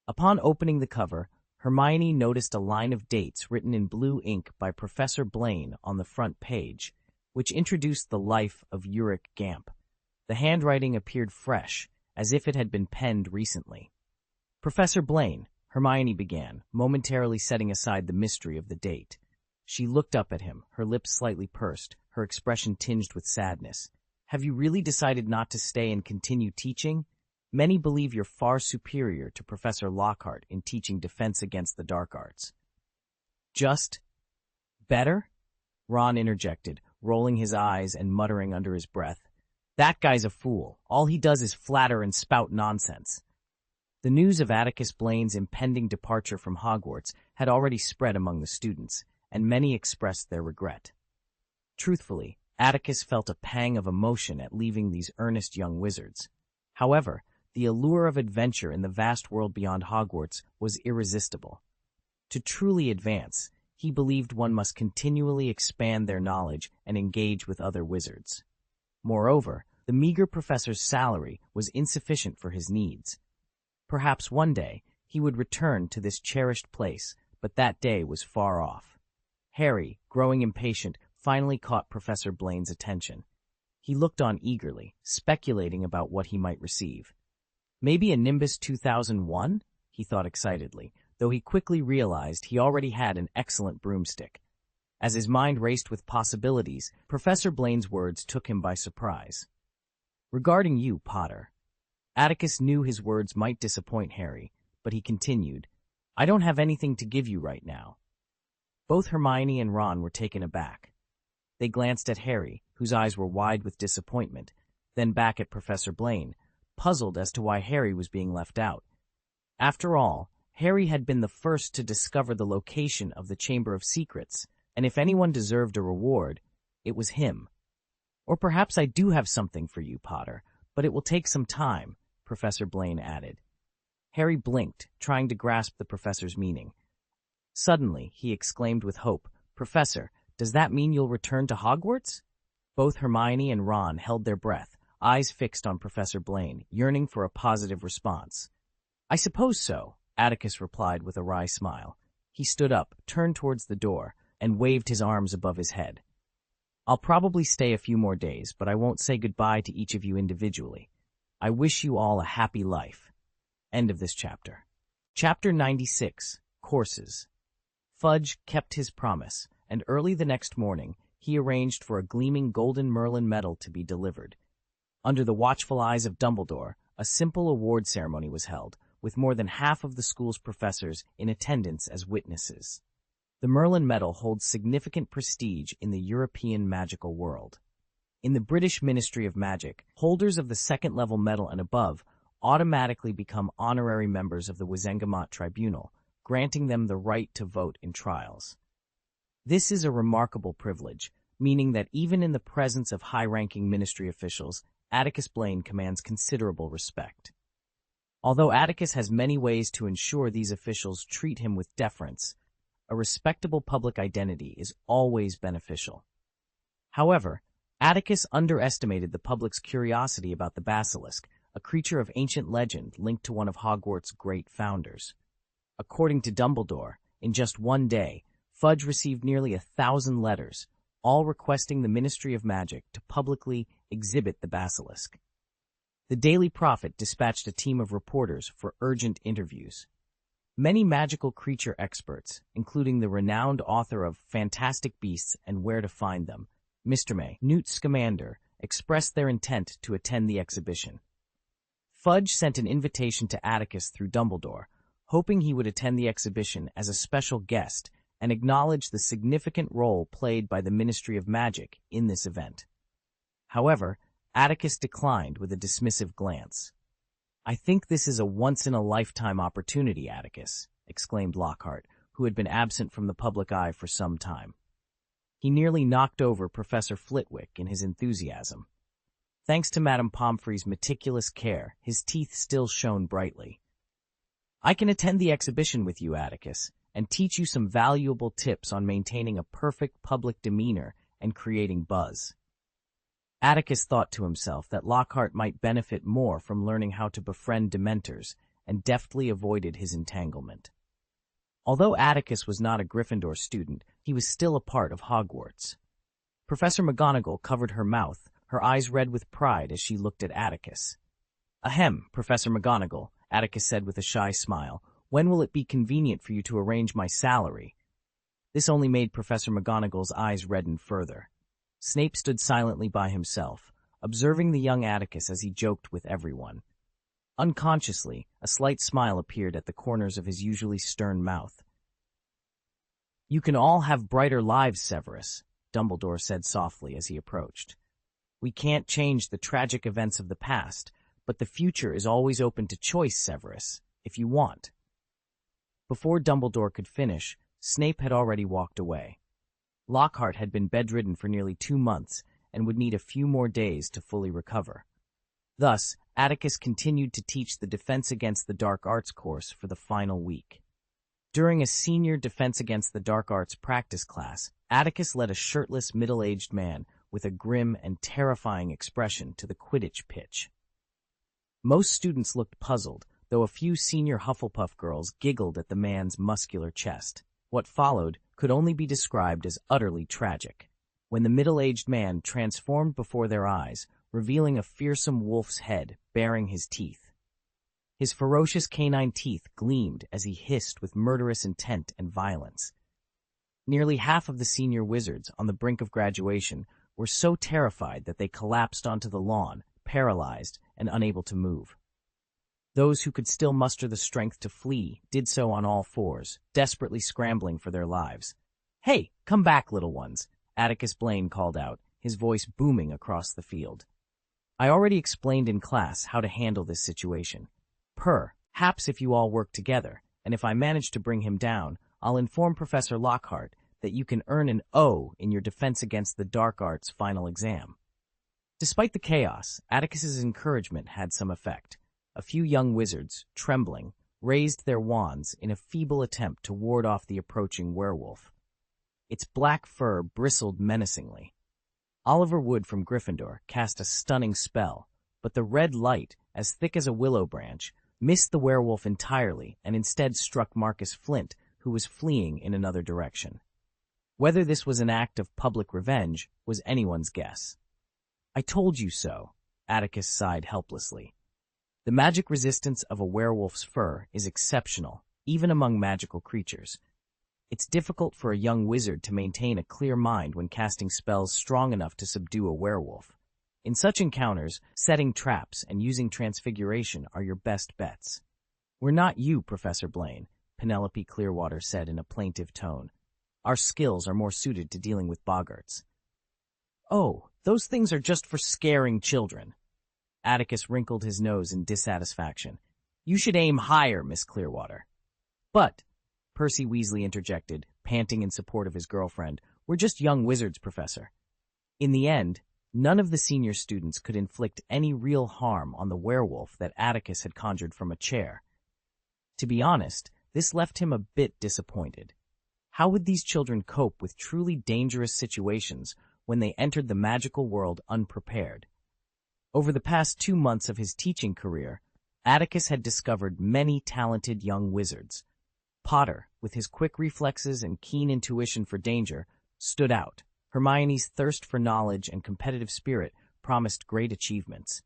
Upon opening the cover, Hermione noticed a line of dates written in blue ink by Professor Blaine on the front page, which introduced the life of Uric Gamp. The handwriting appeared fresh, as if it had been penned recently. "Professor Blaine," Hermione began, momentarily setting aside the mystery of the date. She looked up at him, her lips slightly pursed, her expression tinged with sadness. "Have you really decided not to stay and continue teaching? Many believe you're far superior to Professor Lockhart in teaching defense against the dark arts." "Just better?" Ron interjected, rolling his eyes and muttering under his breath. "That guy's a fool. All he does is flatter and spout nonsense." The news of Atticus Blaine's impending departure from Hogwarts had already spread among the students, and many expressed their regret. Truthfully, Atticus felt a pang of emotion at leaving these earnest young wizards. However, the allure of adventure in the vast world beyond Hogwarts was irresistible. To truly advance, he believed one must continually expand their knowledge and engage with other wizards. Moreover, the meager professor's salary was insufficient for his needs. Perhaps one day he would return to this cherished place, but that day was far off. Harry, growing impatient, finally caught Professor Blaine's attention. He looked on eagerly, speculating about what he might receive. Maybe a Nimbus 2001? He thought excitedly, though he quickly realized he already had an excellent broomstick. As his mind raced with possibilities, Professor Blaine's words took him by surprise. "Regarding you, Potter." Atticus knew his words might disappoint Harry, but he continued, "I don't have anything to give you right now." Both Hermione and Ron were taken aback. They glanced at Harry, whose eyes were wide with disappointment, then back at Professor Blaine, puzzled as to why Harry was being left out. After all, Harry had been the first to discover the location of the Chamber of Secrets, and if anyone deserved a reward, it was him. "Or perhaps I do have something for you, Potter, but it will take some time," Professor Blaine added. Harry blinked, trying to grasp the professor's meaning. Suddenly, he exclaimed with hope, "Professor, does that mean you'll return to Hogwarts?" Both Hermione and Ron held their breath, eyes fixed on Professor Blaine, yearning for a positive response. "I suppose so," Atticus replied with a wry smile. He stood up, turned towards the door, and waved his arms above his head. "I'll probably stay a few more days, but I won't say goodbye to each of you individually. I wish you all a happy life." End of this chapter. Chapter 96. Courses. Fudge kept his promise, and early the next morning, he arranged for a gleaming golden Merlin medal to be delivered. Under the watchful eyes of Dumbledore, a simple award ceremony was held, with more than half of the school's professors in attendance as witnesses. The Merlin medal holds significant prestige in the European magical world. In the British Ministry of Magic, holders of the second-level medal and above automatically become honorary members of the Wizengamot Tribunal, granting them the right to vote in trials. This is a remarkable privilege, meaning that even in the presence of high-ranking ministry officials, Atticus Blaine commands considerable respect. Although Atticus has many ways to ensure these officials treat him with deference, a respectable public identity is always beneficial. However, Atticus underestimated the public's curiosity about the basilisk, a creature of ancient legend linked to one of Hogwarts' great founders. According to Dumbledore, in just one day, Fudge received nearly 1,000 letters, all requesting the Ministry of Magic to publicly exhibit the basilisk. The Daily Prophet dispatched a team of reporters for urgent interviews. Many magical creature experts, including the renowned author of Fantastic Beasts and Where to Find Them, Mr. May, Newt Scamander, expressed their intent to attend the exhibition. Fudge sent an invitation to Atticus through Dumbledore, hoping he would attend the exhibition as a special guest and acknowledge the significant role played by the Ministry of Magic in this event. However, Atticus declined with a dismissive glance. "I think this is a once-in-a-lifetime opportunity, Atticus," exclaimed Lockhart, who had been absent from the public eye for some time. He nearly knocked over Professor Flitwick in his enthusiasm. Thanks to Madame Pomfrey's meticulous care, his teeth still shone brightly. "I can attend the exhibition with you, Atticus, and teach you some valuable tips on maintaining a perfect public demeanor and creating buzz." Atticus thought to himself that Lockhart might benefit more from learning how to befriend Dementors, and deftly avoided his entanglement. Although Atticus was not a Gryffindor student, he was still a part of Hogwarts. Professor McGonagall covered her mouth, her eyes red with pride as she looked at Atticus. Ahem, Professor McGonagall, Atticus said with a shy smile. When will it be convenient for you to arrange my salary? This only made Professor McGonagall's eyes redden further. Snape stood silently by himself, observing the young Atticus as he joked with everyone. Unconsciously, a slight smile appeared at the corners of his usually stern mouth. You can all have brighter lives, Severus, Dumbledore said softly as he approached. We can't change the tragic events of the past, but the future is always open to choice, Severus, if you want. Before Dumbledore could finish, Snape had already walked away. Lockhart had been bedridden for nearly 2 months and would need a few more days to fully recover. Thus, Atticus continued to teach the Defense Against the Dark Arts course for the final week. During a senior Defense Against the Dark Arts practice class, Atticus led a shirtless, middle-aged man with a grim and terrifying expression to the Quidditch pitch. Most students looked puzzled, though a few senior Hufflepuff girls giggled at the man's muscular chest. What followed could only be described as utterly tragic. When the middle-aged man transformed before their eyes, revealing a fearsome wolf's head baring his teeth. His ferocious canine teeth gleamed as he hissed with murderous intent and violence. Nearly half of the senior wizards on the brink of graduation were so terrified that they collapsed onto the lawn, paralyzed and unable to move. Those who could still muster the strength to flee did so on all fours, desperately scrambling for their lives. "Hey, come back, little ones," Atticus Blaine called out, his voice booming across the field. "I already explained in class how to handle this situation. Perhaps if you all work together, and if I manage to bring him down, I'll inform Professor Lockhart that you can earn an O in your Defense Against the Dark Arts final exam." Despite the chaos, Atticus's encouragement had some effect. A few young wizards, trembling, raised their wands in a feeble attempt to ward off the approaching werewolf. Its black fur bristled menacingly. Oliver Wood from Gryffindor cast a stunning spell, but the red light, as thick as a willow branch, missed the werewolf entirely and instead struck Marcus Flint, who was fleeing in another direction. Whether this was an act of public revenge was anyone's guess. "I told you so," Atticus sighed helplessly. The magic resistance of a werewolf's fur is exceptional, even among magical creatures. It's difficult for a young wizard to maintain a clear mind when casting spells strong enough to subdue a werewolf. In such encounters, setting traps and using transfiguration are your best bets. "We're not you, Professor Blaine," Penelope Clearwater said in a plaintive tone. "Our skills are more suited to dealing with boggarts." "Oh, those things are just for scaring children." Atticus wrinkled his nose in dissatisfaction. "You should aim higher, Miss Clearwater." "But," Percy Weasley interjected, panting in support of his girlfriend, "we're just young wizards, Professor." In the end, none of the senior students could inflict any real harm on the werewolf that Atticus had conjured from a chair. To be honest, this left him a bit disappointed. How would these children cope with truly dangerous situations when they entered the magical world unprepared? Over the past 2 months of his teaching career, Atticus had discovered many talented young wizards. Potter, with his quick reflexes and keen intuition for danger, stood out. Hermione's thirst for knowledge and competitive spirit promised great achievements.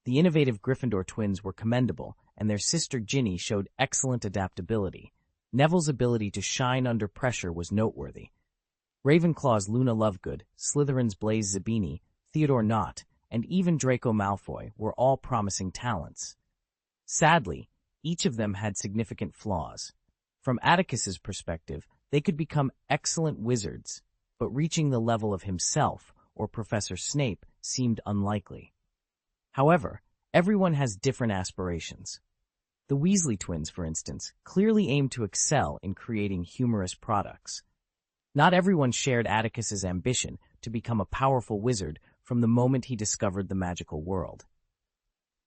The innovative Gryffindor twins were commendable, and their sister Ginny showed excellent adaptability. Neville's ability to shine under pressure was noteworthy. Ravenclaw's Luna Lovegood, Slytherin's Blaise Zabini, Theodore Nott, and even Draco Malfoy were all promising talents. Sadly, each of them had significant flaws. From Atticus's perspective, they could become excellent wizards, but reaching the level of himself or Professor Snape seemed unlikely. However, everyone has different aspirations. The Weasley twins, for instance, clearly aimed to excel in creating humorous products. Not everyone shared Atticus's ambition to become a powerful wizard from the moment he discovered the magical world.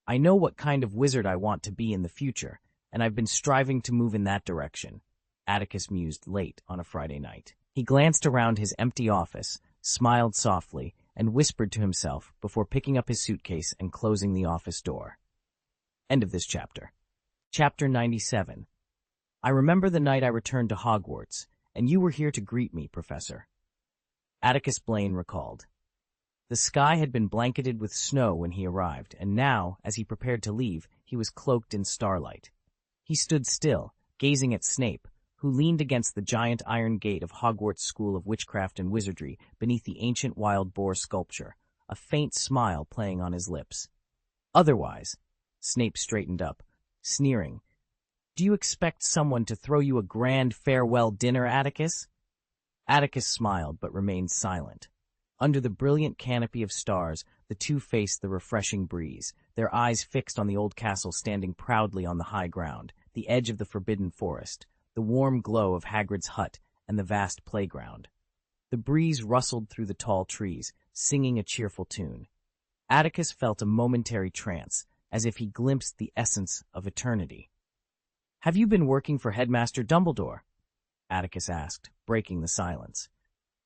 "I know what kind of wizard I want to be in the future, and I've been striving to move in that direction," Atticus mused late on a Friday night. He glanced around his empty office, smiled softly, and whispered to himself before picking up his suitcase and closing the office door. End of this chapter. Chapter 97. I remember the night I returned to Hogwarts, and you were here to greet me, Professor. Atticus Blaine recalled. The sky had been blanketed with snow when he arrived, and now, as he prepared to leave, he was cloaked in starlight. He stood still, gazing at Snape, who leaned against the giant iron gate of Hogwarts School of Witchcraft and Wizardry beneath the ancient wild boar sculpture, a faint smile playing on his lips. Otherwise, Snape straightened up, sneering. "Do you expect someone to throw you a grand farewell dinner, Atticus?" Atticus smiled but remained silent. Under the brilliant canopy of stars, the two faced the refreshing breeze, their eyes fixed on the old castle standing proudly on the high ground, the edge of the forbidden forest, the warm glow of Hagrid's hut, and the vast playground. The breeze rustled through the tall trees, singing a cheerful tune. Atticus felt a momentary trance, as if he glimpsed the essence of eternity. "Have you been working for Headmaster Dumbledore?" Atticus asked, breaking the silence.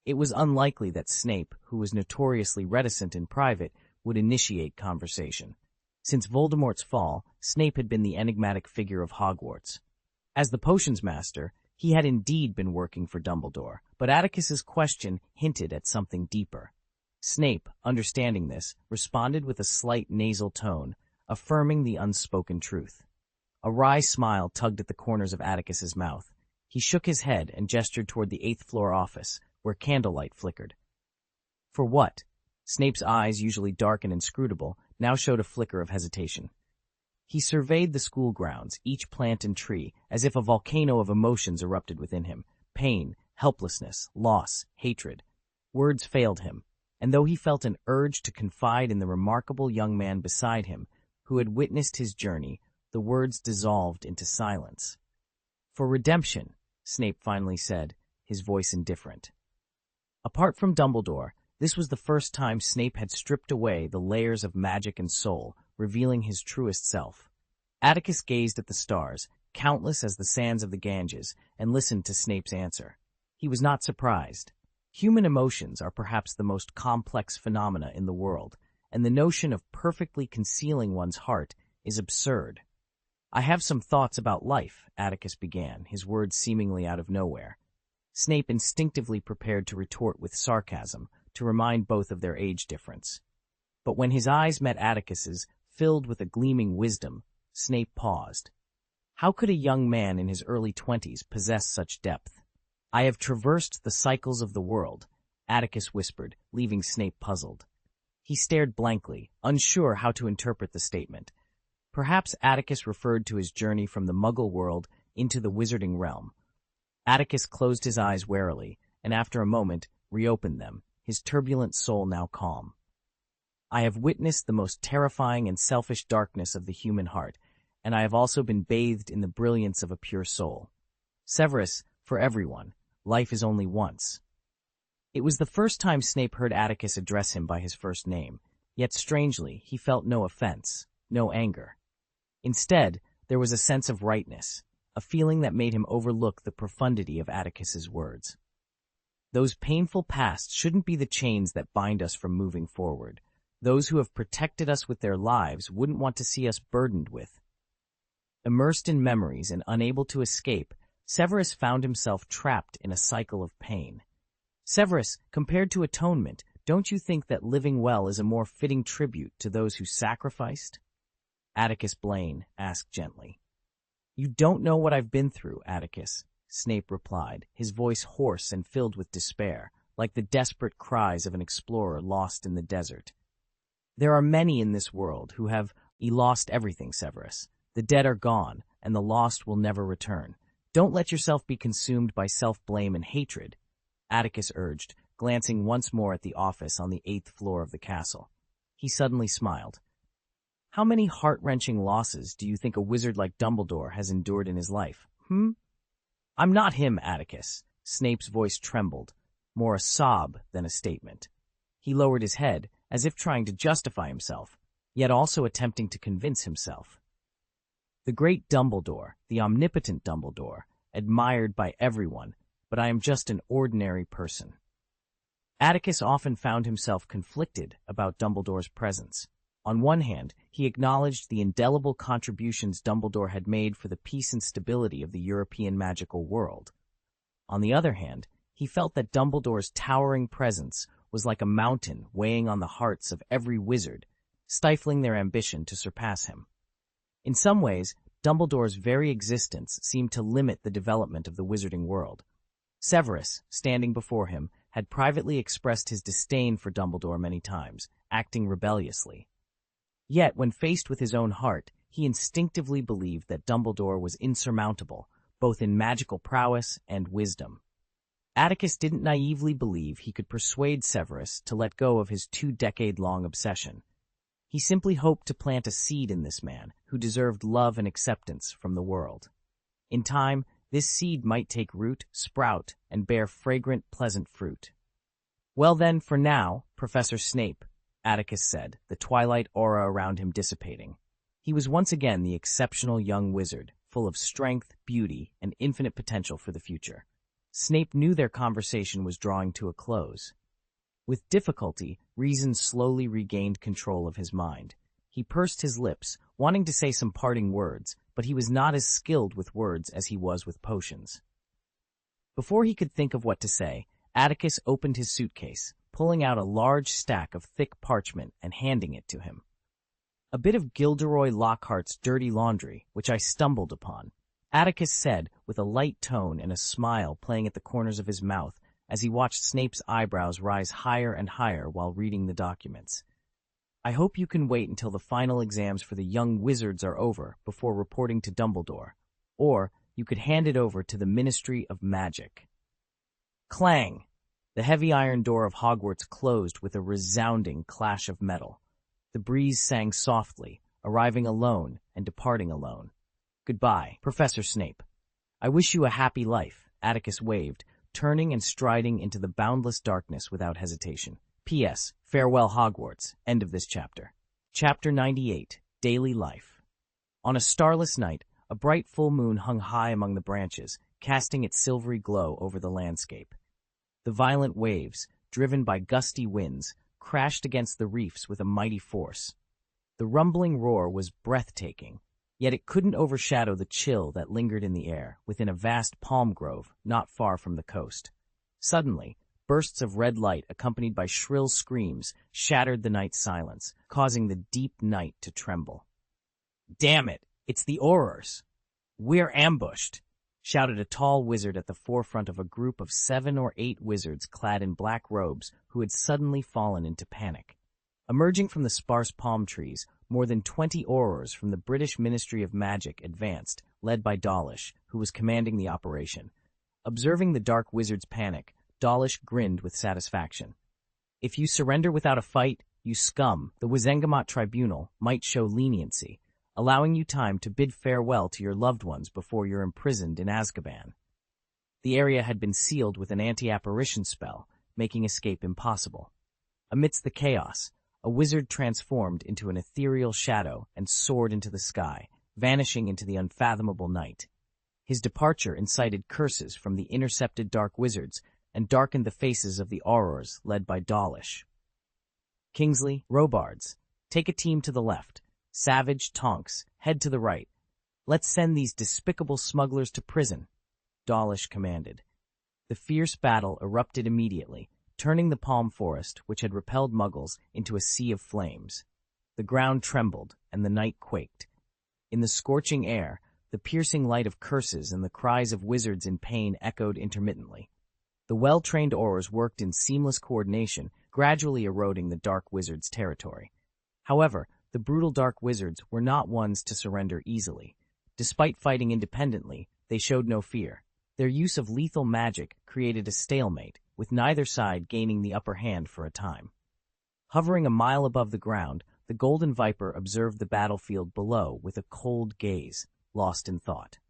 It was unlikely that Snape, who was notoriously reticent in private, would initiate conversation. Since Voldemort's fall, Snape had been the enigmatic figure of Hogwarts. As the potions master, he had indeed been working for Dumbledore, but Atticus's question hinted at something deeper. Snape, understanding this, responded with a slight nasal tone, affirming the unspoken truth. A wry smile tugged at the corners of Atticus's mouth. He shook his head and gestured toward the 8th floor office, where candlelight flickered. "For what?" Snape's eyes, usually dark and inscrutable, now showed a flicker of hesitation. He surveyed the school grounds, each plant and tree, as if a volcano of emotions erupted within him. Pain, helplessness, loss, hatred. Words failed him, and though he felt an urge to confide in the remarkable young man beside him, who had witnessed his journey, the words dissolved into silence. "For redemption," Snape finally said, his voice indifferent. Apart from Dumbledore, this was the first time Snape had stripped away the layers of magic and soul, revealing his truest self. Atticus gazed at the stars, countless as the sands of the Ganges, and listened to Snape's answer. He was not surprised. Human emotions are perhaps the most complex phenomena in the world, and the notion of perfectly concealing one's heart is absurd. "I have some thoughts about life," Atticus began, his words seemingly out of nowhere. Snape instinctively prepared to retort with sarcasm, to remind both of their age difference. But when his eyes met Atticus's, filled with a gleaming wisdom, Snape paused. How could a young man in his early 20s possess such depth? "I have traversed the cycles of the world," Atticus whispered, leaving Snape puzzled. He stared blankly, unsure how to interpret the statement. Perhaps Atticus referred to his journey from the Muggle world into the wizarding realm. Atticus closed his eyes warily, and after a moment, reopened them, his turbulent soul now calm. "I have witnessed the most terrifying and selfish darkness of the human heart, and I have also been bathed in the brilliance of a pure soul. Severus, for everyone, life is only once." It was the first time Snape heard Atticus address him by his first name, yet strangely, he felt no offense, no anger. Instead, there was a sense of rightness, a feeling that made him overlook the profundity of Atticus's words. "Those painful pasts shouldn't be the chains that bind us from moving forward. Those who have protected us with their lives wouldn't want to see us burdened with." Immersed in memories and unable to escape, Severus found himself trapped in a cycle of pain. "Severus, compared to atonement, don't you think that living well is a more fitting tribute to those who sacrificed?" Atticus Blaine asked gently. "You don't know what I've been through, Atticus," Snape replied, his voice hoarse and filled with despair, like the desperate cries of an explorer lost in the desert. "There are many in this world who have lost everything, Severus. The dead are gone, and the lost will never return. Don't let yourself be consumed by self-blame and hatred," Atticus urged, glancing once more at the office on the 8th floor of the castle. He suddenly smiled. "How many heart-wrenching losses do you think a wizard like Dumbledore has endured in his life, "I'm not him, Atticus." Snape's voice trembled, more a sob than a statement. He lowered his head, as if trying to justify himself, yet also attempting to convince himself. "The great Dumbledore, the omnipotent Dumbledore, admired by everyone, but I am just an ordinary person." Atticus often found himself conflicted about Dumbledore's presence. On one hand, he acknowledged the indelible contributions Dumbledore had made for the peace and stability of the European magical world. On the other hand, he felt that Dumbledore's towering presence was like a mountain weighing on the hearts of every wizard, stifling their ambition to surpass him. In some ways, Dumbledore's very existence seemed to limit the development of the wizarding world. Severus, standing before him, had privately expressed his disdain for Dumbledore many times, acting rebelliously. Yet, when faced with his own heart, he instinctively believed that Dumbledore was insurmountable, both in magical prowess and wisdom. Atticus didn't naively believe he could persuade Severus to let go of his 2-decade-long obsession. He simply hoped to plant a seed in this man, who deserved love and acceptance from the world. In time, this seed might take root, sprout, and bear fragrant, pleasant fruit. "Well then, for now, Professor Snape," Atticus said, the twilight aura around him dissipating. He was once again the exceptional young wizard, full of strength, beauty, and infinite potential for the future. Snape knew their conversation was drawing to a close. With difficulty, reason slowly regained control of his mind. He pursed his lips, wanting to say some parting words, but he was not as skilled with words as he was with potions. Before he could think of what to say, Atticus opened his suitcase, pulling out a large stack of thick parchment and handing it to him. "A bit of Gilderoy Lockhart's dirty laundry, which I stumbled upon," Atticus said, with a light tone and a smile playing at the corners of his mouth as he watched Snape's eyebrows rise higher and higher while reading the documents. "I hope you can wait until the final exams for the young wizards are over before reporting to Dumbledore, or you could hand it over to the Ministry of Magic." Clang! The heavy iron door of Hogwarts closed with a resounding clash of metal. The breeze sang softly, arriving alone and departing alone. "Goodbye, Professor Snape. I wish you a happy life," Atticus waved, turning and striding into the boundless darkness without hesitation. P.S. Farewell Hogwarts. End of this chapter. Chapter 98. Daily Life. On a starless night, a bright full moon hung high among the branches, casting its silvery glow over the landscape. The violent waves, driven by gusty winds, crashed against the reefs with a mighty force. The rumbling roar was breathtaking, yet it couldn't overshadow the chill that lingered in the air within a vast palm grove not far from the coast. Suddenly, bursts of red light accompanied by shrill screams shattered the night's silence, causing the deep night to tremble. "Damn it! It's the Aurors! We're ambushed!" shouted a tall wizard at the forefront of a group of 7 or 8 wizards clad in black robes who had suddenly fallen into panic. Emerging from the sparse palm trees, more than 20 Aurors from the British Ministry of Magic advanced, led by Dawlish, who was commanding the operation. Observing the dark wizard's panic, Dawlish grinned with satisfaction. "If you surrender without a fight, you scum, the Wizengamot Tribunal might show leniency, allowing you time to bid farewell to your loved ones before you're imprisoned in Azkaban." The area had been sealed with an anti-apparition spell, making escape impossible. Amidst the chaos, a wizard transformed into an ethereal shadow and soared into the sky, vanishing into the unfathomable night. His departure incited curses from the intercepted dark wizards and darkened the faces of the Aurors led by Dawlish. "Kingsley, Robards, take a team to the left. Savage, Tonks, head to the right. Let's send these despicable smugglers to prison," Dawlish commanded. The fierce battle erupted immediately, turning the palm forest, which had repelled Muggles, into a sea of flames. The ground trembled, and the night quaked. In the scorching air, the piercing light of curses and the cries of wizards in pain echoed intermittently. The well-trained Aurors worked in seamless coordination, gradually eroding the dark wizards' territory. However, the brutal dark wizards were not ones to surrender easily. Despite fighting independently, they showed no fear. Their use of lethal magic created a stalemate, with neither side gaining the upper hand for a time. Hovering a mile above the ground, the Golden Viper observed the battlefield below with a cold gaze, lost in thought.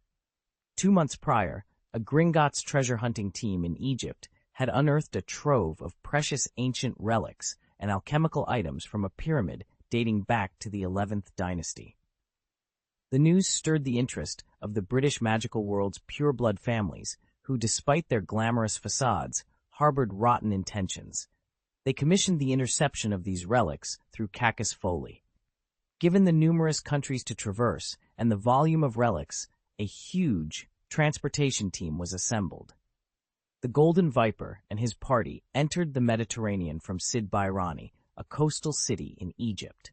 2 months prior, a Gringotts treasure-hunting team in Egypt had unearthed a trove of precious ancient relics and alchemical items from a pyramid dating back to the 11th dynasty. The news stirred the interest of the British magical world's pure-blood families, who, despite their glamorous facades, harbored rotten intentions. They commissioned the interception of these relics through Cacus Foley. Given the numerous countries to traverse and the volume of relics, a huge transportation team was assembled. The Golden Viper and his party entered the Mediterranean from Sid-Bairani, a coastal city in Egypt.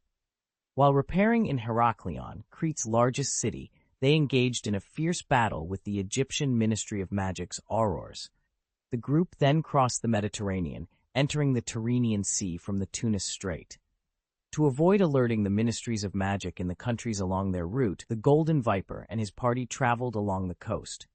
While repairing in Heraklion, Crete's largest city, they engaged in a fierce battle with the Egyptian Ministry of Magic's aurors. The group then crossed the Mediterranean, entering the Tyrrhenian Sea from the Tunis Strait. To avoid alerting the ministries of magic in the countries along their route, the Golden Viper and his party traveled along the coast.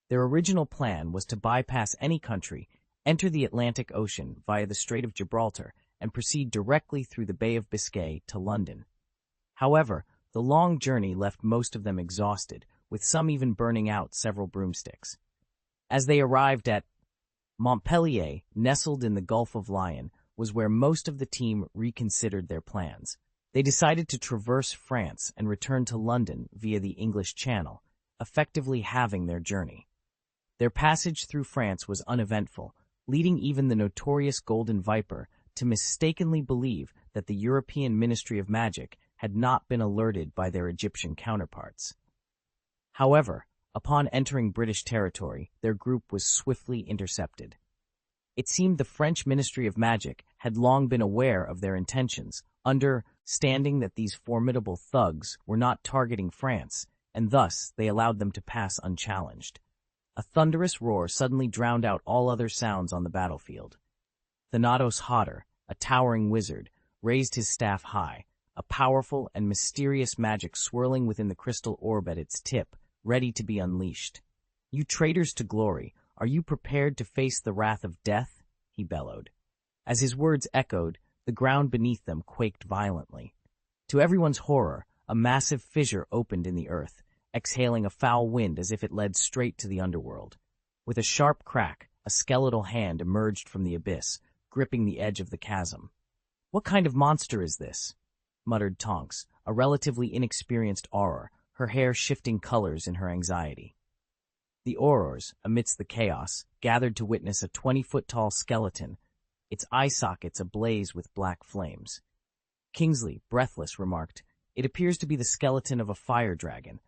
Their original plan was to bypass any country, enter the Atlantic Ocean via the Strait of Gibraltar, and proceed directly through the Bay of Biscay to London. However, the long journey left most of them exhausted, with some even burning out several broomsticks. As they arrived at Montpellier, nestled in the Gulf of Lion, was where most of the team reconsidered their plans. They decided to traverse France and return to London via the English Channel, effectively halving their journey. Their passage through France was uneventful, leading even the notorious Golden Viper to mistakenly believe that the European Ministry of Magic had not been alerted by their Egyptian counterparts. However, upon entering British territory, their group was swiftly intercepted. It seemed the French Ministry of Magic had long been aware of their intentions, understanding that these formidable thugs were not targeting France, and thus they allowed them to pass unchallenged. A thunderous roar suddenly drowned out all other sounds on the battlefield. Thanatos Hodder, a towering wizard, raised his staff high, a powerful and mysterious magic swirling within the crystal orb at its tip, ready to be unleashed. "You traitors to glory, are you prepared to face the wrath of death?" he bellowed. As his words echoed, the ground beneath them quaked violently. To everyone's horror, a massive fissure opened in the earth, exhaling a foul wind as if it led straight to the underworld. With a sharp crack, a skeletal hand emerged from the abyss, gripping the edge of the chasm. "What kind of monster is this?" muttered Tonks, a relatively inexperienced auror, her hair shifting colors in her anxiety. The aurors, amidst the chaos, gathered to witness a 20-foot-tall skeleton, its eye sockets ablaze with black flames. Kingsley, breathless, remarked, "It appears to be the skeleton of a fire dragon.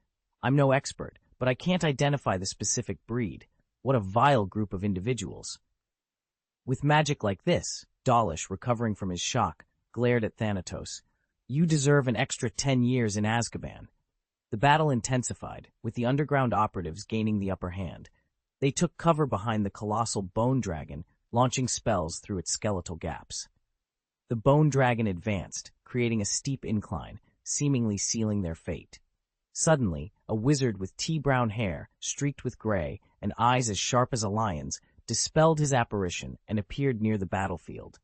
I'm no expert, but I can't identify the specific breed. What a vile group of individuals." With magic like this, Dawlish, recovering from his shock, glared at Thanatos. "You deserve an extra 10 years in Azkaban." The battle intensified, with the underground operatives gaining the upper hand. They took cover behind the colossal bone dragon, launching spells through its skeletal gaps. The bone dragon advanced, creating a steep incline, seemingly sealing their fate. Suddenly, a wizard with tea-brown hair, streaked with gray, and eyes as sharp as a lion's, dispelled his apparition and appeared near the battlefield.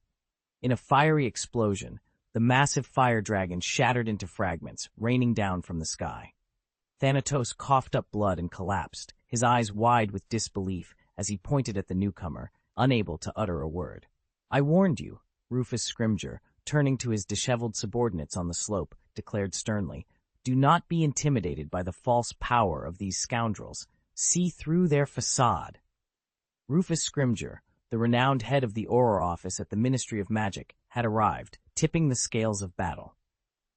In a fiery explosion, the massive fire dragon shattered into fragments, raining down from the sky. Thanatos coughed up blood and collapsed, his eyes wide with disbelief as he pointed at the newcomer, unable to utter a word. "I warned you," Rufus Scrimgeour, turning to his disheveled subordinates on the slope, declared sternly. "Do not be intimidated by the false power of these scoundrels. See through their facade." Rufus Scrimgeour, the renowned head of the Auror office at the Ministry of Magic, had arrived, tipping the scales of battle.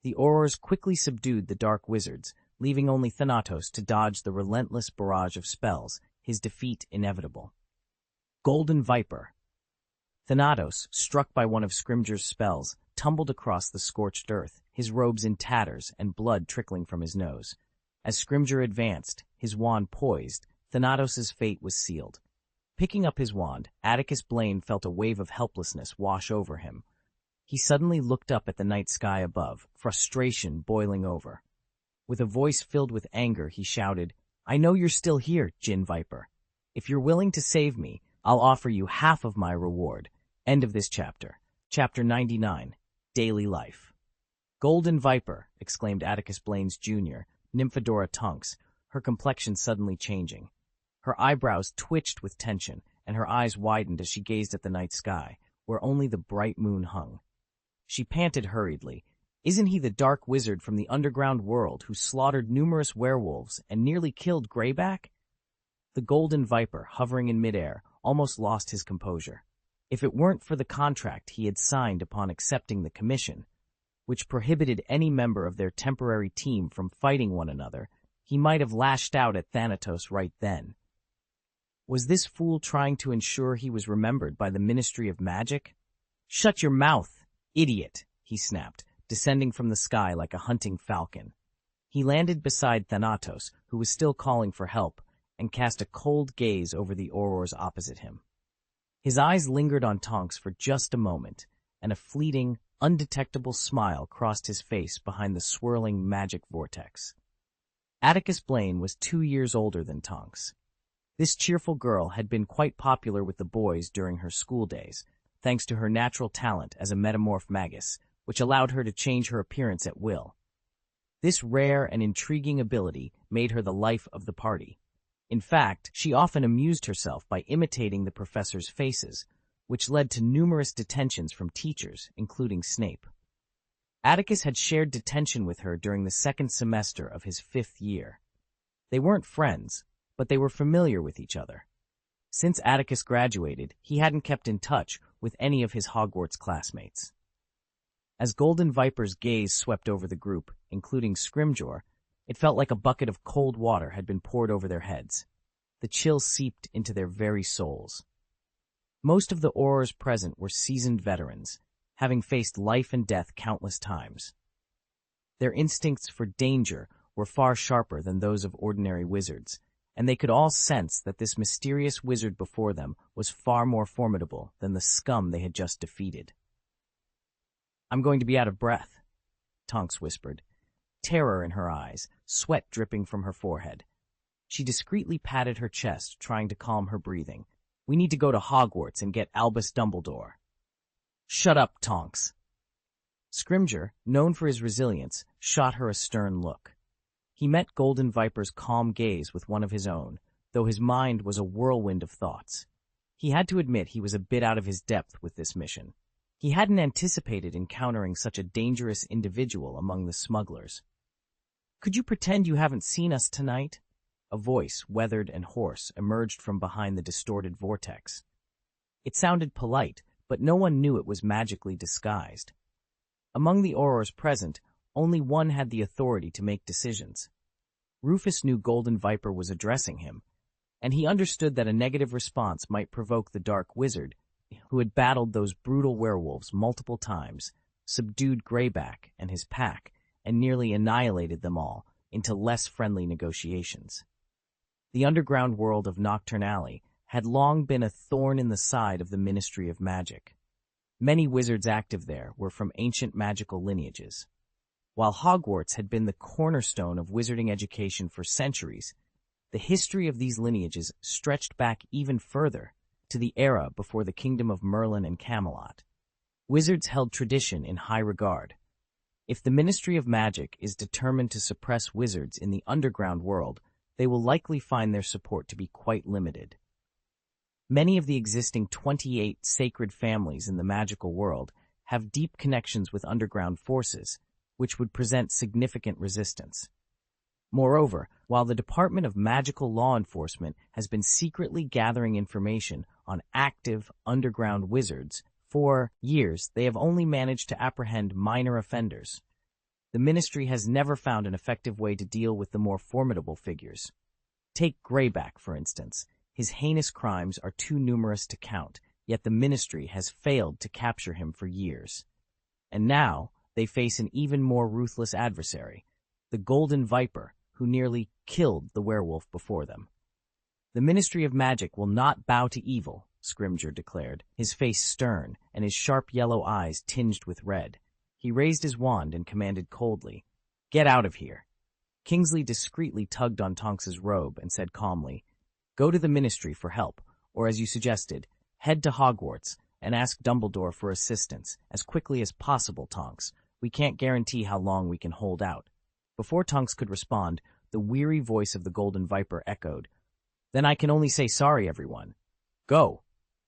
The Aurors quickly subdued the dark wizards, leaving only Thanatos to dodge the relentless barrage of spells, his defeat inevitable. Golden Viper. Thanatos, struck by one of Scrimgeour's spells, tumbled across the scorched earth, his robes in tatters and blood trickling from his nose. As Scrimgeour advanced, his wand poised, Thanatos's fate was sealed. Picking up his wand, Atticus Blaine felt a wave of helplessness wash over him. He suddenly looked up at the night sky above, frustration boiling over. With a voice filled with anger, he shouted, "I know you're still here, Gin Viper. If you're willing to save me, I'll offer you half of my reward." End of this chapter. Chapter 99. Daily Life. "Golden Viper," exclaimed Atticus Blaine's junior, Nymphadora Tonks, her complexion suddenly changing. Her eyebrows twitched with tension, and her eyes widened as she gazed at the night sky, where only the bright moon hung. She panted hurriedly. "Isn't he the dark wizard from the underground world who slaughtered numerous werewolves and nearly killed Greyback?" The Golden Viper, hovering in midair, almost lost his composure. If it weren't for the contract he had signed upon accepting the commission, which prohibited any member of their temporary team from fighting one another, he might have lashed out at Thanatos right then. Was this fool trying to ensure he was remembered by the Ministry of Magic? "Shut your mouth, idiot," he snapped, descending from the sky like a hunting falcon. He landed beside Thanatos, who was still calling for help, and cast a cold gaze over the aurors opposite him. His eyes lingered on Tonks for just a moment, and a fleeting, undetectable smile crossed his face behind the swirling magic vortex. Atticus Blaine was 2 years older than Tonks. This cheerful girl had been quite popular with the boys during her school days, thanks to her natural talent as a metamorph magus, which allowed her to change her appearance at will. This rare and intriguing ability made her the life of the party. In fact, she often amused herself by imitating the professors' faces, which led to numerous detentions from teachers, including Snape. Atticus had shared detention with her during the 2nd semester of his 5th year. They weren't friends, but they were familiar with each other. Since Atticus graduated, he hadn't kept in touch with any of his Hogwarts classmates. As Golden Viper's gaze swept over the group, including Scrimgeour, it felt like a bucket of cold water had been poured over their heads. The chill seeped into their very souls. Most of the aurors present were seasoned veterans, having faced life and death countless times. Their instincts for danger were far sharper than those of ordinary wizards, and they could all sense that this mysterious wizard before them was far more formidable than the scum they had just defeated. "I'm going to be out of breath," Tonks whispered, terror in her eyes, sweat dripping from her forehead. She discreetly patted her chest, trying to calm her breathing. "We need to go to Hogwarts and get Albus Dumbledore." "Shut up, Tonks." Scrimgeour, known for his resilience, shot her a stern look. He met Golden Viper's calm gaze with one of his own, though his mind was a whirlwind of thoughts. He had to admit he was a bit out of his depth with this mission. He hadn't anticipated encountering such a dangerous individual among the smugglers. "Could you pretend you haven't seen us tonight?" A voice, weathered and hoarse, emerged from behind the distorted vortex. It sounded polite, but no one knew it was magically disguised. Among the aurors present, only one had the authority to make decisions. Rufus knew Golden Viper was addressing him, and he understood that a negative response might provoke the Dark Wizard, who had battled those brutal werewolves multiple times, subdued Greyback and his pack, and nearly annihilated them all into less friendly negotiations. The underground world of Nocturne Alley had long been a thorn in the side of the Ministry of Magic. Many wizards active there were from ancient magical lineages. While Hogwarts had been the cornerstone of wizarding education for centuries, the history of these lineages stretched back even further, to the era before the kingdom of Merlin and Camelot. Wizards held tradition in high regard. If the Ministry of Magic is determined to suppress wizards in the underground world, they will likely find their support to be quite limited. Many of the existing 28 sacred families in the magical world have deep connections with underground forces, which would present significant resistance. Moreover, while the Department of Magical Law Enforcement has been secretly gathering information on active underground wizards, for years they have only managed to apprehend minor offenders. The Ministry has never found an effective way to deal with the more formidable figures. Take Greyback, for instance. His heinous crimes are too numerous to count, yet the Ministry has failed to capture him for years. And now, they face an even more ruthless adversary, the Golden Viper, who nearly killed the werewolf before them. "The Ministry of Magic will not bow to evil," Scrimgeour declared, his face stern and his sharp yellow eyes tinged with red. He raised his wand and commanded coldly, "Get out of here." Kingsley discreetly tugged on Tonks's robe and said calmly, "Go to the Ministry for help, or as you suggested, head to Hogwarts and ask Dumbledore for assistance as quickly as possible, Tonks. We can't guarantee how long we can hold out." Before Tonks could respond, the weary voice of the Golden Viper echoed, "Then I can only say sorry, everyone. Go!"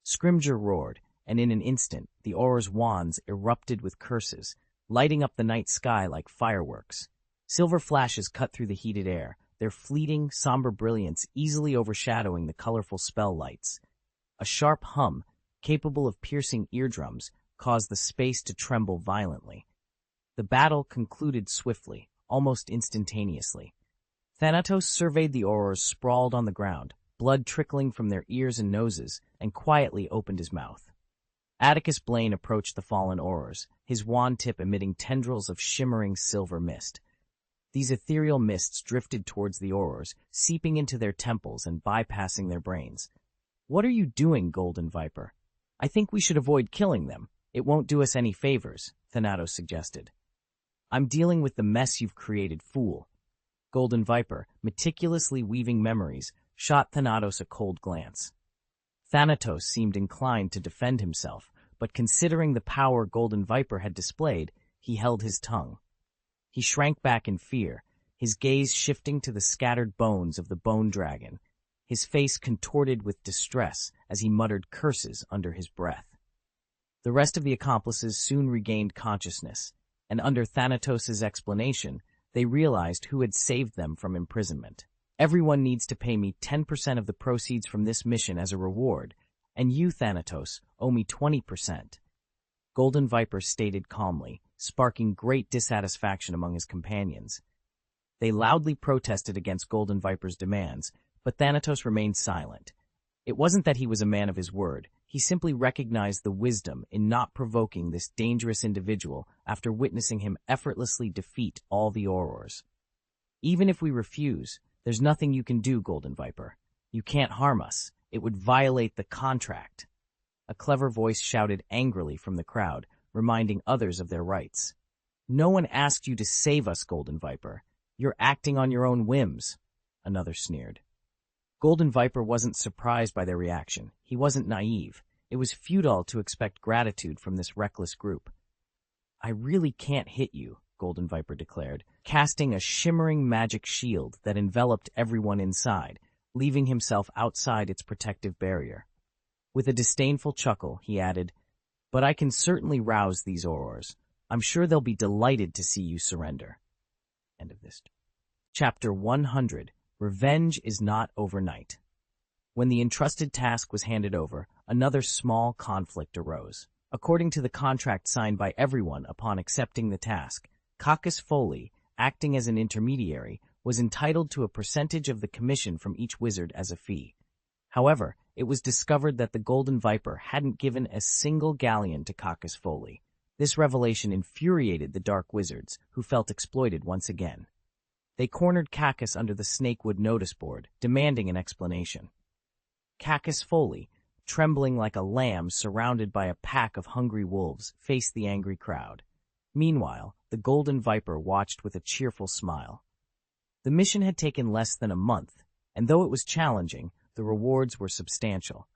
Scrimgeour roared, and in an instant the aurors' wands erupted with curses, lighting up the night sky like fireworks. Silver flashes cut through the heated air, their fleeting, somber brilliance easily overshadowing the colorful spell lights. A sharp hum, capable of piercing eardrums, caused the space to tremble violently. The battle concluded swiftly, almost instantaneously. Thanatos surveyed the aurors sprawled on the ground, blood trickling from their ears and noses, and quietly opened his mouth. Atticus Blaine approached the fallen aurors, his wand tip emitting tendrils of shimmering silver mist. These ethereal mists drifted towards the aurors, seeping into their temples and bypassing their brains. "What are you doing, Golden Viper? I think we should avoid killing them. It won't do us any favors," Thanatos suggested. "I'm dealing with the mess you've created, fool." Golden Viper, meticulously weaving memories, shot Thanatos a cold glance. Thanatos seemed inclined to defend himself, but considering the power Golden Viper had displayed, he held his tongue. He shrank back in fear, his gaze shifting to the scattered bones of the bone dragon, his face contorted with distress as he muttered curses under his breath. The rest of the accomplices soon regained consciousness, and under Thanatos' explanation, they realized who had saved them from imprisonment. "Everyone needs to pay me 10% of the proceeds from this mission as a reward, and you, Thanatos, owe me 20%. Golden Viper stated calmly, sparking great dissatisfaction among his companions. They loudly protested against Golden Viper's demands, but Thanatos remained silent. It wasn't that he was a man of his word, he simply recognized the wisdom in not provoking this dangerous individual after witnessing him effortlessly defeat all the aurors. "Even if we refuse, there's nothing you can do, Golden Viper. You can't harm us. It would violate the contract." A clever voice shouted angrily from the crowd, reminding others of their rights. "No one asked you to save us, Golden Viper. You're acting on your own whims," another sneered. Golden Viper wasn't surprised by their reaction. He wasn't naive. It was futile to expect gratitude from this reckless group. "I really can't hit you," Golden Viper declared, casting a shimmering magic shield that enveloped everyone inside, leaving himself outside its protective barrier. With a disdainful chuckle, he added, "But I can certainly rouse these aurors. I'm sure they'll be delighted to see you surrender." End of this. Chapter 100. Revenge is not overnight. When the entrusted task was handed over, another small conflict arose. According to the contract signed by everyone upon accepting the task, Atticus Foley, acting as an intermediary, was entitled to a percentage of the commission from each wizard as a fee. However, it was discovered that the Golden Viper hadn't given a single galleon to Atticus Foley. This revelation infuriated the Dark Wizards, who felt exploited once again. They cornered Atticus under the Snakewood notice board, demanding an explanation. Atticus Foley, trembling like a lamb surrounded by a pack of hungry wolves, faced the angry crowd. Meanwhile, the Golden Viper watched with a cheerful smile. The mission had taken less than a month, and though it was challenging, the rewards were substantial.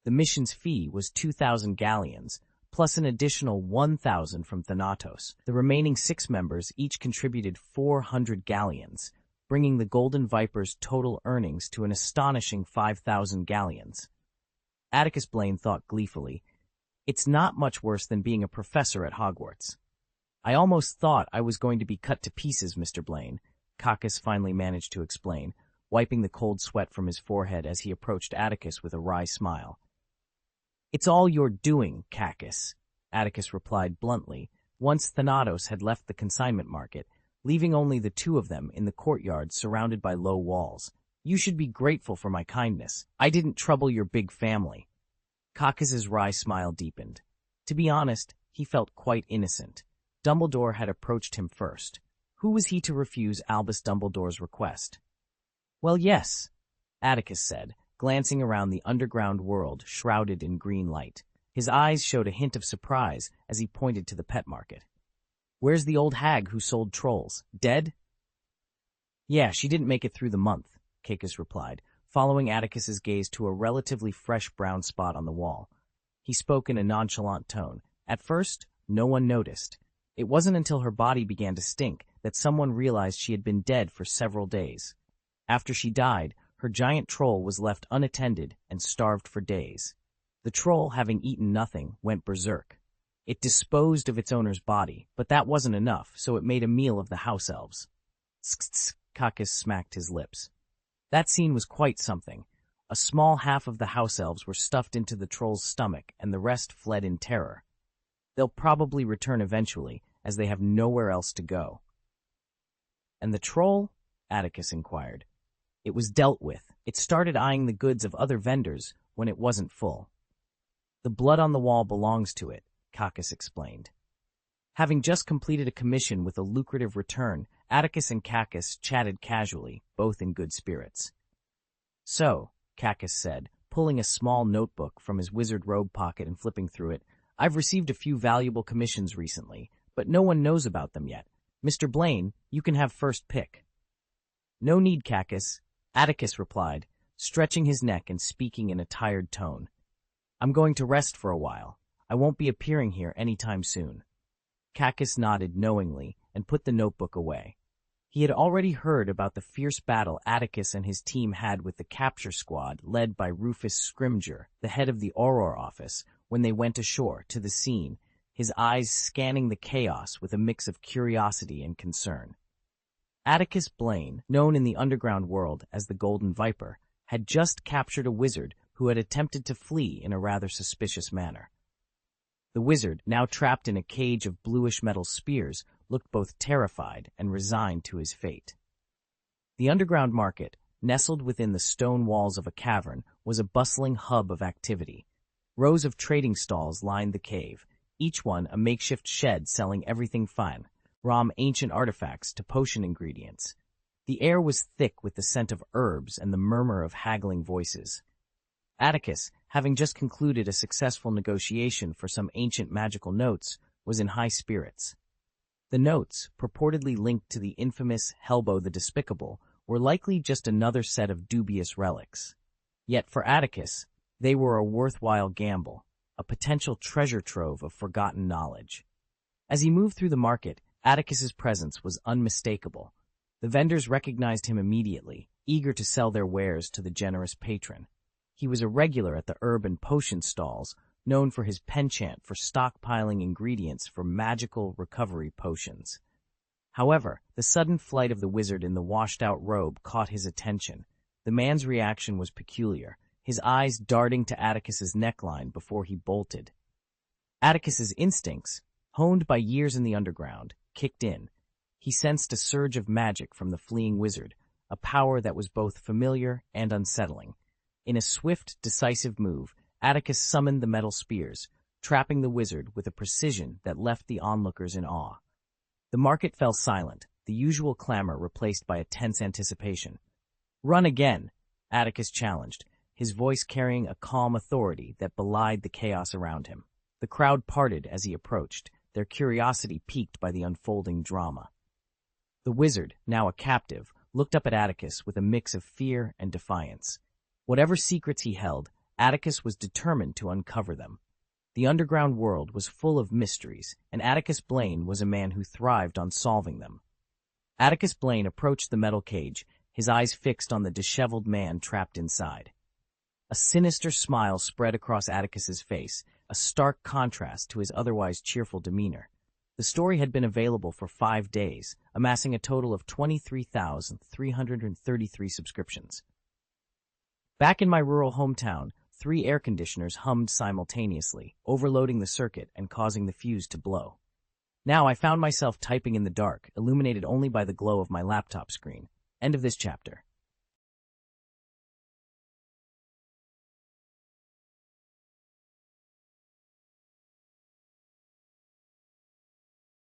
The mission's fee was 2,000 galleons, plus an additional 1,000 from Thanatos. The remaining 6 members each contributed 400 galleons, bringing the Golden Viper's total earnings to an astonishing 5,000 galleons. Atticus Blaine thought gleefully, "It's not much worse than being a professor at Hogwarts." "I almost thought I was going to be cut to pieces, Mr. Blaine," Atticus finally managed to explain, wiping the cold sweat from his forehead as he approached Atticus with a wry smile. "It's all your doing, Atticus," Atticus replied bluntly, once Thanatos had left the consignment market, leaving only the two of them in the courtyard surrounded by low walls. "You should be grateful for my kindness. I didn't trouble your big family." Atticus's wry smile deepened. To be honest, he felt quite innocent. Dumbledore had approached him first. Who was he to refuse Albus Dumbledore's request? "Well, yes," Atticus said, glancing around the underground world shrouded in green light. His eyes showed a hint of surprise as he pointed to the pet market. "Where's the old hag who sold trolls? Dead?" "Yeah, she didn't make it through the month," Atticus replied, following Atticus's gaze to a relatively fresh brown spot on the wall. He spoke in a nonchalant tone. At first, no one noticed. It wasn't until her body began to stink that someone realized she had been dead for several days. After she died, her giant troll was left unattended and starved for days. The troll, having eaten nothing, went berserk. It disposed of its owner's body, but that wasn't enough, so it made a meal of the house elves. Atticus smacked his lips. That scene was quite something. A small half of the house elves were stuffed into the troll's stomach, and the rest fled in terror. They'll probably return eventually, as they have nowhere else to go. "And the troll?" Atticus inquired. It was dealt with. It started eyeing the goods of other vendors when it wasn't full. The blood on the wall belongs to it, Cacus explained. Having just completed a commission with a lucrative return, Atticus and Cacus chatted casually, both in good spirits. So, Cacus said, pulling a small notebook from his wizard robe pocket and flipping through it, I've received a few valuable commissions recently, but no one knows about them yet. Mr. Blaine, you can have first pick. No need, Cacus, Atticus replied, stretching his neck and speaking in a tired tone. I'm going to rest for a while. I won't be appearing here any time soon. Cacus nodded knowingly and put the notebook away. He had already heard about the fierce battle Atticus and his team had with the capture squad led by Rufus Scrimger, the head of the Auror office, when they went ashore to the scene, his eyes scanning the chaos with a mix of curiosity and concern. Atticus Blaine, known in the underground world as the Golden Viper, had just captured a wizard who had attempted to flee in a rather suspicious manner. The wizard, now trapped in a cage of bluish metal spears, looked both terrified and resigned to his fate. The underground market, nestled within the stone walls of a cavern, was a bustling hub of activity. Rows of trading stalls lined the cave, each one a makeshift shed selling everything fine, from ancient artifacts to potion ingredients. The air was thick with the scent of herbs and the murmur of haggling voices. Atticus, having just concluded a successful negotiation for some ancient magical notes, was in high spirits. The notes, purportedly linked to the infamous Helbo the Despicable, were likely just another set of dubious relics. Yet for Atticus, they were a worthwhile gamble, a potential treasure trove of forgotten knowledge. As he moved through the market, Atticus's presence was unmistakable. The vendors recognized him immediately, eager to sell their wares to the generous patron. He was a regular at the herb and potion stalls, known for his penchant for stockpiling ingredients for magical recovery potions. However, the sudden flight of the wizard in the washed-out robe caught his attention. The man's reaction was peculiar, his eyes darting to Atticus's neckline before he bolted. Atticus's instincts, honed by years in the underground, kicked in. He sensed a surge of magic from the fleeing wizard, a power that was both familiar and unsettling. In a swift, decisive move, Atticus summoned the metal spears, trapping the wizard with a precision that left the onlookers in awe. The market fell silent, the usual clamor replaced by a tense anticipation. "Run again," Atticus challenged, his voice carrying a calm authority that belied the chaos around him. The crowd parted as he approached, their curiosity piqued by the unfolding drama. The wizard, now a captive, looked up at Atticus with a mix of fear and defiance. Whatever secrets he held, Atticus was determined to uncover them. The underground world was full of mysteries, and Atticus Blaine was a man who thrived on solving them. Atticus Blaine approached the metal cage, his eyes fixed on the disheveled man trapped inside. A sinister smile spread across Atticus's face, a stark contrast to his otherwise cheerful demeanor. The story had been available for 5 days, amassing a total of 23,333 subscriptions. Back in my rural hometown, 3 air conditioners hummed simultaneously, overloading the circuit and causing the fuse to blow. Now I found myself typing in the dark, illuminated only by the glow of my laptop screen. End of this chapter.